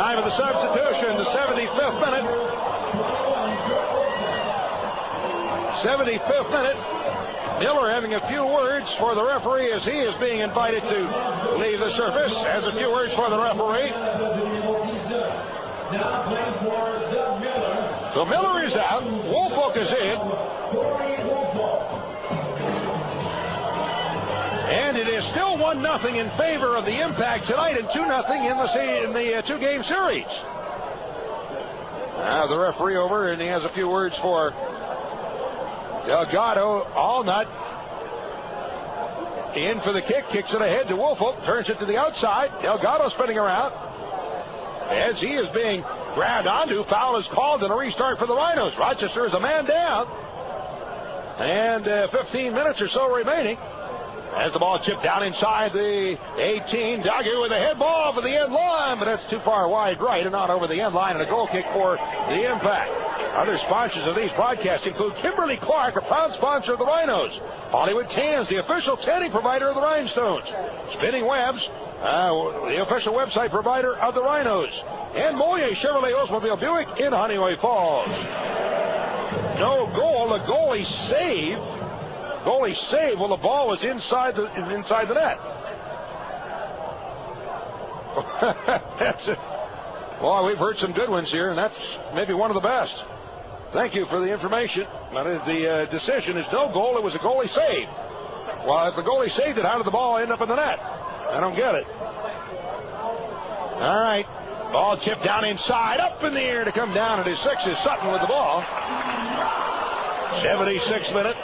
Time of the substitution, the 75th minute. 75th minute. Miller having a few words for the referee as he is being invited to leave the surface. Has a few words for the referee. So Miller is out. Woolfolk is in. And it is still 1-0 in favor of the Impact tonight and 2-0 in the two-game series. Now the referee over and he has a few words for Delgado. Allnut in for the kick, kicks it ahead to Woolfolk, turns it to the outside. Delgado spinning around as he is being grabbed onto. Foul is called and a restart for the Rhinos. Rochester is a man down. And 15 minutes or so remaining. As the ball chipped down inside the 18, Duggan with a head ball for the end line, but that's too far wide right and not over the end line, and a goal kick for the Impact. Other sponsors of these broadcasts include Kimberly-Clark, a proud sponsor of the Rhinos. Hollywood Tans, the official tanning provider of the Rhinestones. Spinning Webs, the official website provider of the Rhinos. And Moyer Chevrolet Oldsmobile Buick in Honeyway Falls. No goal, a goalie save. Goalie save. Well, the ball was inside the net. That's it. Well, we've heard some good ones here, and that's maybe one of the best. Thank you for the information. But the decision is no goal. It was a goalie save. Well, if the goalie saved it, how did the ball end up in the net? I don't get it. All right. Ball chipped down inside, up in the air to come down. It is 6 is Sutton with the ball. 76th minute.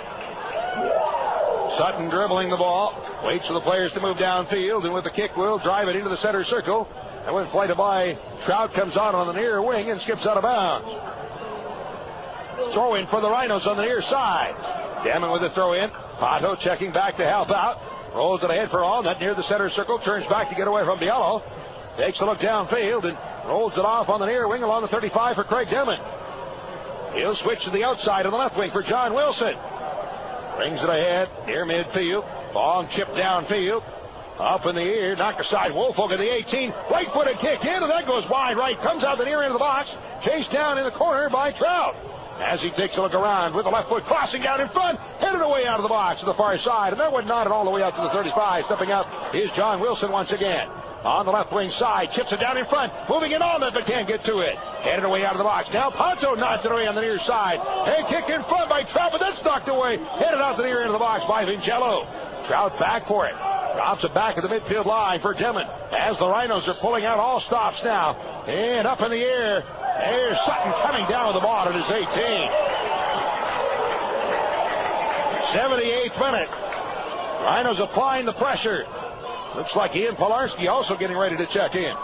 Sutton dribbling the ball, waits for the players to move downfield, and with the kick will drive it into the center circle. And when flighted by, Trout comes out on the near wing and skips out of bounds. Throw in for the Rhinos on the near side. Damon with the throw in. Pato checking back to help out. Rolls it ahead for Allnut near the center circle. Turns back to get away from Biello. Takes a look downfield and rolls it off on the near wing along the 35 for Craig Demon. He'll switch to the outside on the left wing for John Wilson. Brings it ahead near midfield. Ball chipped downfield. Up in the air, knocked aside. Woolfolk at the 18. Right-footed kick in, and that goes wide right. Comes out the near end of the box. Chased down in the corner by Trout. As he takes a look around with the left foot crossing down in front. Headed away out of the box to the far side. And that went not at all the way out to the 35. Stepping up is John Wilson once again. on the left wing side. Chips it down in front. Moving it on, but can't get to it. Headed away out of the box. Now Ponto knocks it away on the near side. A kick in front by Trout, but that's knocked away. Headed out the near end of the box by Vincello. Trout back for it. Drops it back at the midfield line for Demon. As the Rhinos are pulling out all stops now. And up in the air. There's Sutton coming down with the ball at his 18. 78th minute. Rhinos applying the pressure. Looks like Ian Pilarski also getting ready to check in.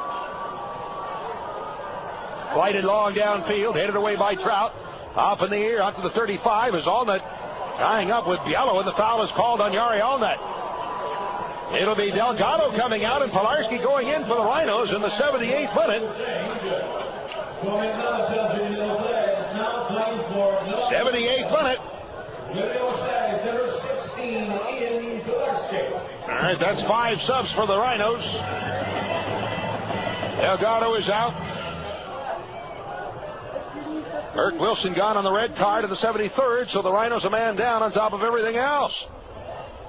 Flighted long downfield, headed away by Trout. Up in the air, out to the 35 is Allnut tying up with Biello, and the foul is called on Yari Allnut. It'll be Delgado coming out and Pilarski going in for the Rhinos in the 78th minute. 78th minute. All right, that's 5 subs for the Rhinos. Delgado is out. Burke Wilson gone on the red card at the 73rd, so the Rhinos a man down on top of everything else.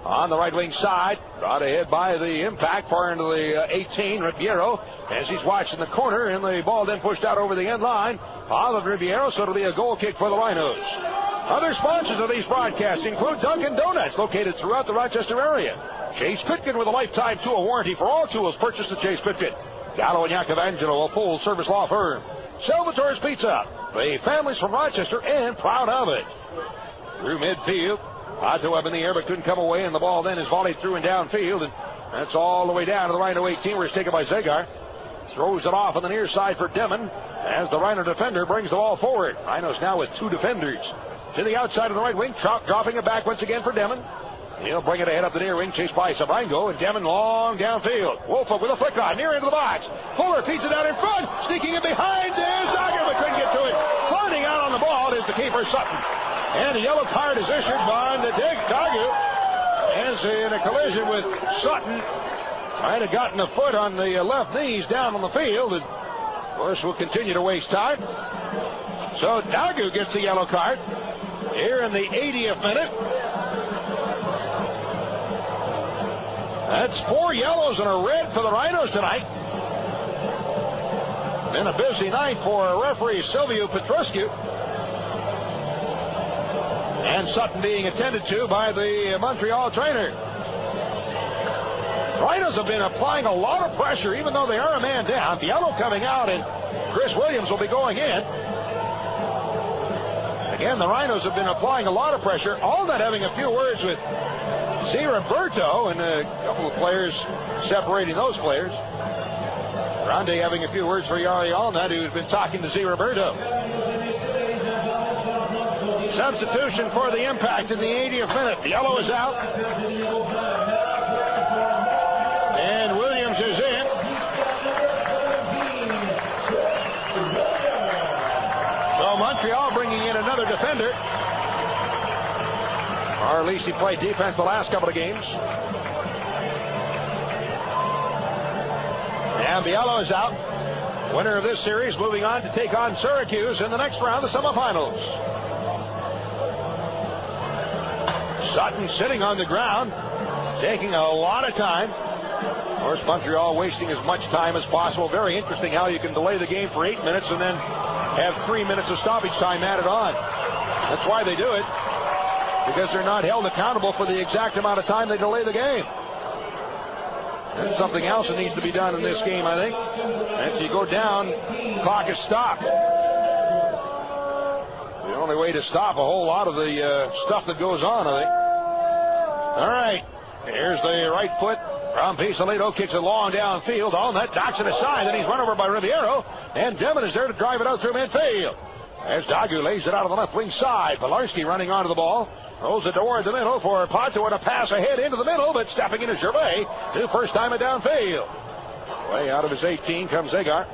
On the right wing side, brought ahead by the impact, far into the 18, Ribeiro, as he's watching the corner, and the ball then pushed out over the end line. Olive Ribeiro, so it'll be a goal kick for the Rhinos. Other sponsors of these broadcasts include Dunkin' Donuts, located throughout the Rochester area. Chase Pitkin with a lifetime tool warranty for all tools purchased at Chase Pitkin. Gallo and Iacovangelo, a full-service law firm. Salvatore's Pizza, the families from Rochester, and proud of it. Through midfield. Otto up in the air, but couldn't come away, and the ball then is volleyed through and downfield, and that's all the way down to the Rhino 18, where it's taken by Zegar. Throws it off on the near side for Demon, as the Rhino defender brings the ball forward. Rhinos now with 2 defenders. To the outside of the right wing, Trout dropping it back once again for Demon. He'll bring it ahead up the near wing, chased by Sabrango, and Demon long downfield. Wolfa with a flick on, near into the box. Fuller feeds it out in front, sneaking it behind. There's Dogger, but couldn't get to it. Floating out on the ball is the keeper, Sutton. And a yellow card is issued by the Dogger, as in a collision with Sutton. Might have gotten a foot on the left knees down on the field, and of course we'll continue to waste time. So Dogger gets the yellow card here in the 80th minute. That's 4 yellows and a red for the Rhinos tonight. Been a busy night for referee Silvio Petruscu. And Sutton being attended to by the Montreal trainer. Rhinos have been applying a lot of pressure, even though they are a man down. Biello coming out, and Chris Williams will be going in. Again, the Rhinos have been applying a lot of pressure. All that having a few words with C. Roberto and a couple of players separating those players. Grande having a few words for Yari Allnut, who's been talking to Z. Roberto. Substitution for the Impact in the 80th minute. Biello is out. And Williams is in. So Montreal bringing in another defender. Or at least he played defense the last couple of games. And Biello is out. Winner of this series moving on to take on Syracuse in the next round of semifinals. Sutton sitting on the ground, taking a lot of time. Of course, Montreal wasting as much time as possible. Very interesting how you can delay the game for 8 minutes and then have 3 minutes of stoppage time added on. That's why they do it, because they're not held accountable for the exact amount of time they delay the game. That's something else that needs to be done in this game, I think. As you go down, clock is stopped. The only way to stop a whole lot of the stuff that goes on, I think. All right, here's the right foot from Pisolito, kicks it long downfield. Allnut knocks it aside, then he's run over by Ribeiro, and Demon is there to drive it out through midfield. As Dagu lays it out on the left wing side, Pilarski running onto the ball, rolls it toward the middle for Pato, and a pass ahead into the middle, but stepping in is Gervais, his first time at downfield. Way out of his 18 comes Zegar.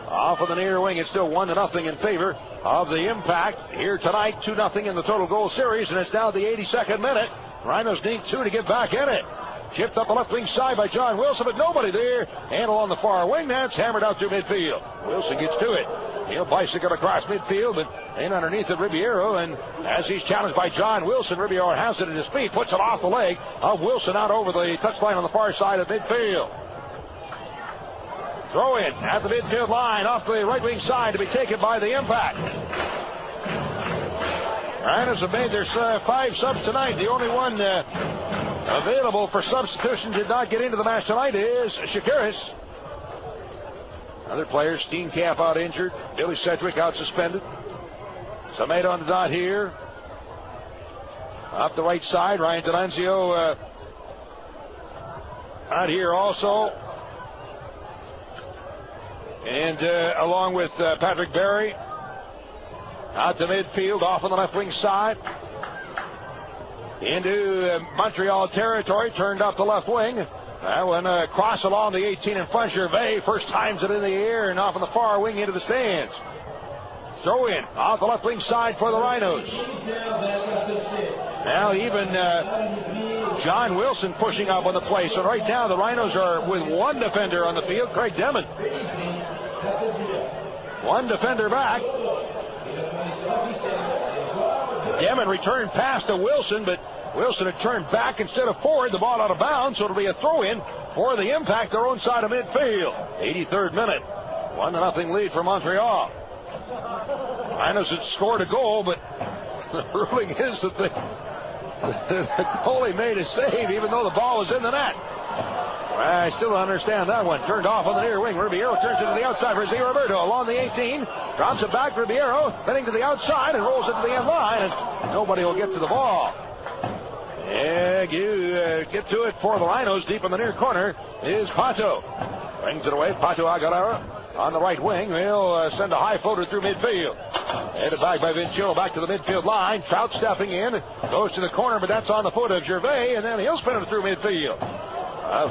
Off of the near wing, it's still 1-0 in favor of the Impact. Here tonight, 2-0 in the total goal series, and it's now the 82nd minute. Rhinos need 2 to get back in it. Chipped up the left wing side by John Wilson, but nobody there. Handle on the far wing, that's hammered out through midfield. Wilson gets to it. He'll bicycle across midfield, but in underneath of Ribeiro, and as he's challenged by John Wilson, Ribeiro has it at his feet, puts it off the leg of Wilson out over the touchline on the far side of midfield. Throw in at the midfield line off the right wing side to be taken by the Impact. Rhinos have made their 5 subs tonight. The only one available for substitution did not get into the match tonight is Shakiris. Other players, Steenkamp out injured. Billy Sedgwick out suspended. Sameda on the dot here. Off the right side, Ryan D'Annunzio out here also. And along with Patrick Berry. Out to midfield, off on the left wing side. Into Montreal territory, turned up the left wing. That one cross along the 18 in front. Gervais first times it in the air and off on the far wing into the stands. Throw in off the left wing side for the Rhinos. Now even John Wilson pushing up on the play. So right now the Rhinos are with one defender on the field, Craig Demon. One defender back. Demon returned pass to Wilson, but Wilson had turned back instead of forward. The ball out of bounds, so it'll be a throw-in for the Impact, their own side of midfield. 83rd minute. 1-0 lead for Montreal. Rhinos had scored a goal, but the ruling is that the goalie made a save even though the ball was in the net. I still don't understand that one. Turned off on the near wing. Ribeiro turns it to the outside for Zé Roberto. Along the 18. Drops it back. Ribeiro heading to the outside and rolls it to the end line. And nobody will get to the ball. And you get to it for the Rhinos. Deep in the near corner is Pato. Brings it away. Pato Aguilera on the right wing. He'll send a high floater through midfield. Headed back by Vinciolo back to the midfield line. Trout stepping in. Goes to the corner, but that's on the foot of Gervais. And then he'll spin it through midfield.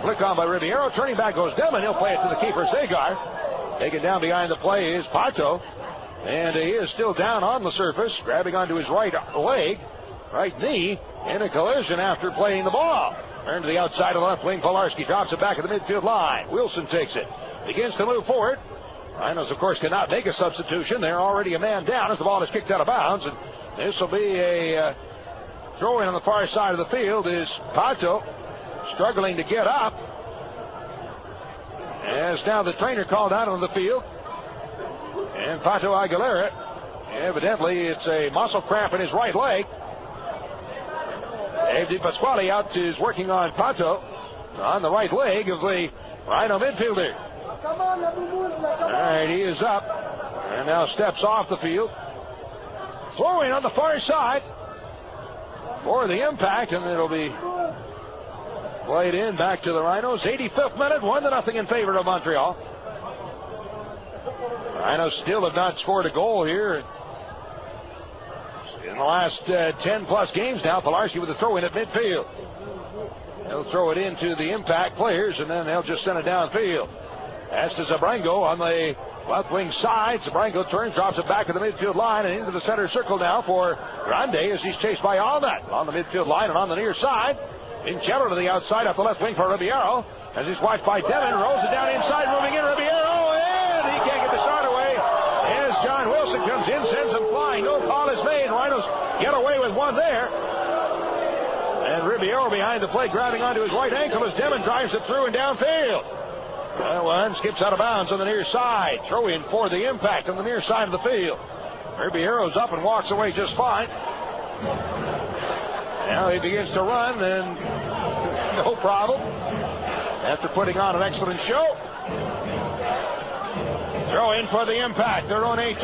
Flick on by Ribeiro. Turning back goes Demon. He'll play it to the keeper, Sagar. Taken down behind the play is Pato. And he is still down on the surface, grabbing onto his right leg, right knee, in a collision after playing the ball. Turn to the outside of the left wing. Kolarski drops it back at the midfield line. Wilson takes it. Begins to move forward. Rhinos, of course, cannot make a substitution. They're already a man down as the ball is kicked out of bounds. And this will be a throw-in on the far side of the field is Pato. Struggling to get up. As now the trainer called out on the field. And Pato Aguilera, evidently it's a muscle cramp in his right leg. Dave DiPasquale out is working on Pato on the right leg of the Rhino midfielder. All right, he is up and now steps off the field. Throwing on the far side for the Impact, and it'll be played in back to the Rhinos. 85th minute, 1-0 in favor of Montreal. Rhinos still have not scored a goal here in the last 10-plus games now. Pilarski with a throw-in at midfield. He'll throw it into the Impact players, and then they'll just send it downfield. That's to Zabrango on the left wing side. Zabrango turns, drops it back to the midfield line, and into the center circle now for Grande as he's chased by Alnett on the midfield line and on the near side. Vincello to the outside up the left wing for Ribeiro. As he's watched by Devin, rolls it down inside, moving in Ribeiro, and he can't get the shot away. As John Wilson comes in, sends him flying. No call is made. Rhinos get away with one there. And Ribeiro behind the plate, grabbing onto his right ankle as Devin drives it through and downfield. That one skips out of bounds on the near side. Throw in for the Impact on the near side of the field. Ribeiro's up and walks away just fine. Now he begins to run, and no problem. After putting on an excellent show. Throw in for the Impact, their own 18.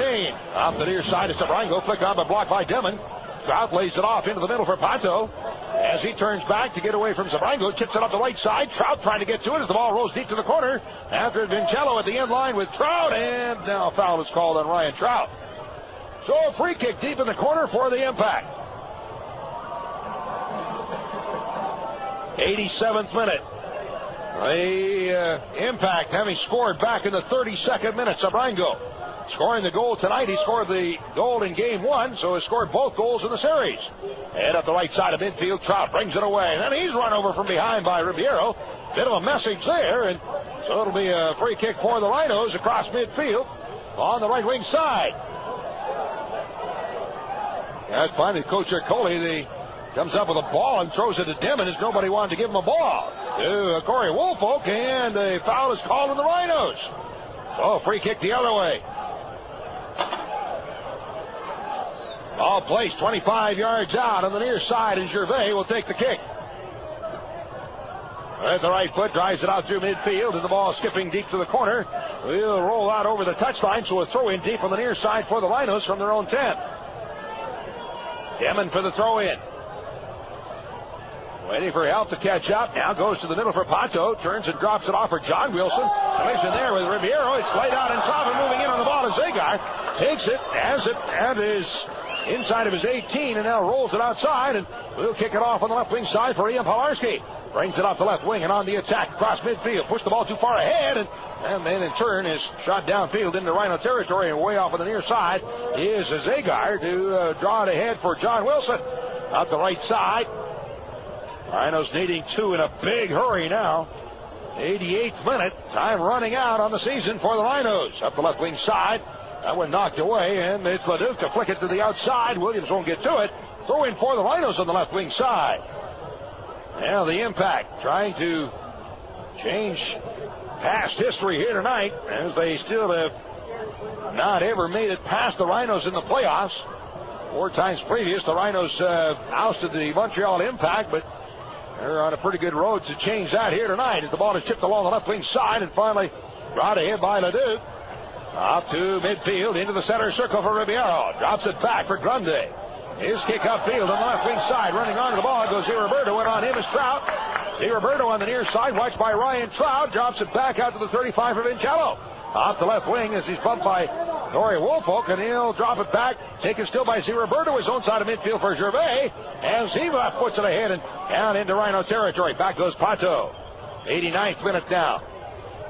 Off the near side is Zabrango, flicked on but blocked by Demon. Trout lays it off into the middle for Pato. As he turns back to get away from Zabrango, chips it up the right side. Trout trying to get to it as the ball rolls deep to the corner. After Vincello at the end line with Trout, and now a foul is called on Ryan Trout. So a free kick deep in the corner for the Impact. 87th minute. The Impact having scored back in the 32nd minute. Zabrango scoring the goal tonight. He scored the goal in game one, so he scored both goals in the series. And up the right side of midfield, Trout brings it away. And then he's run over from behind by Ribeiro. Bit of a message there, and so it'll be a free kick for the Rhinos across midfield on the right wing side. And finally, Coach Ercole, comes up with a ball and throws it to Demon as nobody wanted to give him a ball. to Corey Woolfolk, and a foul is called on the Rhinos. So free kick the other way. Ball placed 25 yards out on the near side, and Gervais will take the kick. With the right foot, drives it out through midfield, and the ball skipping deep to the corner. Will roll out over the touchline, so a throw in deep on the near side for the Rhinos from their own 10. Demon for the throw in. Waiting for help to catch up. Now goes to the middle for Pato. Turns and drops it off for John Wilson. Collision there with Ribeiro. It's laid out in top and moving in on the ball. And Zagar takes it, has it, and is inside of his 18 and now rolls it outside. And we'll kick it off on the left wing side for Ian Pilarski. Brings it off the left wing and on the attack across midfield. Pushed the ball too far ahead. And then in turn is shot downfield into Rhino territory. And way off on the near side is Zagar to draw it ahead for John Wilson. Out the right side. Rhinos needing 2 in a big hurry now. 88th minute. Time running out on the season for the Rhinos. Up the left wing side. That one knocked away, and it's Leduc to flick it to the outside. Williams won't get to it. Throw in for the Rhinos on the left wing side. Now the Impact trying to change past history here tonight, as they still have not ever made it past the Rhinos in the playoffs. 4 times previous, the Rhinos ousted the Montreal Impact, but they're on a pretty good road to change that here tonight as the ball is chipped along the left wing side and finally brought ahead by Leduc. Up to midfield into the center circle for Ribeiro. Drops it back for Grundy. His kick upfield on the left wing side. Running onto the ball goes Roberto, and on him is Trout. Roberto on the near side, watched by Ryan Trout. Drops it back out to the 35 for Vincello. Off the left wing as he's bumped by Corey Woolfolk, and he'll drop it back. Taken still by Roberto, his own side of midfield for Gervais. As he puts it ahead and down into Rhino territory. Back goes Pato. 89th minute now.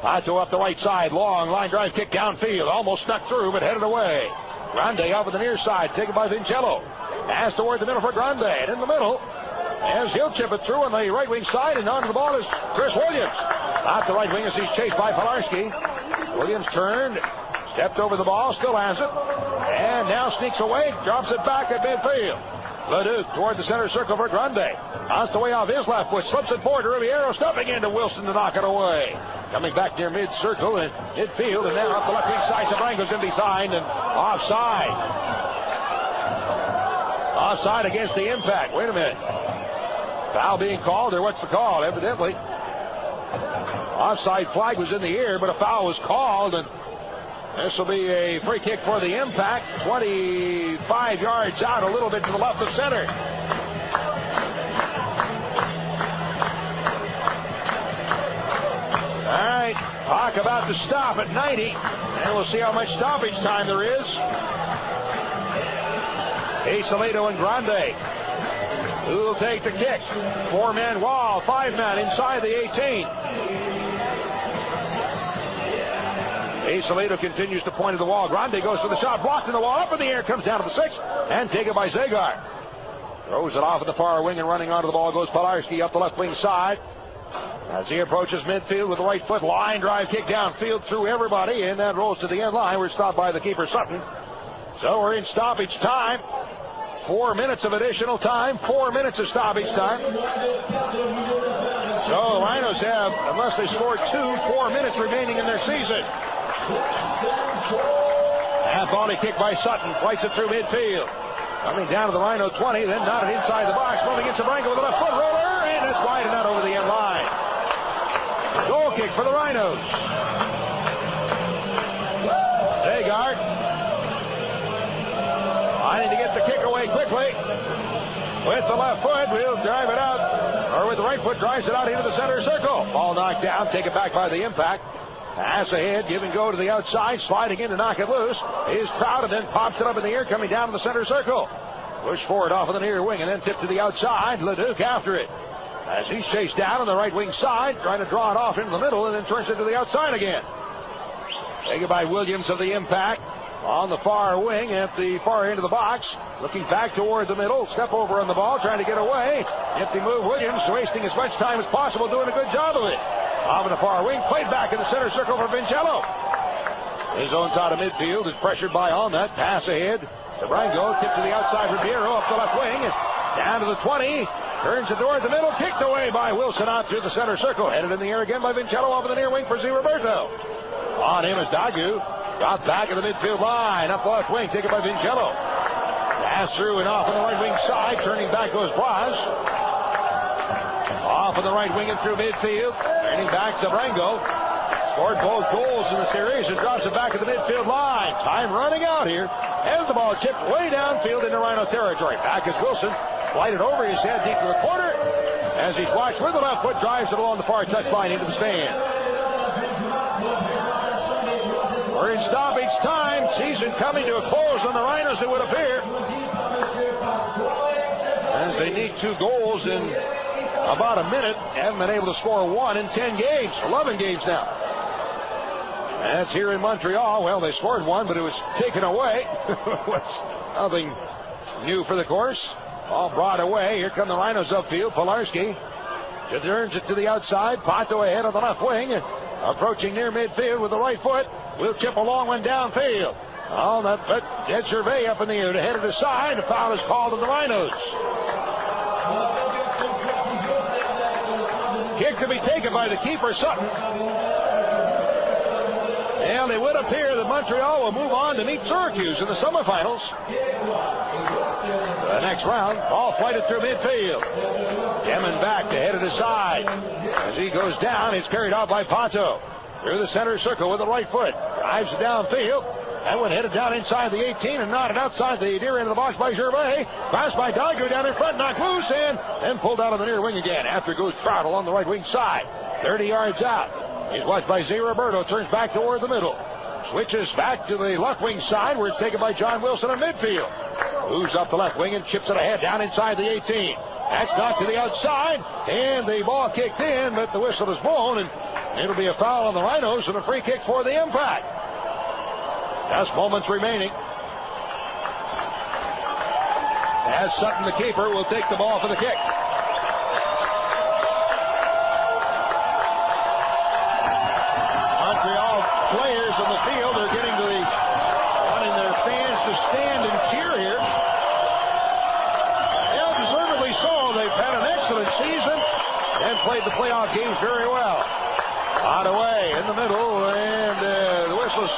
Pato up the right side. Long line drive kick downfield. Almost snuck through, but headed away. Grande off of the near side. Taken by Vincello. Pass toward the middle for Grande. And in the middle, as he'll chip it through on the right wing side, and onto the ball is Chris Williams. Out the right wing as he's chased by Pilarski. Williams turned, stepped over the ball, still has it, and now sneaks away, drops it back at midfield. Leduc toward the center circle for Grande. Bounced away off his left foot, slips it forward to Ribeiro, stepping into Wilson to knock it away. Coming back near mid-circle and midfield, and now up the left wing side, Sabrango's in behind and offside. Offside against the Impact. Wait a minute. Foul being called, or what's the call? Evidently. Offside flag was in the air, but a foul was called, and this will be a free kick for the Impact. 25 yards out, a little bit to the left of center. All right, talk about the stop at 90, and we'll see how much stoppage time there is. Acevedo and Grande, who will take the kick. 4-man wall, 5-man inside the 18. Acevedo continues to point to the wall. Grande goes for the shot, blocked in the wall, up in the air, comes down to the 6, and taken by Zagar. Throws it off at the far wing, and running onto the ball goes Pilarski up the left wing side. As he approaches midfield with the right foot, line drive kick downfield through everybody, and that rolls to the end line. We're stopped by the keeper, Sutton. So we're in stoppage time. 4 minutes of additional time, 4 minutes of stoppage time. So the Rhinos have, unless they score 4 minutes remaining in their season. And ball kick by Sutton, flights it through midfield. Coming down to the Rhino 20, then knotted inside the box, moving into Sabrango with a left foot roller, and it's wide and out over the end line. Goal kick for the Rhinos. Zagar trying to get the kick away quickly. With the left foot, we'll drive it out, or with the right foot, drives it out into the center circle. Ball knocked down, taken back by the Impact. Pass ahead, give and go to the outside, sliding in to knock it loose. Is Trout, and then pops it up in the air, coming down to the center circle. Push forward off of the near wing, and then tipped to the outside. Leduc after it. As he's chased down on the right wing side, trying to draw it off into the middle, and then turns it to the outside again. Taken by Williams of the Impact. On the far wing at the far end of the box. Looking back toward the middle. Step over on the ball, trying to get away. Empty move, Williams, wasting as much time as possible, doing a good job of it. Off in the far wing, played back in the center circle for Vincello. His own side of midfield is pressured by Allnut. Pass ahead. Sabrango, tip to the outside for Ribeiro up the left wing. Down to the 20. Turns it toward the middle. Kicked away by Wilson out to the center circle. Headed in the air again by Vincello over the near wing for Z. Roberto. On him is Dagu. Got back at the midfield line. Up the left wing. Taken by Vincello. Pass through and off on the right wing side. Turning back goes Braz. Off on the right wing and through midfield. Turning back Zabrango. Scored both goals in the series and drops it back at the midfield line. Time running out here as the ball chipped way downfield into Rhino territory. Back is Wilson. Flighted over his head deep to the corner as he's watched with the left foot, drives it along the far touchline into the stand. We're in stoppage time. Season coming to a close on the Rhinos, it would appear, as they need 2 goals in about a minute. Haven't been able to score 1 in 10 games, 11 games now. That's here in Montreal. Well, they scored 1, but it was taken away. Nothing new for the course. All brought away. Here come the Rhinos upfield. Pilarski turns it to the outside. Pato ahead on the left wing. Approaching near midfield with the right foot. Will chip a long one downfield. On that foot, Jed Gervais up in the air to head it aside. A foul is called on the Rhinos. Kick to be taken by the keeper, Sutton. And it would appear that Montreal will move on to meet Syracuse in the semifinals. The next round, ball flighted through midfield. Demon back to head it aside. As he goes down, it's carried out by Pato. Through the center circle with the right foot. Drives it downfield. That one headed down inside the 18 and knotted outside the near end of the box by Gervais. Passed by Dagu down in front, knocked loose, and then pulled out on the near wing again. After goes Trout along the right wing side. 30 yards out. He's watched by Z. Roberto. Turns back toward the middle. Switches back to the left wing side where it's taken by John Wilson in midfield. Moves up the left wing and chips it ahead down inside the 18. That's knocked to the outside, and the ball kicked in, but the whistle is blown, and it'll be a foul on the Rhinos and a free kick for the Impact. Just moments remaining. As Sutton, the keeper, will take the ball for the kick. Montreal players in the field are getting to the wanting their fans to stand and cheer here. And deservedly so. They've had an excellent season and played the playoff games very well. On away in the middle, and the whistle's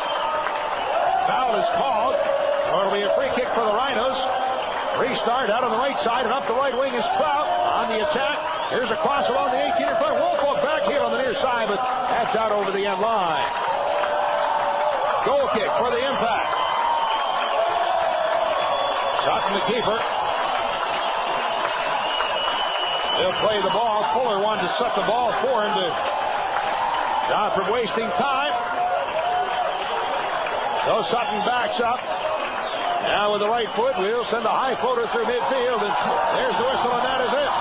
foul is called. So it'll be a free kick for the Rhinos. Restart out on the right side, and up the right wing is Trout on the attack. Here's a cross along the 18 in front. Woolfolk back here on the near side, but that's out over the end line. Goal kick for the Impact. Sutton, the keeper. They'll play the ball. Fuller wanted to set the ball for him to stop from wasting time. So Sutton backs up. Now with the right foot, we'll send a high floater through midfield, and there's the whistle, and that is it.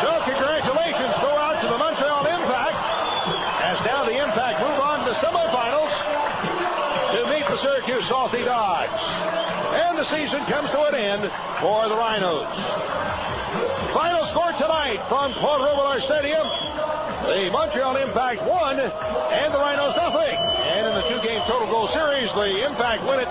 So congratulations go out to the Montreal Impact, as now the Impact move on to the semifinals to meet the Syracuse Salty Dogs. And the season comes to an end for the Rhinos. Final score tonight from Claude Robillard Stadium. The Montreal Impact won, and the Rhinos nothing. And in the 2-game total goal series, the Impact win it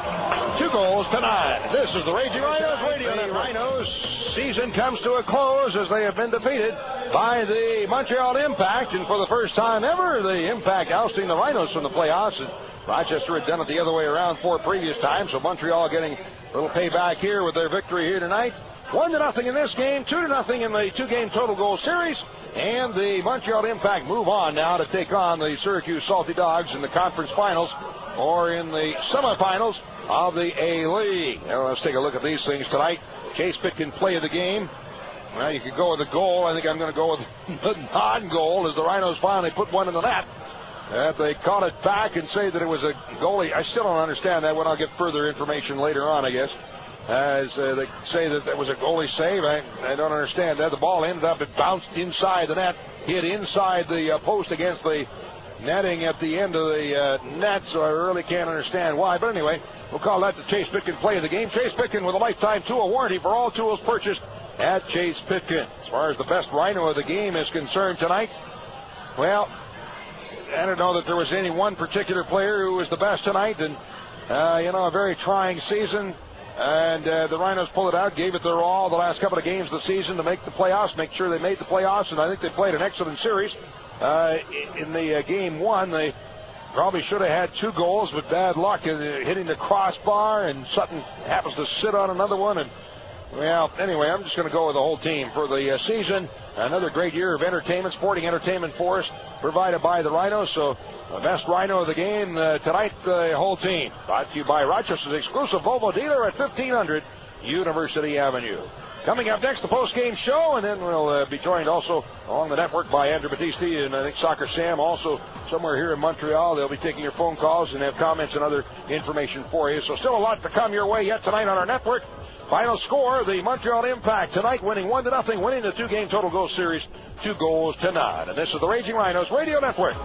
2-9. This is the Raging Rhinos Radio. The Rhinos season comes to a close as they have been defeated by the Montreal Impact. And for the first time ever, the Impact ousting the Rhinos from the playoffs. And Rochester had done it the other way around 4 previous times. So Montreal getting a little payback here with their victory here tonight. 1-0 in this game, 2-0 in the 2-game total goal series. And the Montreal Impact move on now to take on the Syracuse Salty Dogs in the conference finals or in the semifinals of the A-League. Now let's take a look at these things tonight. Chase Pitkin play of the game. Well, you could go with the goal. I think I'm going to go with the non-goal as the Rhinos finally put one in the net. They caught it back and say that it was a goalie. I still don't understand that one. I'll get further information later on, I guess. As they say that was a goalie save. I don't understand that. The ball ended up, it bounced inside the net, hit inside the post against the netting at the end of the net, so I really can't understand why. But anyway, we'll call that the Chase Pitkin play of the game. Chase Pitkin with a lifetime tool warranty for all tools purchased at Chase Pitkin. As far as the best Rhino of the game is concerned tonight, well, I don't know that there was any one particular player who was the best tonight, and A very trying season. And the Rhinos pulled it out, gave it their all the last couple of games of the season to make the playoffs, make sure they made the playoffs, and I think they played an excellent series. In the game one, they probably should have had 2 goals, but bad luck in hitting the crossbar, and Sutton happens to sit on another one. And, well, anyway, I'm just going to go with the whole team for the season. Another great year of entertainment, sporting entertainment for us, provided by the Rhinos. So the best Rhino of the game tonight, the whole team. Brought to you by Rochester's exclusive Volvo dealer at 1500 University Avenue. Coming up next, the post-game show, and then we'll be joined also along the network by Andrew Battisti and I think Soccer Sam, also somewhere here in Montreal. They'll be taking your phone calls and have comments and other information for you. So still a lot to come your way yet tonight on our network. Final score, the Montreal Impact tonight winning 1-0, winning the 2-game total goal series 2-0. And this is the Raging Rhinos Radio Network.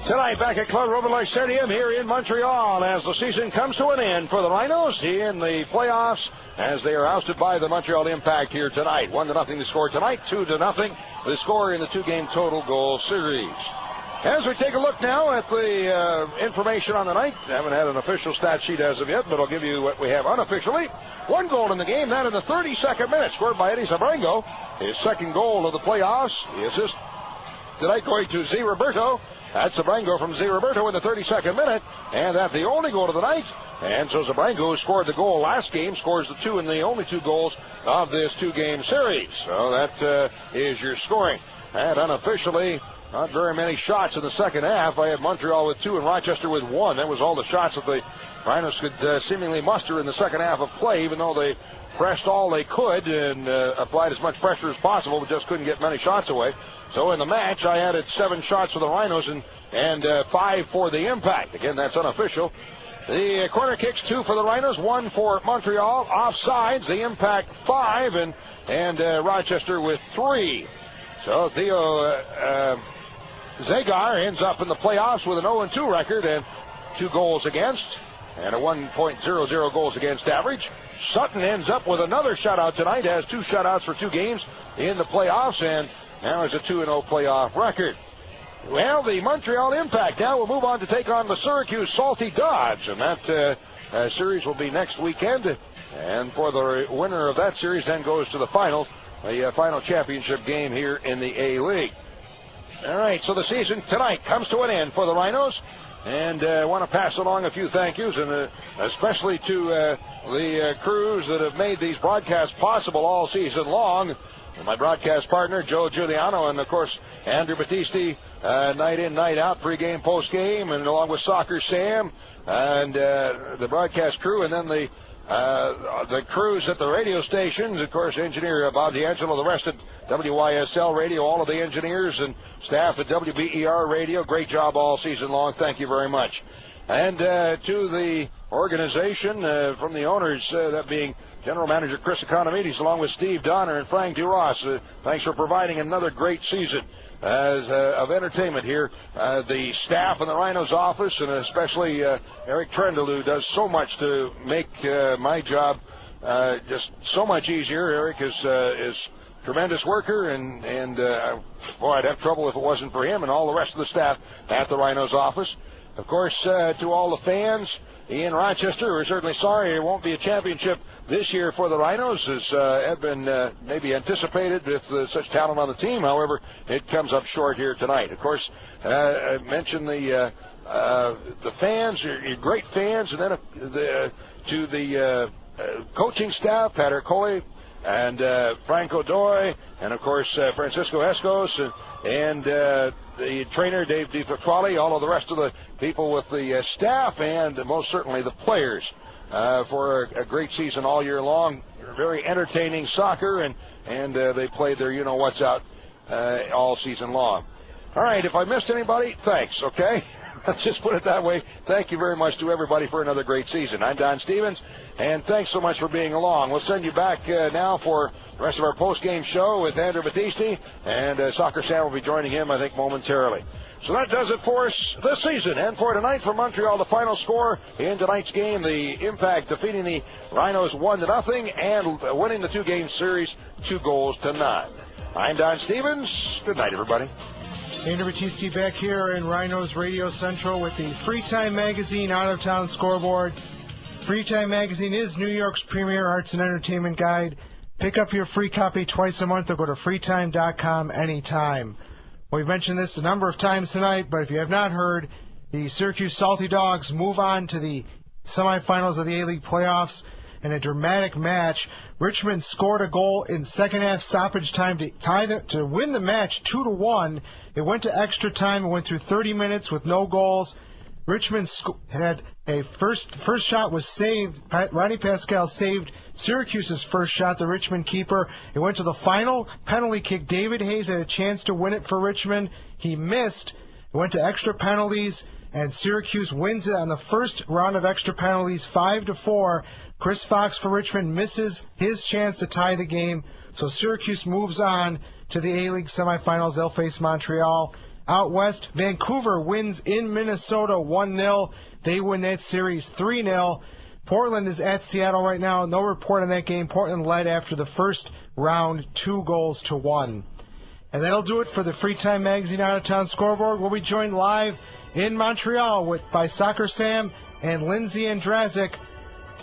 Tonight back at Claude Robillard Stadium here in Montreal as the season comes to an end for the Rhinos in the playoffs as they are ousted by the Montreal Impact here tonight. 1-0 the score tonight, 2-0 the score in the 2-game total goal series. As we take a look now at the information on the night, I haven't had an official stat sheet as of yet, but I'll give you what we have unofficially. 1 goal in the game, that in the 32nd minute, scored by Eddie Sabrango. His second goal of the playoffs. The assist tonight going to Z. Roberto. That's Sabrango from Z. Roberto in the 32nd minute, and that's the only goal of the night. And so Sabrango, who scored the goal last game, scores the 2 and the only 2 goals of this 2-game series. So that is your scoring. And unofficially, not very many shots in the second half. I had Montreal with 2 and Rochester with 1. That was all the shots that the Rhinos could seemingly muster in the second half of play, even though they pressed all they could and applied as much pressure as possible, but just couldn't get many shots away. So in the match, I added 7 shots for the Rhinos and 5 for the Impact. Again, that's unofficial. The corner kicks, 2 for the Rhinos, 1 for Montreal. Offsides, the Impact 5 and Rochester with 3. So Theo Zagar ends up in the playoffs with an 0-2 record and 2 goals against and a 1.00 goals against average. Sutton ends up with another shutout tonight, has 2 shutouts for 2 games in the playoffs, and now has a 2-0 playoff record. Well, the Montreal Impact now will move on to take on the Syracuse Salty Dogs, and that series will be next weekend. And for the winner of that series then goes to the final championship game here in the A-League. All right, so the season tonight comes to an end for the Rhinos. And I want to pass along a few thank yous, and especially to the crews that have made these broadcasts possible all season long. My broadcast partner, Joe Giuliano, and, of course, Andrew Battisti, night in, night out, pregame, postgame, and along with Soccer Sam, and the broadcast crew, and then the crews at the radio stations, of course, engineer Bob D'Angelo, the rest at WYSL Radio, all of the engineers and staff at WBER Radio. Great job all season long. Thank you very much. And to the organization from the owners, that being General Manager Chris Economides, along with Steve Donner and Frank DuRoss, thanks for providing another great season of entertainment here. The staff in the Rhinos office, and especially Eric Trendle, who does so much to make my job just so much easier. Eric is a tremendous worker, and boy, I'd have trouble if it wasn't for him and all the rest of the staff at the Rhinos office. Of course, to all the fans in Rochester, we're certainly sorry it won't be a championship this year for the Rhinos, as had been maybe anticipated with such talent on the team. However, it comes up short here tonight. Of course, I mentioned the fans, your great fans, and then to the coaching staff, Pat Ercole and Frank Godoy, and of course Francisco Escos, and the trainer Dave DiFacquale, all of the rest of the people with the staff, and most certainly the players for a great season all year long. Very entertaining soccer, and they played their you-know-what's out all season long. All right, if I missed anybody, thanks, okay? Let's just put it that way. Thank you very much to everybody for another great season. I'm Don Stevens, and thanks so much for being along. We'll send you back now for the rest of our post-game show with Andrew Battisti, and Soccer Sam will be joining him, I think, momentarily. So that does it for us this season. And for tonight from Montreal, the final score in tonight's game, the Impact defeating the Rhinos 1-0 and winning the 2-game series 2-0. I'm Don Stevens. Good night, everybody. Andrew Battisti back here in Rhinos Radio Central with the Free Time Magazine out-of-town scoreboard. Free Time Magazine is New York's premier arts and entertainment guide. Pick up your free copy twice a month or go to freetime.com anytime. We've mentioned this a number of times tonight, but if you have not heard, the Syracuse Salty Dogs move on to the semifinals of the A-League playoffs in a dramatic match. Richmond scored a goal in second-half stoppage time to win the match 2-1. It went to extra time. It went through 30 minutes with no goals. Richmond had a first shot was saved. Ronnie Pascal saved Syracuse's first shot, the Richmond keeper. It went to the final penalty kick. David Hayes had a chance to win it for Richmond. He missed. It went to extra penalties, and Syracuse wins it on the first round of extra penalties, 5-4. Chris Fox for Richmond misses his chance to tie the game, so Syracuse moves on to the A-League semifinals. They'll face Montreal. Out west, Vancouver wins in Minnesota 1-0. They win that series 3-0. Portland is at Seattle right now. No report on that game. Portland led after the first round 2-1. And that'll do it for the Free Time Magazine out-of-town scoreboard. We'll be joined live in Montreal by Soccer Sam and Lindsay Andrazik.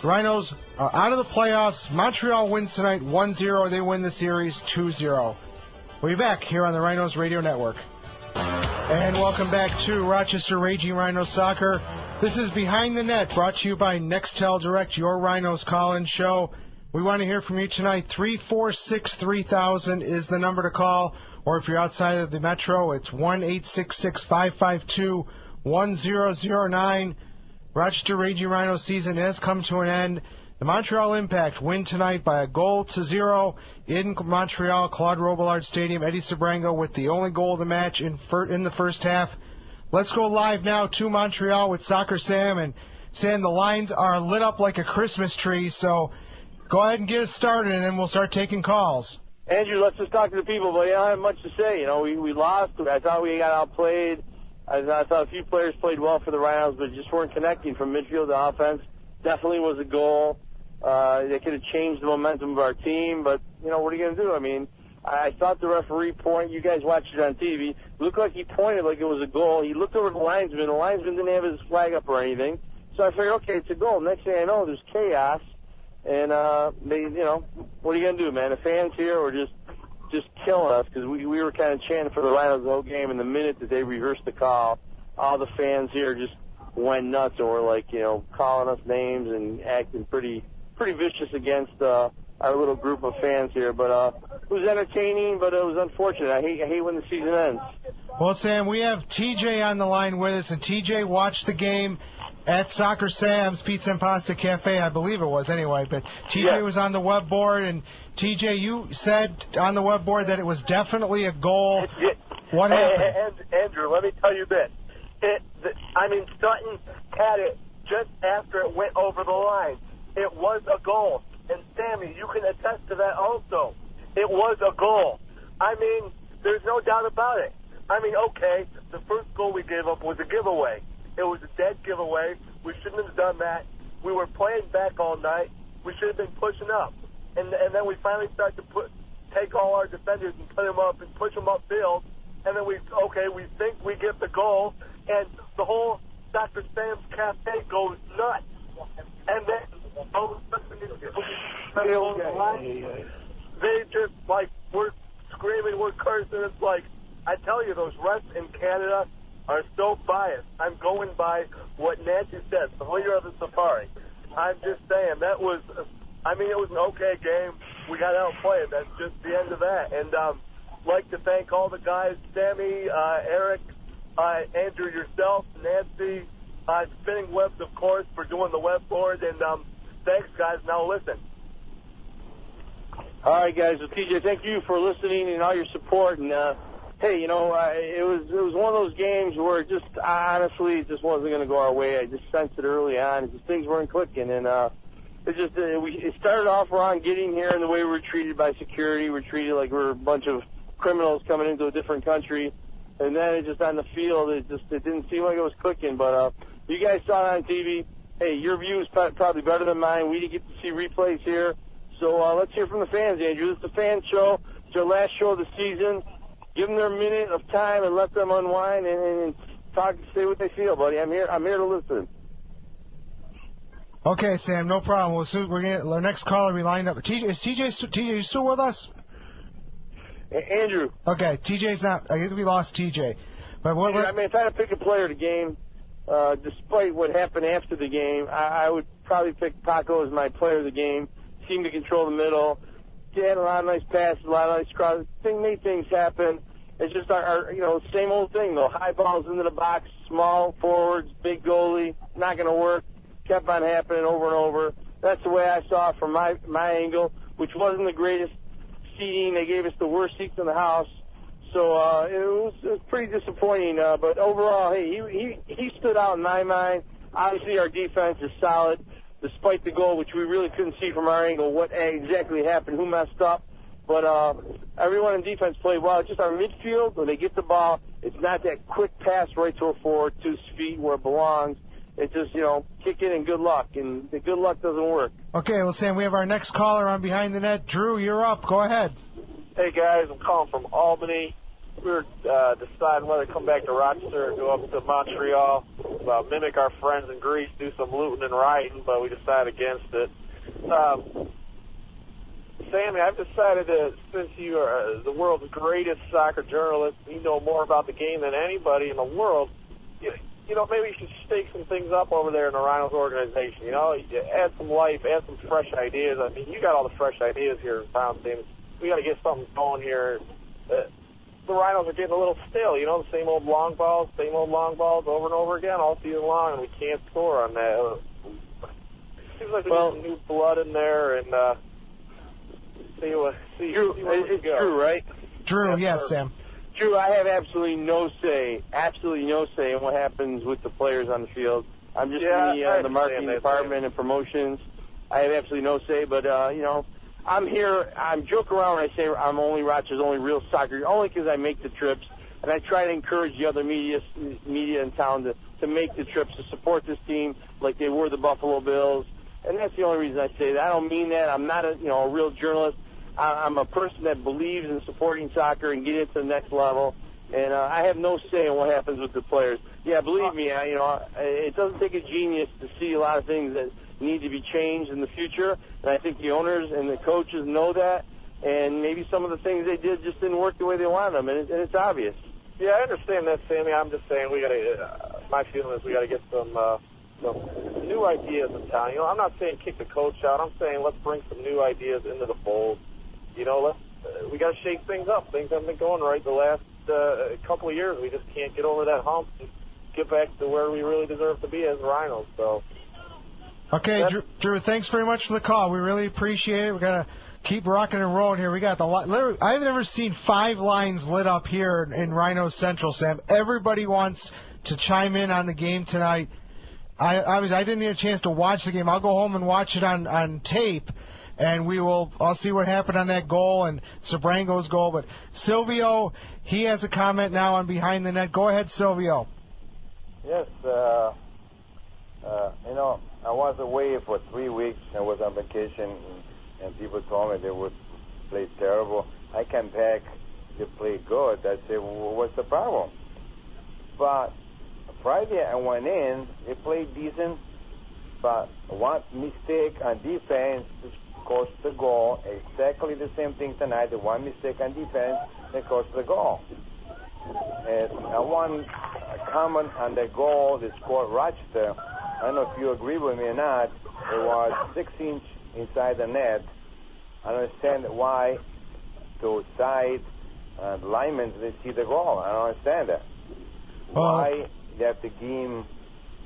The Rhinos are out of the playoffs. Montreal wins tonight 1-0. They win the series 2-0. We'll be back here on the Rhinos Radio Network. And welcome back to Rochester Raging Rhinos Soccer. This is Behind the Net, brought to you by Nextel Direct, your Rhinos call-in show. We want to hear from you tonight. 346-3000 is the number to call. Or if you're outside of the metro, it's 1-866-552-1009. Rochester Raging Rhino season has come to an end. The Montreal Impact win tonight by 1-0 in Montreal, Claude Robillard Stadium. Eddie Sabrango with the only goal of the match in the first half. Let's go live now to Montreal with Soccer Sam. And Sam, the lines are lit up like a Christmas tree, so go ahead and get us started, and then we'll start taking calls. Andrew, let's just talk to the people, but I don't have much to say. We lost. I thought we got outplayed. I thought a few players played well for the Rhinos, but just weren't connecting from midfield to offense. Definitely was a goal. They could have changed the momentum of our team, but, what are you going to do? I mean, I thought the referee you guys watched it on TV, it looked like he pointed like it was a goal. He looked over the linesman. The linesman didn't have his flag up or anything. So I figured, okay, it's a goal. Next thing I know, there's chaos. And, what are you going to do, man? The fans here were just killing us because we were kind of chanting for the Rhinos the whole game. And the minute that they reversed the call, all the fans here just went nuts and were like, calling us names and acting pretty vicious against our little group of fans here. But it was entertaining, but it was unfortunate. I hate when the season ends. Well, Sam, we have TJ on the line with us, and TJ watched the game at Soccer Sam's Pizza and Pasta Cafe, I believe it was anyway. But TJ was on the web board, and TJ, you said on the web board that it was definitely a goal. What happened? Andrew, let me tell you this. Sutton had it just after it went over the line. It was a goal. And, Sammy, you can attest to that also. It was a goal. There's no doubt about it. Okay, the first goal we gave up was a giveaway. It was a dead giveaway. We shouldn't have done that. We were playing back all night. We should have been pushing up. And then we finally started to take all our defenders and put them up and push them upfield. And then we think we get the goal, and the whole Dr. Sam's Cafe goes nuts. And then they just, we're screaming, we're cursing. It's like, I tell you, those refs in Canada are so biased. I'm going by what Nancy said, the leader of the Safari. I'm just saying, it was an okay game. We got outplayed. That's just the end of that. And like to thank all the guys, Sammy, Eric, Andrew, yourself, Nancy, Spinning Webs, of course, for doing the web board. And thanks, guys. Now listen. All right, guys. Well, TJ, thank you for listening and all your support. And hey, it was one of those games where it just honestly it just wasn't going to go our way. I just sensed it early on. Things weren't clicking, and it started off wrong getting here, and the way we were treated by security, we're treated like we're a bunch of criminals coming into a different country. And then it just on the field, it didn't seem like it was clicking. But you guys saw it on TV. Hey, your view is probably better than mine. We didn't get to see replays here. So let's hear from the fans, Andrew. This is the fan show. It's our last show of the season. Give them their minute of time and let them unwind and talk, say what they feel, buddy. I'm here to listen. Okay, Sam, no problem. We're gonna our next caller be lined up. TJ, you still with us? Andrew. Okay, TJ's not. I think we lost TJ. But I mean, if I had to pick a player of the game, despite what happened after the game, I would probably pick Paco as my player of the game. Seemed to control the middle. He had a lot of nice passes, a lot of nice crosses. Made things happen. It's just our same old thing though. High balls into the box, small forwards, big goalie, not going to work. Kept on happening over and over. That's the way I saw it from my angle, which wasn't the greatest seating. They gave us the worst seats in the house. So it was pretty disappointing. But overall, hey, he stood out in my mind. Obviously, our defense is solid, despite the goal, which we really couldn't see from our angle what exactly happened, who messed up. But everyone in defense played well. Just our midfield, when they get the ball, it's not that quick pass right to a forward, to his feet where it belongs. It's just, kick it and good luck. And the good luck doesn't work. Okay, well, Sam, we have our next caller on Behind the Net. Drew, you're up. Go ahead. Hey, guys, I'm calling from Albany. We were deciding whether to come back to Rochester or go up to Montreal, mimic our friends in Greece, do some looting and rioting, but we decided against it. Sammy, I've decided that since you are the world's greatest soccer journalist, you know more about the game than anybody in the world, maybe you should stake some things up over there in the Rhinos organization. Add some life, add some fresh ideas. I mean, you got all the fresh ideas here in town, Sammy. We got to get something going here. The Rhinos are getting a little stale, the same old long balls over and over again all season long, and we can't score on that. Seems like we need some new blood in there, and see Drew, it's Drew, right? Drew, yes, Sam. Drew, I have absolutely no say in what happens with the players on the field. I'm just in the marketing department and promotions. I have absolutely no say, but, I'm here. I'm joking around when I say I'm only Rochester's only real soccer, only because I make the trips, and I try to encourage the other media in town to make the trips to support this team like they were the Buffalo Bills, and that's the only reason I say that. I don't mean that. I'm not a real journalist. I'm a person that believes in supporting soccer and getting it to the next level, and I have no say in what happens with the players. Yeah, believe me, it doesn't take a genius to see a lot of things that need to be changed in the future, and I think the owners and the coaches know that, and maybe some of the things they did just didn't work the way they wanted them, and it's obvious. Yeah, I understand that, Sammy. I'm just saying my feeling is we got to get some new ideas in town. I'm not saying kick the coach out. I'm saying let's bring some new ideas into the fold. We got to shake things up. Things haven't been going right the last couple of years. We just can't get over that hump and get back to where we really deserve to be as Rhinos. So. Okay, Drew, thanks very much for the call. We really appreciate it. We're going to keep rocking and rolling here. We got I've never seen 5 lines lit up here in Rhino Central, Sam. Everybody wants to chime in on the game tonight. I didn't get a chance to watch the game. I'll go home and watch it on tape, and I'll see what happened on that goal and Sabrango's goal. But Silvio, he has a comment now on Behind the Net. Go ahead, Silvio. Yes, I was away for 3 weeks. I was on vacation, and people told me they would play terrible. I came back, they played good. I said, well, what's the problem? But Friday I went in, they played decent, but one mistake on defense cost the goal. Exactly the same thing tonight. The one mistake on defense that cost the goal. And one comment on the goal that scored Rochester. I don't know if you agree with me or not. It was 6 inches inside the net. I don't understand why those side linemen didn't see the goal. I don't understand that. Why they have to game?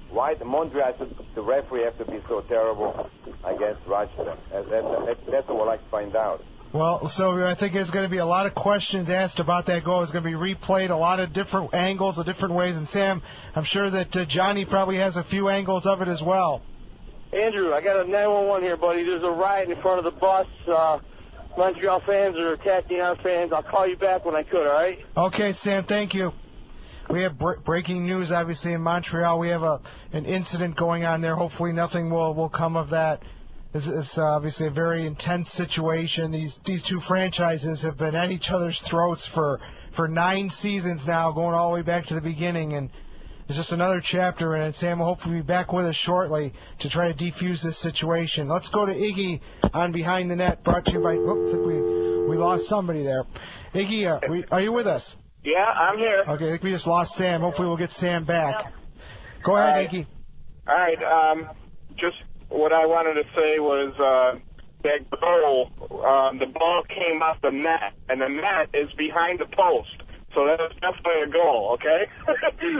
Why the Montreal, the referee, have to be so terrible against Rochester? That's what I'd like to find out. Well, so I think there's going to be a lot of questions asked about that goal. It's going to be replayed a lot of different angles, of different ways. And, Sam, I'm sure that Johnny probably has a few angles of it as well. Andrew, I got a 911 here, buddy. There's a riot in front of the bus. Montreal fans are attacking our fans. I'll call you back when I could, all right? Okay, Sam, thank you. We have breaking news, obviously, in Montreal. We have an incident going on there. Hopefully nothing will come of that. It's obviously a very intense situation. These two franchises have been at each other's throats for for 9 seasons now, going all the way back to the beginning, and it's just another chapter in it. Sam will hopefully be back with us shortly to try to defuse this situation. Let's go to Iggy on Behind the Net, brought to you by... Oh, I think we lost somebody there. Iggy, are you with us? Yeah, I'm here. Okay, I think we just lost Sam. Hopefully we'll get Sam back. Go ahead, Iggy. All right. Just what I wanted to say was that goal, the ball came off the net, and the net is behind the post. So that's definitely a goal, okay?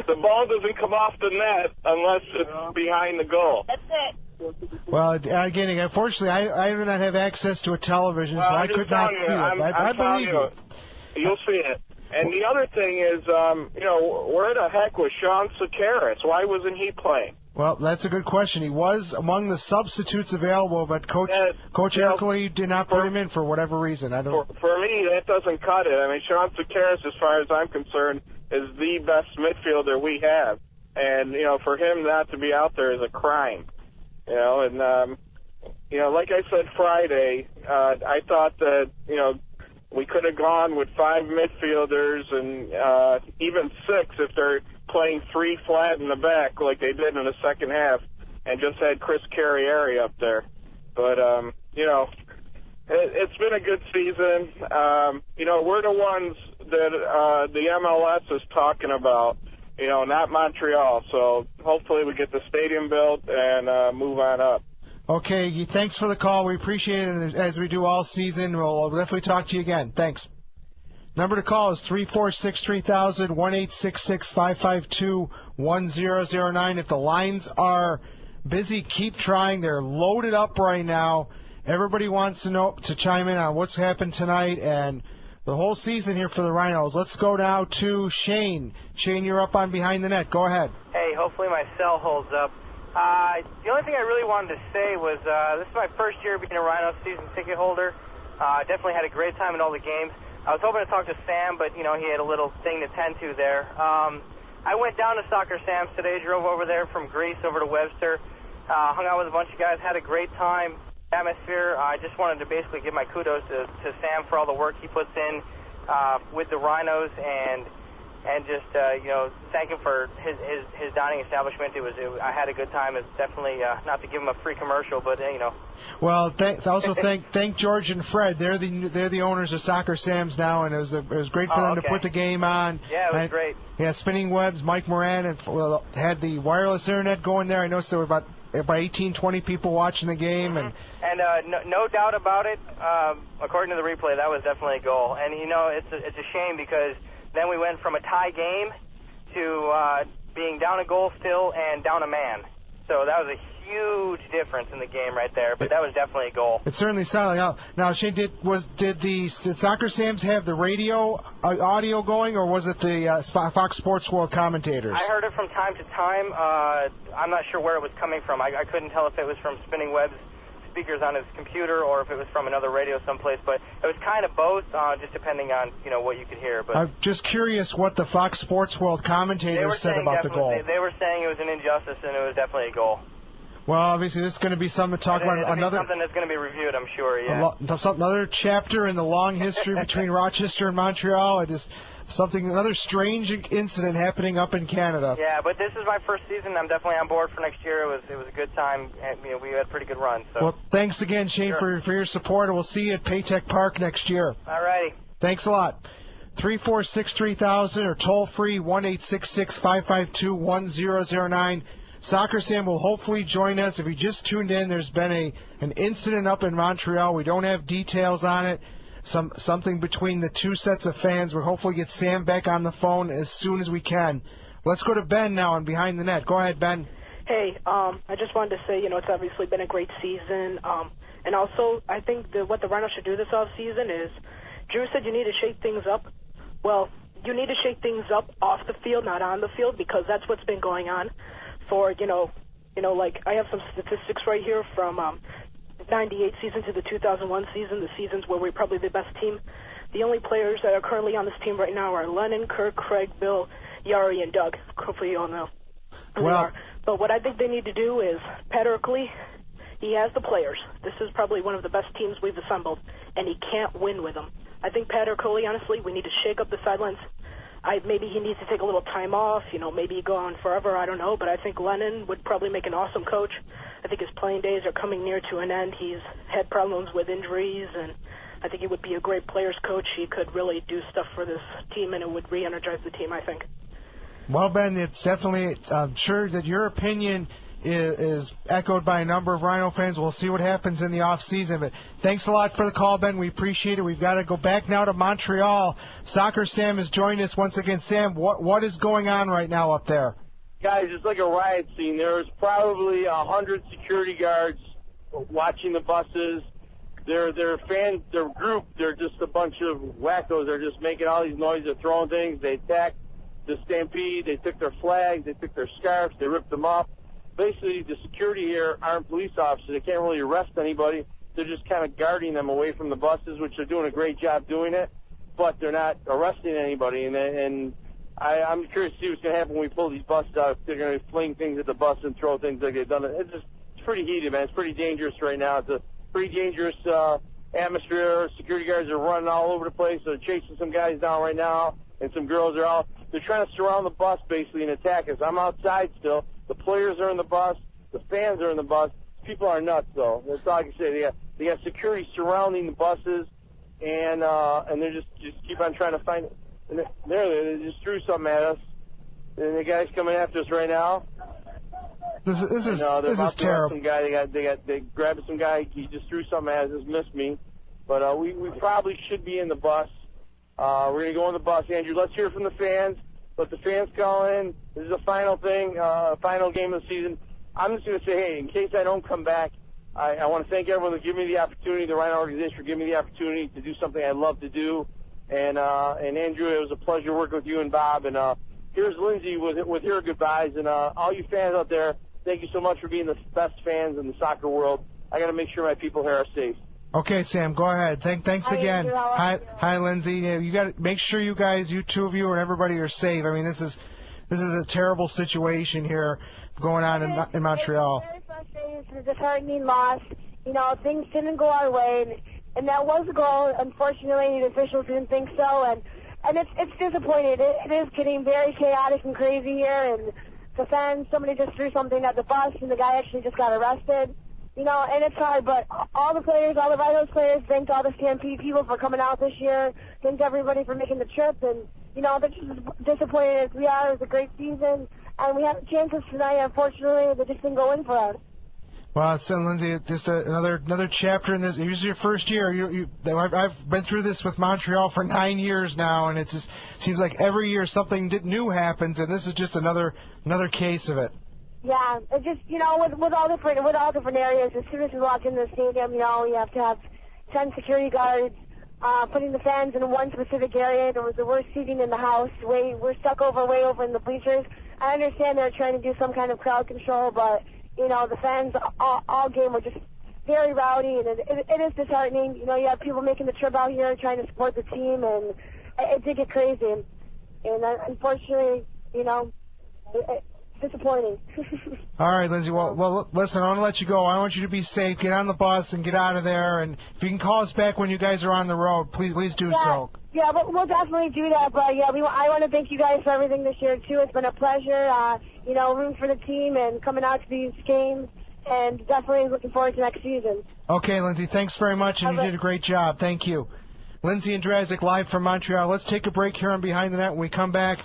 The ball doesn't come off the net unless it's behind the goal. That's it. Well, again, unfortunately, I do not have access to a television, so I could not see it. I believe you. You'll see it. And the other thing is, where the heck was Sean Sakaris? Why wasn't he playing? Well, that's a good question. He was among the substitutes available, but Coach Ercole did not put him in for whatever reason. I don't. For me, that doesn't cut it. I mean, Sean Sakaris, as far as I'm concerned, is the best midfielder we have, and for him not to be out there is a crime. And like I said Friday, I thought that we could have gone with 5 midfielders and even 6 if they're playing 3 flat in the back like they did in the second half, and just had Chris Carrieri up there. But it's been a good season. We're the ones that the MLS is talking about, not Montreal. So hopefully we get the stadium built and move on up. Okay, thanks for the call. We appreciate it, as we do all season. We'll definitely talk to you again. Thanks. Number to call is 346-3000, 1-866-552-1009. If the lines are busy, keep trying. They're loaded up right now. Everybody wants to chime in on what's happened tonight and the whole season here for the Rhinos. Let's go now to Shane. Shane, you're up on Behind the Net. Go ahead. Hey, hopefully my cell holds up. The only thing I really wanted to say was this is my first year being a Rhinos season ticket holder. Definitely had a great time in all the games. I was hoping to talk to Sam, but, he had a little thing to tend to there. I went down to Soccer Sam's today, drove over there from Greece over to Webster, hung out with a bunch of guys, had a great time, atmosphere. I just wanted to basically give my kudos to Sam for all the work he puts in with the Rhinos and just, thank him for his dining establishment. I had a good time. It's definitely, not to give him a free commercial, but, Well, thank George and Fred. They're the owners of Soccer Sam's now, and it was great for them to put the game on. Yeah, it was great. Yeah, Spinning Webs, Mike Moran, had the wireless internet going there. I noticed there were about 18, 20 people watching the game. Mm-hmm. And no doubt about it, according to the replay, that was definitely a goal. And, it's a shame because then we went from a tie game to being down a goal still and down a man. So that was a huge difference in the game right there, but that was definitely a goal. It certainly sounded like. Now, Shane, did Soccer Sam's have the radio audio going, or was it the Fox Sports World commentators? I heard it from time to time. I'm not sure where it was coming from. I couldn't tell if it was from Spinning Web's speakers on his computer or if it was from another radio someplace, but it was kind of both, just depending on what you could hear. But I'm just curious what the Fox Sports World commentators said about the goal. They were saying it was an injustice and it was definitely a goal. Well, obviously this is going to be something to talk about. Something that's going to be reviewed, I'm sure. Yeah. Another chapter in the long history between Rochester and Montreal. It is another strange incident happening up in Canada. Yeah, but this is my first season. I'm definitely on board for next year. It was a good time. And, we had a pretty good run. So. Well, thanks again, Shane, for your support, and we'll see you at Paytech Park next year. All righty. Thanks a lot. 346-3000 or toll free 1-866-552-1009. Soccer Sam will hopefully join us. If you just tuned in, there's been an incident up in Montreal. We don't have details on it. Something between the two sets of fans. We'll hopefully get Sam back on the phone as soon as we can. Let's go to Ben now on Behind the Net. Go ahead, Ben. Hey, I just wanted to say, it's obviously been a great season. And also, I think what the Rhinos should do this offseason is, Drew said you need to shake things up. Well, you need to shake things up off the field, not on the field, because that's what's been going on for, like I have some statistics right here from 98 season to the 2001 season, the seasons where we're probably the best team. The only players that are currently on this team right now are Lennon, Kirk, Craig, Bill, Yari, and Doug. Hopefully you all know who they are. But what I think they need to do is, Pat Ercole, he has the players. This is probably one of the best teams we've assembled, and he can't win with them. I think Pat O'Coley, honestly, we need to shake up the sidelines. Maybe he needs to take a little time off, maybe go on forever, I don't know, but I think Lennon would probably make an awesome coach. I think his playing days are coming near to an end. He's had problems with injuries, and I think he would be a great players coach. He could really do stuff for this team, and it would re-energize the team, I think. Well, Ben, it's definitely, I'm sure that your opinion is echoed by a number of Rhino fans. We'll see what happens in the off season. But thanks a lot for the call, Ben. We appreciate it. We've got to go back now to Montreal. Soccer Sam has joined us once again. Sam, what is going on right now up there? Guys, it's like a riot scene. There's probably 100 security guards watching the buses. Their group, they're just a bunch of wackos. They're just making all these noises. They're throwing things. They attacked the Stampede. They took their flags. They took their scarves. They ripped them up. Basically, the security here aren't police officers. They can't really arrest anybody. They're just kind of guarding them away from the buses, which they're doing a great job doing it, but they're not arresting anybody. And I'm curious to see what's going to happen when we pull these buses out. If they're going to fling things at the bus and throw things like they've done. It's pretty heated, man. It's pretty dangerous right now. It's a pretty dangerous atmosphere. Security guards are running all over the place. They're chasing some guys down right now, and some girls are out. They're trying to surround the bus, basically, and attack us. I'm outside still. The players are in the bus. The fans are in the bus. People are nuts, though. That's all I can say. They got security surrounding the buses, and they just keep on trying to find it. And they just threw something at us. And the guy's coming after us right now. This is terrible. Some guy. They grabbed some guy. He just threw something at us. Just missed me. But we probably should be in the bus. We're gonna go in the bus, Andrew. Let's hear from the fans. Let the fans call in. This is the final thing, final game of the season. I'm just going to say, hey, in case I don't come back, I want to thank everyone that gave me the opportunity, the Rhino organization, for giving me the opportunity to do something I love to do. And Andrew, it was a pleasure working with you and Bob. And here's Lindsay with her goodbyes. And all you fans out there, thank you so much for being the best fans in the soccer world. I got to make sure my people here are safe. Okay, Sam, go ahead. Thanks again. Hi, Lindsay. You got to make sure you two of you and everybody are safe. I mean, this is a terrible situation here going on in Montreal. It's very frustrating. It's a disheartening loss. Things didn't go our way, and that was a goal. Unfortunately, the officials didn't think so, and it's disappointing. It is getting very chaotic and crazy here, and the fans, somebody just threw something at the bus, and the guy actually just got arrested. And it's hard, but all the players, all the Rhinos players, thanked all the Stampede people for coming out this year, thanked everybody for making the trip, and, they're just disappointed as we are. It was a great season, and we had chances tonight. Unfortunately, they just didn't go in for us. Well, so Lindsay, just another chapter in this. This is your first year. I've been through this with Montreal for 9 years now, and it just seems like every year something new happens, and this is just another case of it. Yeah, it just, with all different areas, as soon as you walk into the stadium, you have to have 10 security guards, putting the fans in one specific area. There was the worst seating in the house. We're stuck way over in the bleachers. I understand they're trying to do some kind of crowd control, but, the fans all game were just very rowdy, and it is disheartening. You have people making the trip out here trying to support the team, and it did get crazy. And unfortunately, disappointing. All right, Lindsay. Well, listen, I want to let you go. I want you to be safe. Get on the bus and get out of there. And if you can call us back when you guys are on the road, please do so. Yeah, we'll definitely do that. But yeah, I want to thank you guys for everything this year too. It's been a pleasure. Rooting for the team and coming out to these games, and definitely looking forward to next season. Okay, Lindsay. Thanks very much, and you did a great job. Thank you. Lindsay and Drazik live from Montreal. Let's take a break here on Behind the Net. When we come back,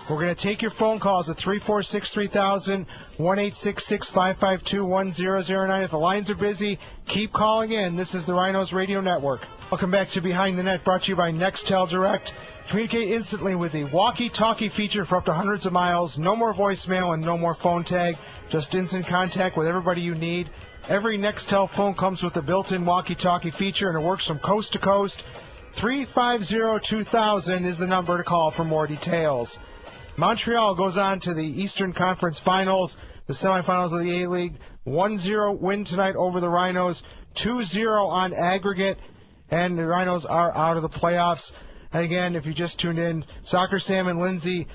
we're going to take your phone calls at 346-3000, 1-866-552-1009. If the lines are busy, keep calling in. This is the Rhinos Radio Network. Welcome back to Behind the Net, brought to you by Nextel Direct. Communicate instantly with the walkie-talkie feature for up to hundreds of miles. No more voicemail and no more phone tag. Just instant contact with everybody you need. Every Nextel phone comes with a built-in walkie-talkie feature, and it works from coast to coast. 350-2000 is the number to call for more details. Montreal goes on to the Eastern Conference Finals, the semifinals of the A-League. 1-0 win tonight over the Rhinos, 2-0 on aggregate, and the Rhinos are out of the playoffs. And again, if you just tuned in, Soccer Sam and Lindsay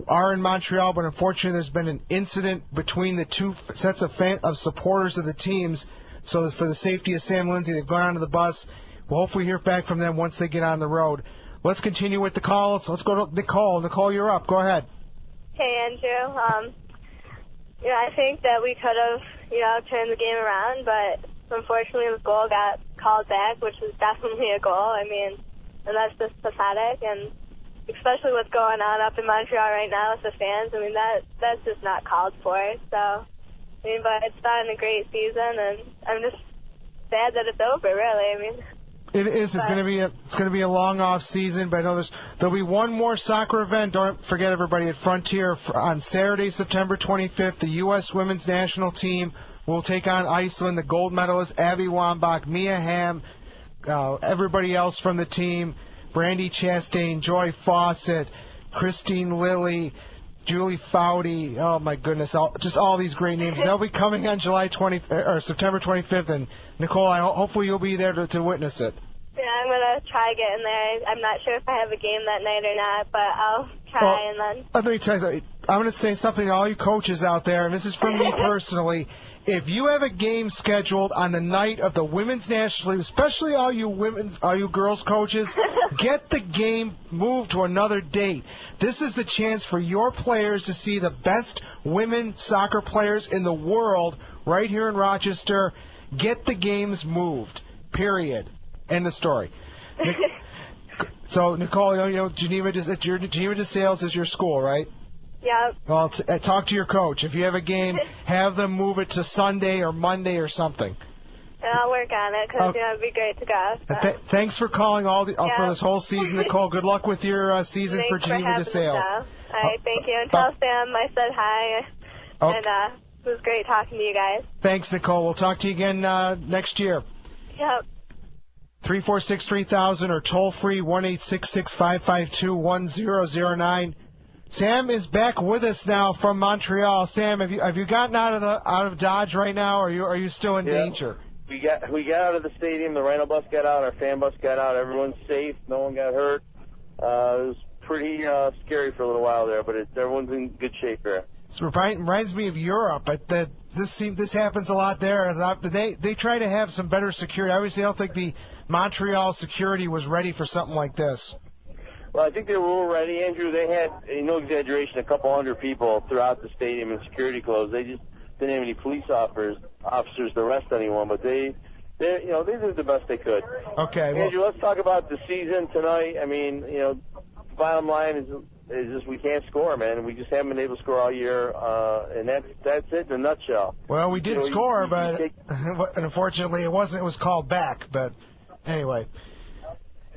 are in Montreal, but unfortunately there's been an incident between the two sets of supporters of the teams. So for the safety of Sam and Lindsay, they've gone onto the bus. we'll hopefully hear back from them once they get on the road. Let's continue with the calls. Let's go to Nicole. Nicole, you're up. Go ahead. Hey, Andrew. I think that we could have, turned the game around, but unfortunately the goal got called back, which was definitely a goal. I mean, and that's just pathetic, and especially what's going on up in Montreal right now with the fans. I mean, that's just not called for. So, but it's been a great season, and I'm just sad that it's over, really. I mean, it is. It's going to be a long off season, but I know there'll be one more soccer event. Don't forget, everybody, at Frontier on Saturday, September 25th. The U.S. Women's National Team will take on Iceland. The gold medalists Abby Wambach, Mia Hamm, everybody else from the team. Brandy Chastain, Joy Fawcett, Christine Lilly, Julie Foudy. Oh my goodness! Just all these great names. They'll be coming on September 25th. And Nicole, hopefully you'll be there to witness it. Yeah, I'm gonna try getting there. I'm not sure if I have a game that night or not, but I'll try and then. Let me tell you something. I'm gonna say something to all you coaches out there, and this is from me personally. If you have a game scheduled on the night of the Women's National League, especially all you girls coaches, get the game moved to another date. This is the chance for your players to see the best women soccer players in the world right here in Rochester. Get the games moved. Period. End of story. So, Nicole, Geneva DeSales is your school, right? Yep. Well, talk to your coach. If you have a game, have them move it to Sunday or Monday or something. And I'll work on it because it'd be great to go. So. Thanks for calling for this whole season, Nicole. Good luck with your season for Geneva DeSales. All right, thank you. And tell Sam I said hi, and it was great talking to you guys. Thanks, Nicole. We'll talk to you again next year. Yep. 346-3000 or toll free 1-866-552-1009. Sam is back with us now from Montreal. Sam, have you gotten out of Dodge right now, or are you still in danger? We got out of the stadium. The Rhino bus got out. Our fan bus got out. Everyone's safe. No one got hurt. It was pretty scary for a little while there, but everyone's in good shape there. It reminds me of Europe. This happens a lot there. They try to have some better security. Obviously, I don't think the Montreal security was ready for something like this. Well, I think they were all ready, Andrew. They had, no exaggeration, a couple hundred people throughout the stadium in security clothes. They just didn't have any police officers to arrest anyone, but they did the best they could. Okay. Well, Andrew, let's talk about the season tonight. I mean, bottom line is just we can't score, man. We just haven't been able to score all year, and that's it in a nutshell. Well, we did score, but unfortunately it wasn't. It was called back. But anyway.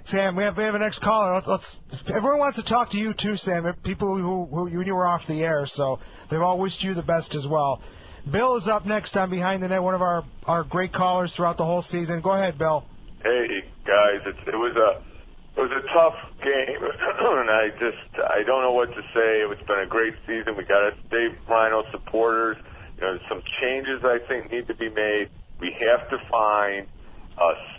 Sam, we have a next caller. Let's. Everyone wants to talk to you too, Sam. People who you were off the air, so they've all wished you the best as well. Bill is up next on Behind the Net, one of our great callers throughout the whole season. Go ahead, Bill. Hey guys, it was a tough game, and I don't know what to say. It's been a great season. We got to stay Rhino supporters. Some changes I think need to be made. We have to find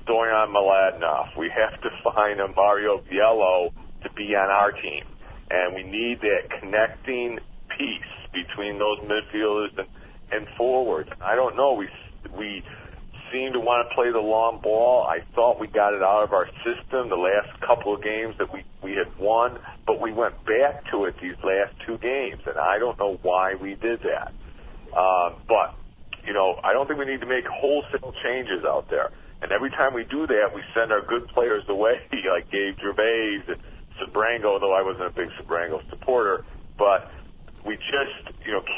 Stoyan Mladenoff. We have to find a Mario Biello to be on our team. And we need that connecting piece between those midfielders and forwards. I don't know. We seem to want to play the long ball. I thought we got it out of our system the last couple of games that we had won, but we went back to it these last two games, and I don't know why we did that. But I don't think we need to make wholesale changes out there. And every time we do that, we send our good players away, like Gabe Gervais and Sabrango, though I wasn't a big Sabrango supporter. But we just,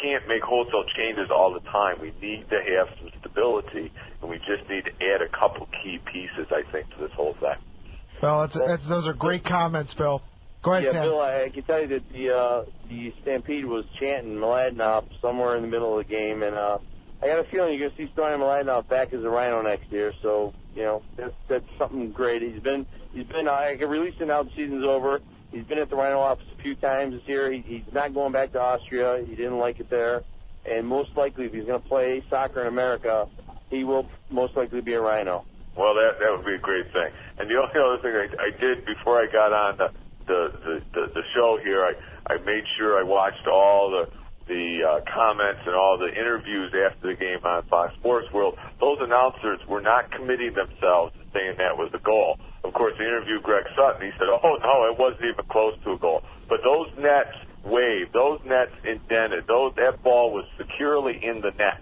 can't make wholesale changes all the time. We need to have some stability, and we just need to add a couple key pieces, I think, to this whole thing. Well, those are great comments, Bill. Go ahead, Sam. Bill, I can tell you that the Stampede was chanting Mladenoff somewhere in the middle of the game, and I got a feeling you're going to see Stoyan Mladenoff back as a Rhino next year. So that's something great. He's been. I can release it now. The season's over. He's been at the Rhino office a few times this year. He's not going back to Austria. He didn't like it there, and most likely, if he's going to play soccer in America, he will most likely be a Rhino. Well, that would be a great thing. And the only other thing I did before I got on the show here, I made sure I watched all the comments and all the interviews after the game on Fox Sports World, those announcers were not committing themselves to saying that was a goal. Of course, they interviewed Greg Sutton. He said, oh, no, it wasn't even close to a goal. But those nets waved, those nets indented, that ball was securely in the net.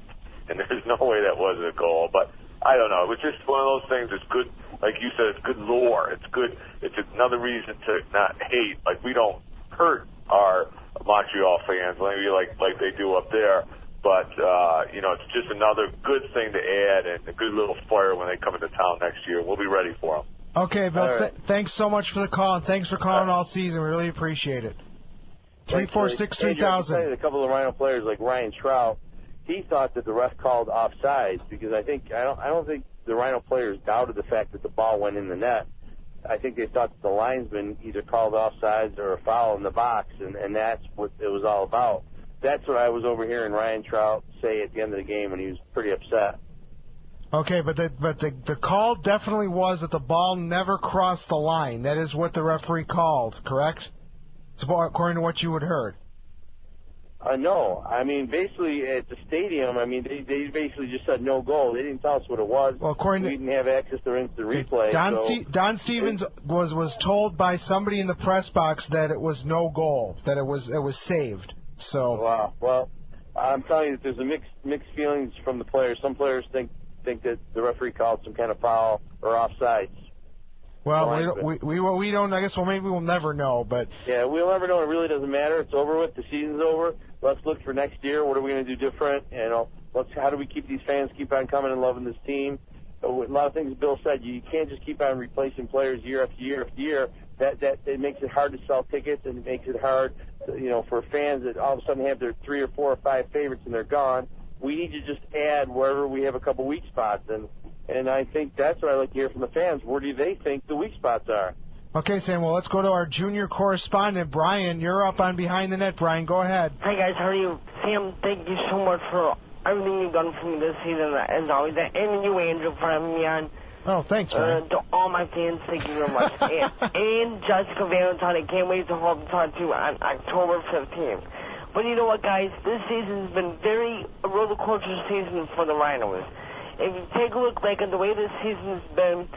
And there's no way that wasn't a goal. But I don't know. It was just one of those things. It's good, like you said, it's good lore. It's good. It's another reason to not hate. Like, we don't hurt our Montreal fans maybe like they do up there. But, it's just another good thing to add and a good little fire when they come into town next year. We'll be ready for them. Okay, Bill, Right. thanks so much for the call, and thanks for calling all season. We really appreciate it. 346-3000. A couple of Rhino players like Ryan Trout, he thought that the ref called offsides because I don't think the Rhino players doubted the fact that the ball went in the net. I think they thought that the linesman either called offsides or a foul in the box, and that's what it was all about. That's what I was overhearing Ryan Trout say at the end of the game when he was pretty upset. Okay, but the call definitely was that the ball never crossed the line. That is what the referee called, correct? According to what you had heard. No. I mean, basically at the stadium, they basically just said no goal. They didn't tell us what it was. Well, we didn't have access to instant replay. Don Stevens was told by somebody in the press box that it was no goal, that it was saved. So. Wow. Well, I'm telling you that there's a mixed feelings from the players. Some players think that the referee called some kind of foul or offsides. Well, we don't. I guess. Well, maybe we'll never know. But yeah, we'll never know. It really doesn't matter. It's over with. The season's over. Let's look for next year. What are we going to do different? How do we keep these fans keep on coming and loving this team? A lot of things Bill said. You can't just keep on replacing players year after year after year. That it makes it hard to sell tickets, and it makes it hard, for fans that all of a sudden have their 3 or 4 or 5 favorites and they're gone. We need to just add wherever we have a couple weak spots, and I think that's what I like to hear from the fans. Where do they think the weak spots are? Okay, Sam. Well, let's go to our junior correspondent, Brian. You're up on Behind the Net, Brian. Go ahead. Hi, guys. How are you? Sam, thank you so much for everything you've done for me this season, as always. And you, Andrew, for having me on. Oh, thanks, man. To all my fans, thank you very much. and Jessica Valentine, I can't wait to hope to talk to you on October 15th. But you know what, guys? This season's been a roller coaster season for the Rhinos. If you take a look at the way this season's been,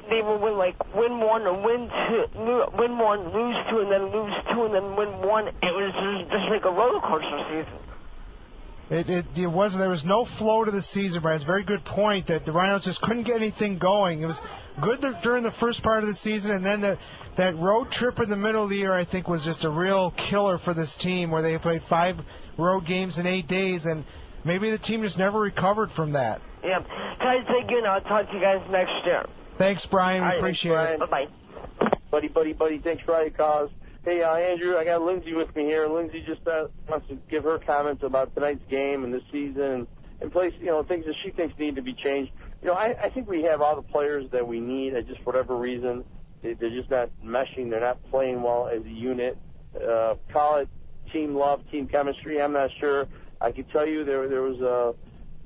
they will win one or win one, lose two, and then lose two, and then win one. It was just like a roller coaster season. It wasn't. There was no flow to the season, Brian. It's a very good point that the Rhinos just couldn't get anything going. It was good during the first part of the season, and then that road trip in the middle of the year, I think, was just a real killer for this team, where they played 5 road games in 8 days, and maybe the team just never recovered from that. Yeah. Guys, thank you, and I'll talk to you guys next year. Thanks, Brian. We appreciate it. Bye-bye. Buddy, thanks for all your calls. Hey, Andrew, I got Lindsay with me here. Lindsay just wants to give her comments about tonight's game and this season and place, things that she thinks need to be changed. I think we have all the players that we need. Just for whatever reason, they're just not meshing. They're not playing well as a unit. Call it team love, team chemistry. I'm not sure. I can tell you there was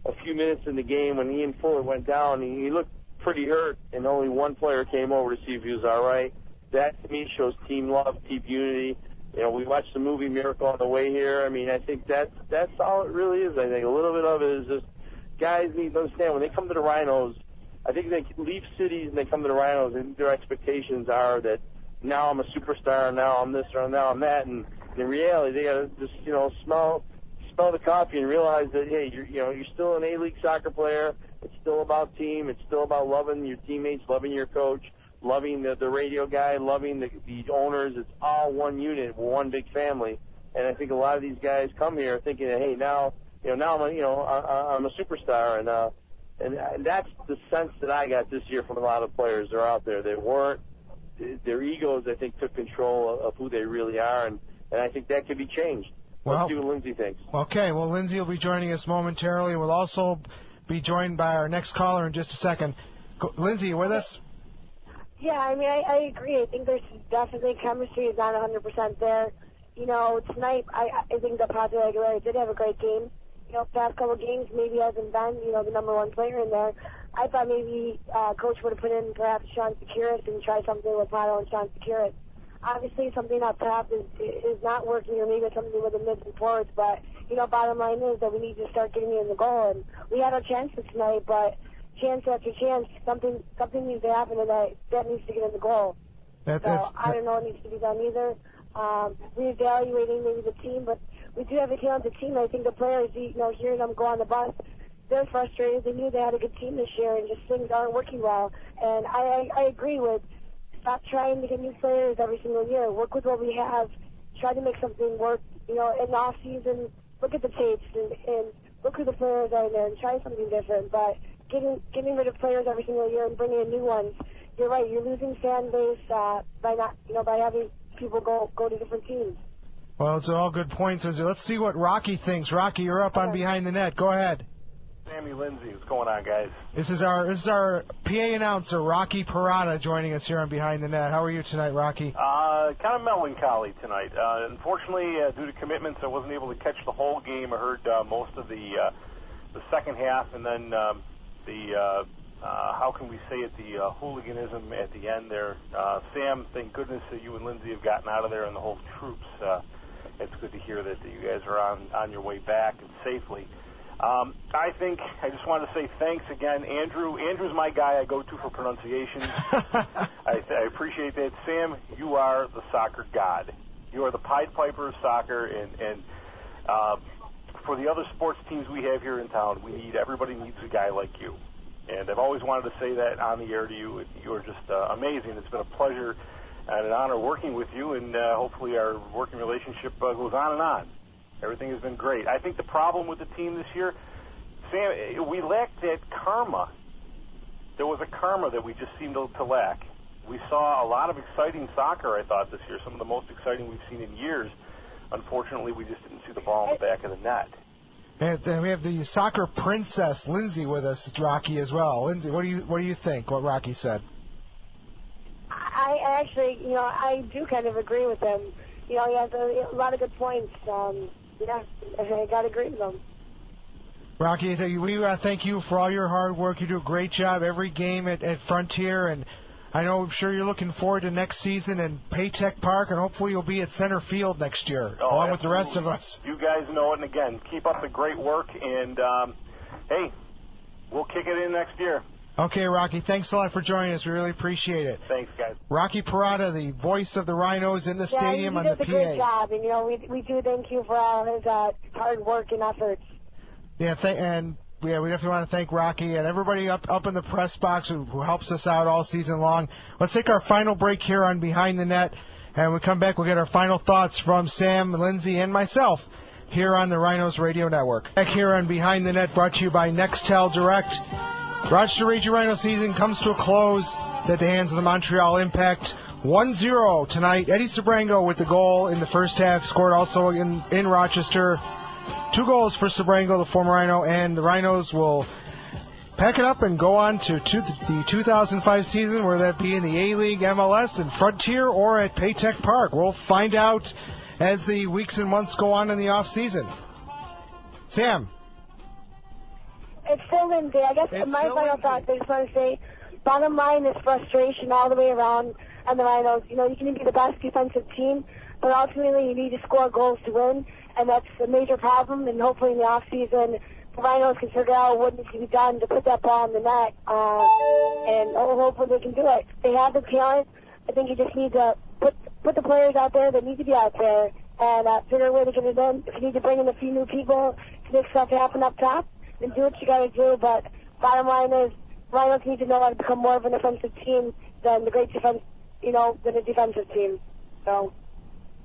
a few minutes in the game when Ian Fuller went down. He looked pretty hurt, and only one player came over to see if he was all right. That, to me, shows team love, team unity. We watched the movie Miracle on the way here. I think that's all it really is. I think a little bit of it is just guys need to understand when they come to the Rhinos, I think they leave cities and they come to the Rhinos, and their expectations are that now I'm a superstar, now I'm this or now I'm that, and in reality they got to just smell the coffee and realize that hey, you're still an A-League soccer player. It's still about team. It's still about loving your teammates, loving your coach, loving the radio guy, loving the owners. It's all one unit, one big family. And I think a lot of these guys come here thinking that hey, now I'm a superstar, and that's the sense that I got this year from a lot of players that are out there. They weren't. Their egos, I think, took control of who they really are, and I think that could be changed. Let's see what Lindsay thinks. Okay, well, Lindsay will be joining us momentarily. We'll also be joined by our next caller in just a second. Lindsay, you with us? Yeah, I agree. I think there's definitely chemistry is not 100% there. Tonight, I think that Padre Aguilera did have a great game. Past couple games, maybe hasn't been, the number one player in there. I thought maybe Coach would have put in perhaps Sean Securis and try something with Pato and Sean Securis. obviously something up top is not working, or maybe it's something with the mids and forwards, but, bottom line is that we need to start getting in the goal. And we had our chances tonight, but chance after chance, something needs to happen, and that needs to get in the goal. I don't know what needs to be done either. Reevaluating maybe the team, but we do have a talented team. I think the players, hearing them go on the bus, they're frustrated. They knew they had a good team this year, and just things aren't working well. And I agree with stop trying to get new players every single year. Work with what we have. Try to make something work. In the off season, look at the tapes and look who the players are there and try something different. But getting rid of players every single year and bringing in new ones, you're right. You're losing fan base by having people go to different teams. Well, it's all good points. Let's see what Rocky thinks. Rocky, you're up on Behind the Net. Go ahead. Sammy Lindsay, what's going on, guys? This is our PA announcer, Rocky Parada, joining us here on Behind the Net. How are you tonight, Rocky? Kind of melancholy tonight. Unfortunately, due to commitments, I wasn't able to catch the whole game. I heard most of the second half, and then how can we say it, the hooliganism at the end there. Sam, thank goodness that you and Lindsay have gotten out of there, and the whole troops. It's good to hear that you guys are on your way back and safely. I just wanted to say thanks again, Andrew. Andrew's my guy I go to for pronunciation. I appreciate that. Sam, you are the soccer god. You are the Pied Piper of soccer, and for the other sports teams we have here in town, everybody needs a guy like you. And I've always wanted to say that on the air to you. You are just amazing. It's been a pleasure and an honor working with you, and hopefully our working relationship goes on and on. Everything has been great. I think the problem with the team this year, Sam, we lacked that karma. There was a karma that we just seemed to lack. We saw a lot of exciting soccer, I thought, this year, some of the most exciting we've seen in years. Unfortunately, we just didn't see the ball in the back of the net. And we have the soccer princess, Lindsay, with us, Rocky, as well. Lindsay, what do you think, what Rocky said? I actually, I do kind of agree with him. He has a lot of good points. I got to agree with him. Rocky, we thank you for all your hard work. You do a great job every game at Frontier, and I'm sure you're looking forward to next season in Paytech Park, and hopefully you'll be at center field next year, along with the rest of us. You guys know it, and again, keep up the great work, and hey, we'll kick it in next year. Okay, Rocky, thanks a lot for joining us. We really appreciate it. Thanks, guys. Rocky Parada, the voice of the Rhinos in the stadium on the PA. He does a great job, and we do thank you for all his hard work and efforts. Yeah, we definitely want to thank Rocky and everybody up in the press box who helps us out all season long. Let's take our final break here on Behind the Net, and when we come back, we'll get our final thoughts from Sam, Lindsay, and myself here on the Rhinos Radio Network. Back here on Behind the Net, brought to you by Nextel Direct. Rochester Raging Rhino season comes to a close at the hands of the Montreal Impact. 1-0 tonight. Eddie Sabrango with the goal in the first half, scored also in Rochester. 2 goals for Sabrango, the former Rhino, and the Rhinos will pack it up and go on to the 2005 season, whether that be in the A-League, MLS, and Frontier, or at Paytech Park. We'll find out as the weeks and months go on in the off-season. Sam. It's still Lindsay. I guess my final thoughts, I just want to say, bottom line is frustration all the way around on the Rhinos. You can be the best defensive team, but ultimately you need to score goals to win, and that's a major problem, and hopefully in the off-season the Rhinos can figure out what needs to be done to put that ball in the net, and hopefully they can do it. They have the talent. I think you just need to put the players out there that need to be out there and figure a way to get it in. If you need to bring in a few new people to make stuff happen up top, then do what you got to do. But bottom line is, Rhinos need to know how to become more of an offensive team than the great defense, than a defensive team. So.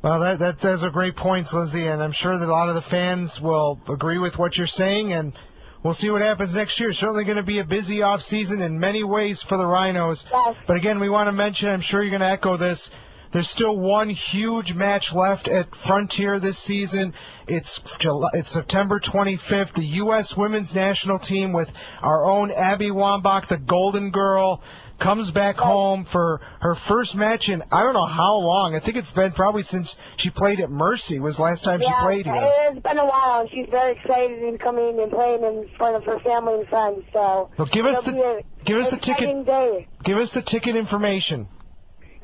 Well, those are great points, Lindsay, and I'm sure that a lot of the fans will agree with what you're saying, and we'll see what happens next year. Certainly going to be a busy off season in many ways for the Rhinos. Yes. But again, we want to mention, I'm sure you're going to echo this, there's still one huge match left at Frontier this season. It's September 25th. The U.S. women's national team with our own Abby Wambach, the Golden Girl, comes back home for her first match in I don't know how long. I think it's been probably since she played at Mercy was the last time she played here. It's been a while, and she's very excited in coming and playing in front of her family and friends. So give us the ticket. day. Give us the ticket information.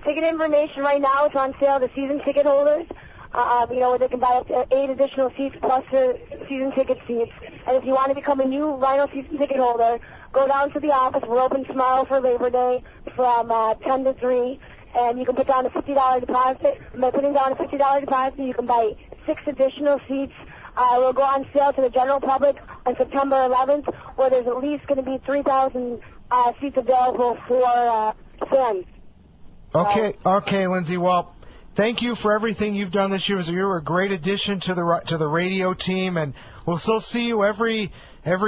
ticket information right now is on sale to season ticket holders. Where they can buy up to 8 additional seats plus their season ticket seats. And if you want to become a new Rhino season ticket holder, go down to the office. We're open tomorrow for Labor Day from 10 to 3. And you can put down a $50 deposit. And by putting down a $50 deposit, you can buy 6 additional seats. We'll go on sale to the general public on September 11th, where there's at least going to be 3,000 seats available for fans. Okay, Lindsay. Well, thank you for everything you've done this year. You're a great addition to the radio team, and we'll still see you every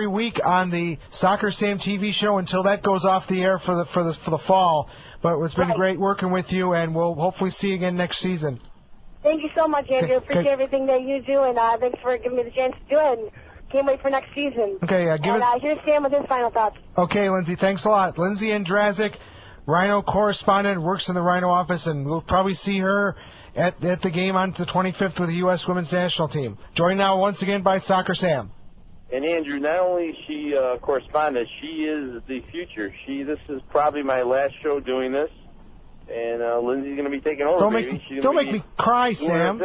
week on the Soccer Sam TV show until that goes off the air for the fall. But it's been great working with you, and we'll hopefully see you again next season. Thank you so much, Andrew. Appreciate everything that you do, and thanks for giving me the chance to do it. And can't wait for next season. Okay, here's Sam with his final thoughts. Okay, Lindsay, thanks a lot. Lindsay Andrazik, Rhino correspondent, works in the Rhino office, and we'll probably see her at the game on the 25th with the U.S. Women's National Team. Joined now once again by Soccer Sam. And Andrew, not only is she a correspondent, she is the future. This is probably my last show doing this, and Lindsay's going to be taking over. Don't make me cry, Sam.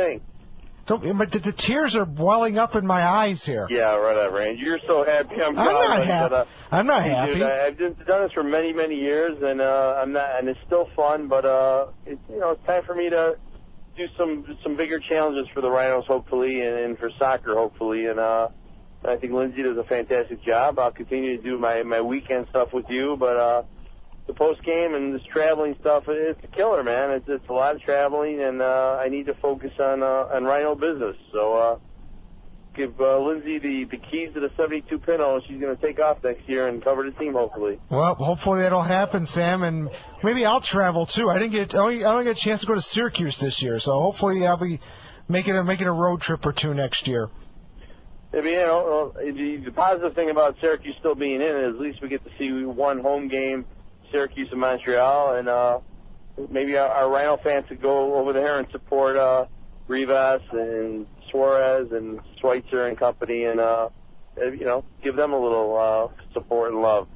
But the tears are welling up in my eyes here. Yeah, whatever. And you're so happy. I'm not happy. I'm not happy. Dude, I've done this for many, many years, and I'm not. And it's still fun, but it's time for me to do some bigger challenges for the Rhinos, hopefully, and for soccer, hopefully. And I think Lindsay does a fantastic job. I'll continue to do my weekend stuff with you, but the post game and this traveling stuff, it's a killer, man. It's a lot of traveling, and I need to focus on Rhino business. So give Lindsay the keys to the 72 Pinto. She's going to take off next year and cover the team, hopefully. Well, hopefully that'll happen, Sam, and maybe I'll travel too. I only get a chance to go to Syracuse this year, so hopefully I'll be making a road trip or two next year. Maybe, the positive thing about Syracuse still being in is at least we get to see one home game, Syracuse and Montreal, and maybe our Rhino fans could go over there and support Rivas and Suarez and Schweitzer and company, and give them a little support and love.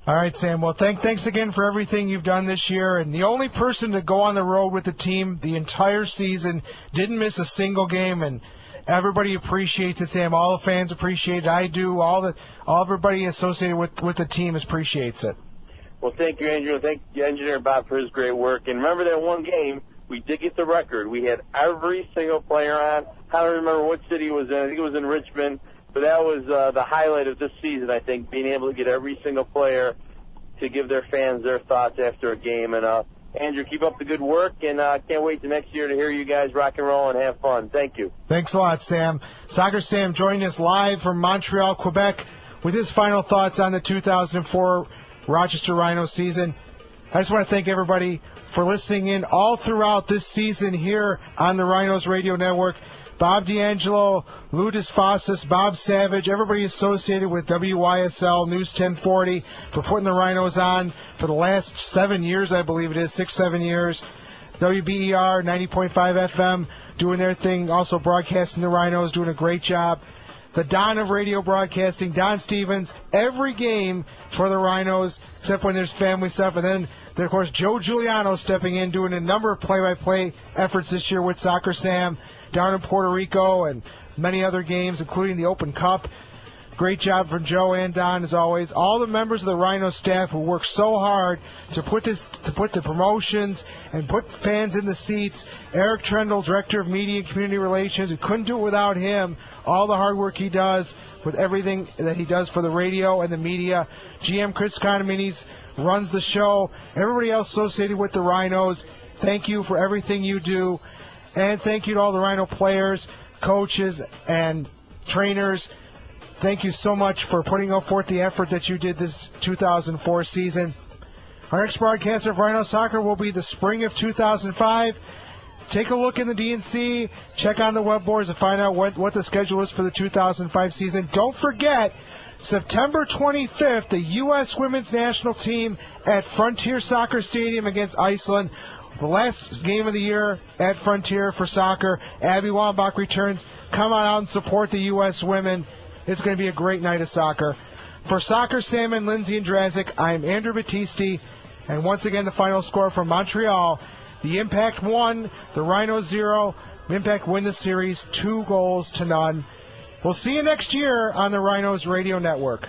All right, Sam. Well, thanks again for everything you've done this year. And the only person to go on the road with the team the entire season, didn't miss a single game, and everybody appreciates it, Sam. All the fans appreciate it. I do. Everybody associated with the team appreciates it. Well, thank you, Andrew. Thank you, Engineer Bob, for his great work. And remember that one game, we did get the record. We had every single player on. I don't remember what city it was in. I think it was in Richmond. But that was the highlight of this season, I think, being able to get every single player to give their fans their thoughts after a game. And, Andrew, keep up the good work, and can't wait to next year to hear you guys rock and roll and have fun. Thank you. Thanks a lot, Sam. Soccer Sam joining us live from Montreal, Quebec, with his final thoughts on the 2004 Rochester Rhino season. I just want to thank everybody for listening in all throughout this season here on the Rhinos Radio Network. Bob D'Angelo, Lou Desfossis, Bob Savage, everybody associated with WYSL News 1040 for putting the Rhinos on for the last 7 years, I believe it is, 6-7 years. WBER 90.5 FM doing their thing, also broadcasting the Rhinos, doing a great job. The Don of radio broadcasting, Don Stevens, every game for the Rhinos, except when there's family stuff. And then, of course, Joe Giuliano stepping in, doing a number of play-by-play efforts this year with Soccer Sam down in Puerto Rico and many other games, including the Open Cup. Great job from Joe and Don, as always. All the members of the Rhino staff who work so hard to put the promotions and put fans in the seats. Eric Trendle, Director of Media and Community Relations, who couldn't do it without him. All the hard work he does with everything that he does for the radio and the media. GM Chris Condomini's runs the show. Everybody else associated with the Rhinos, thank you for everything you do. And thank you to all the Rhino players, coaches, and trainers. Thank you so much for putting forth the effort that you did this 2004 season. Our next broadcast of Rhino Soccer will be the spring of 2005. Take a look in the DNC, check on the web boards to find out what the schedule is for the 2005 season. Don't forget, September 25th, the U.S. Women's National Team at Frontier Soccer Stadium against Iceland. The last game of the year at Frontier for soccer. Abby Wambach returns. Come on out and support the U.S. women. It's going to be a great night of soccer. For Soccer Sam and Lindsay Andrazik, I'm Andrew Battisti. And once again, the final score from Montreal. The Impact won, the Rhinos 0. Impact win the series 2-0. We'll see you next year on the Rhinos Radio Network.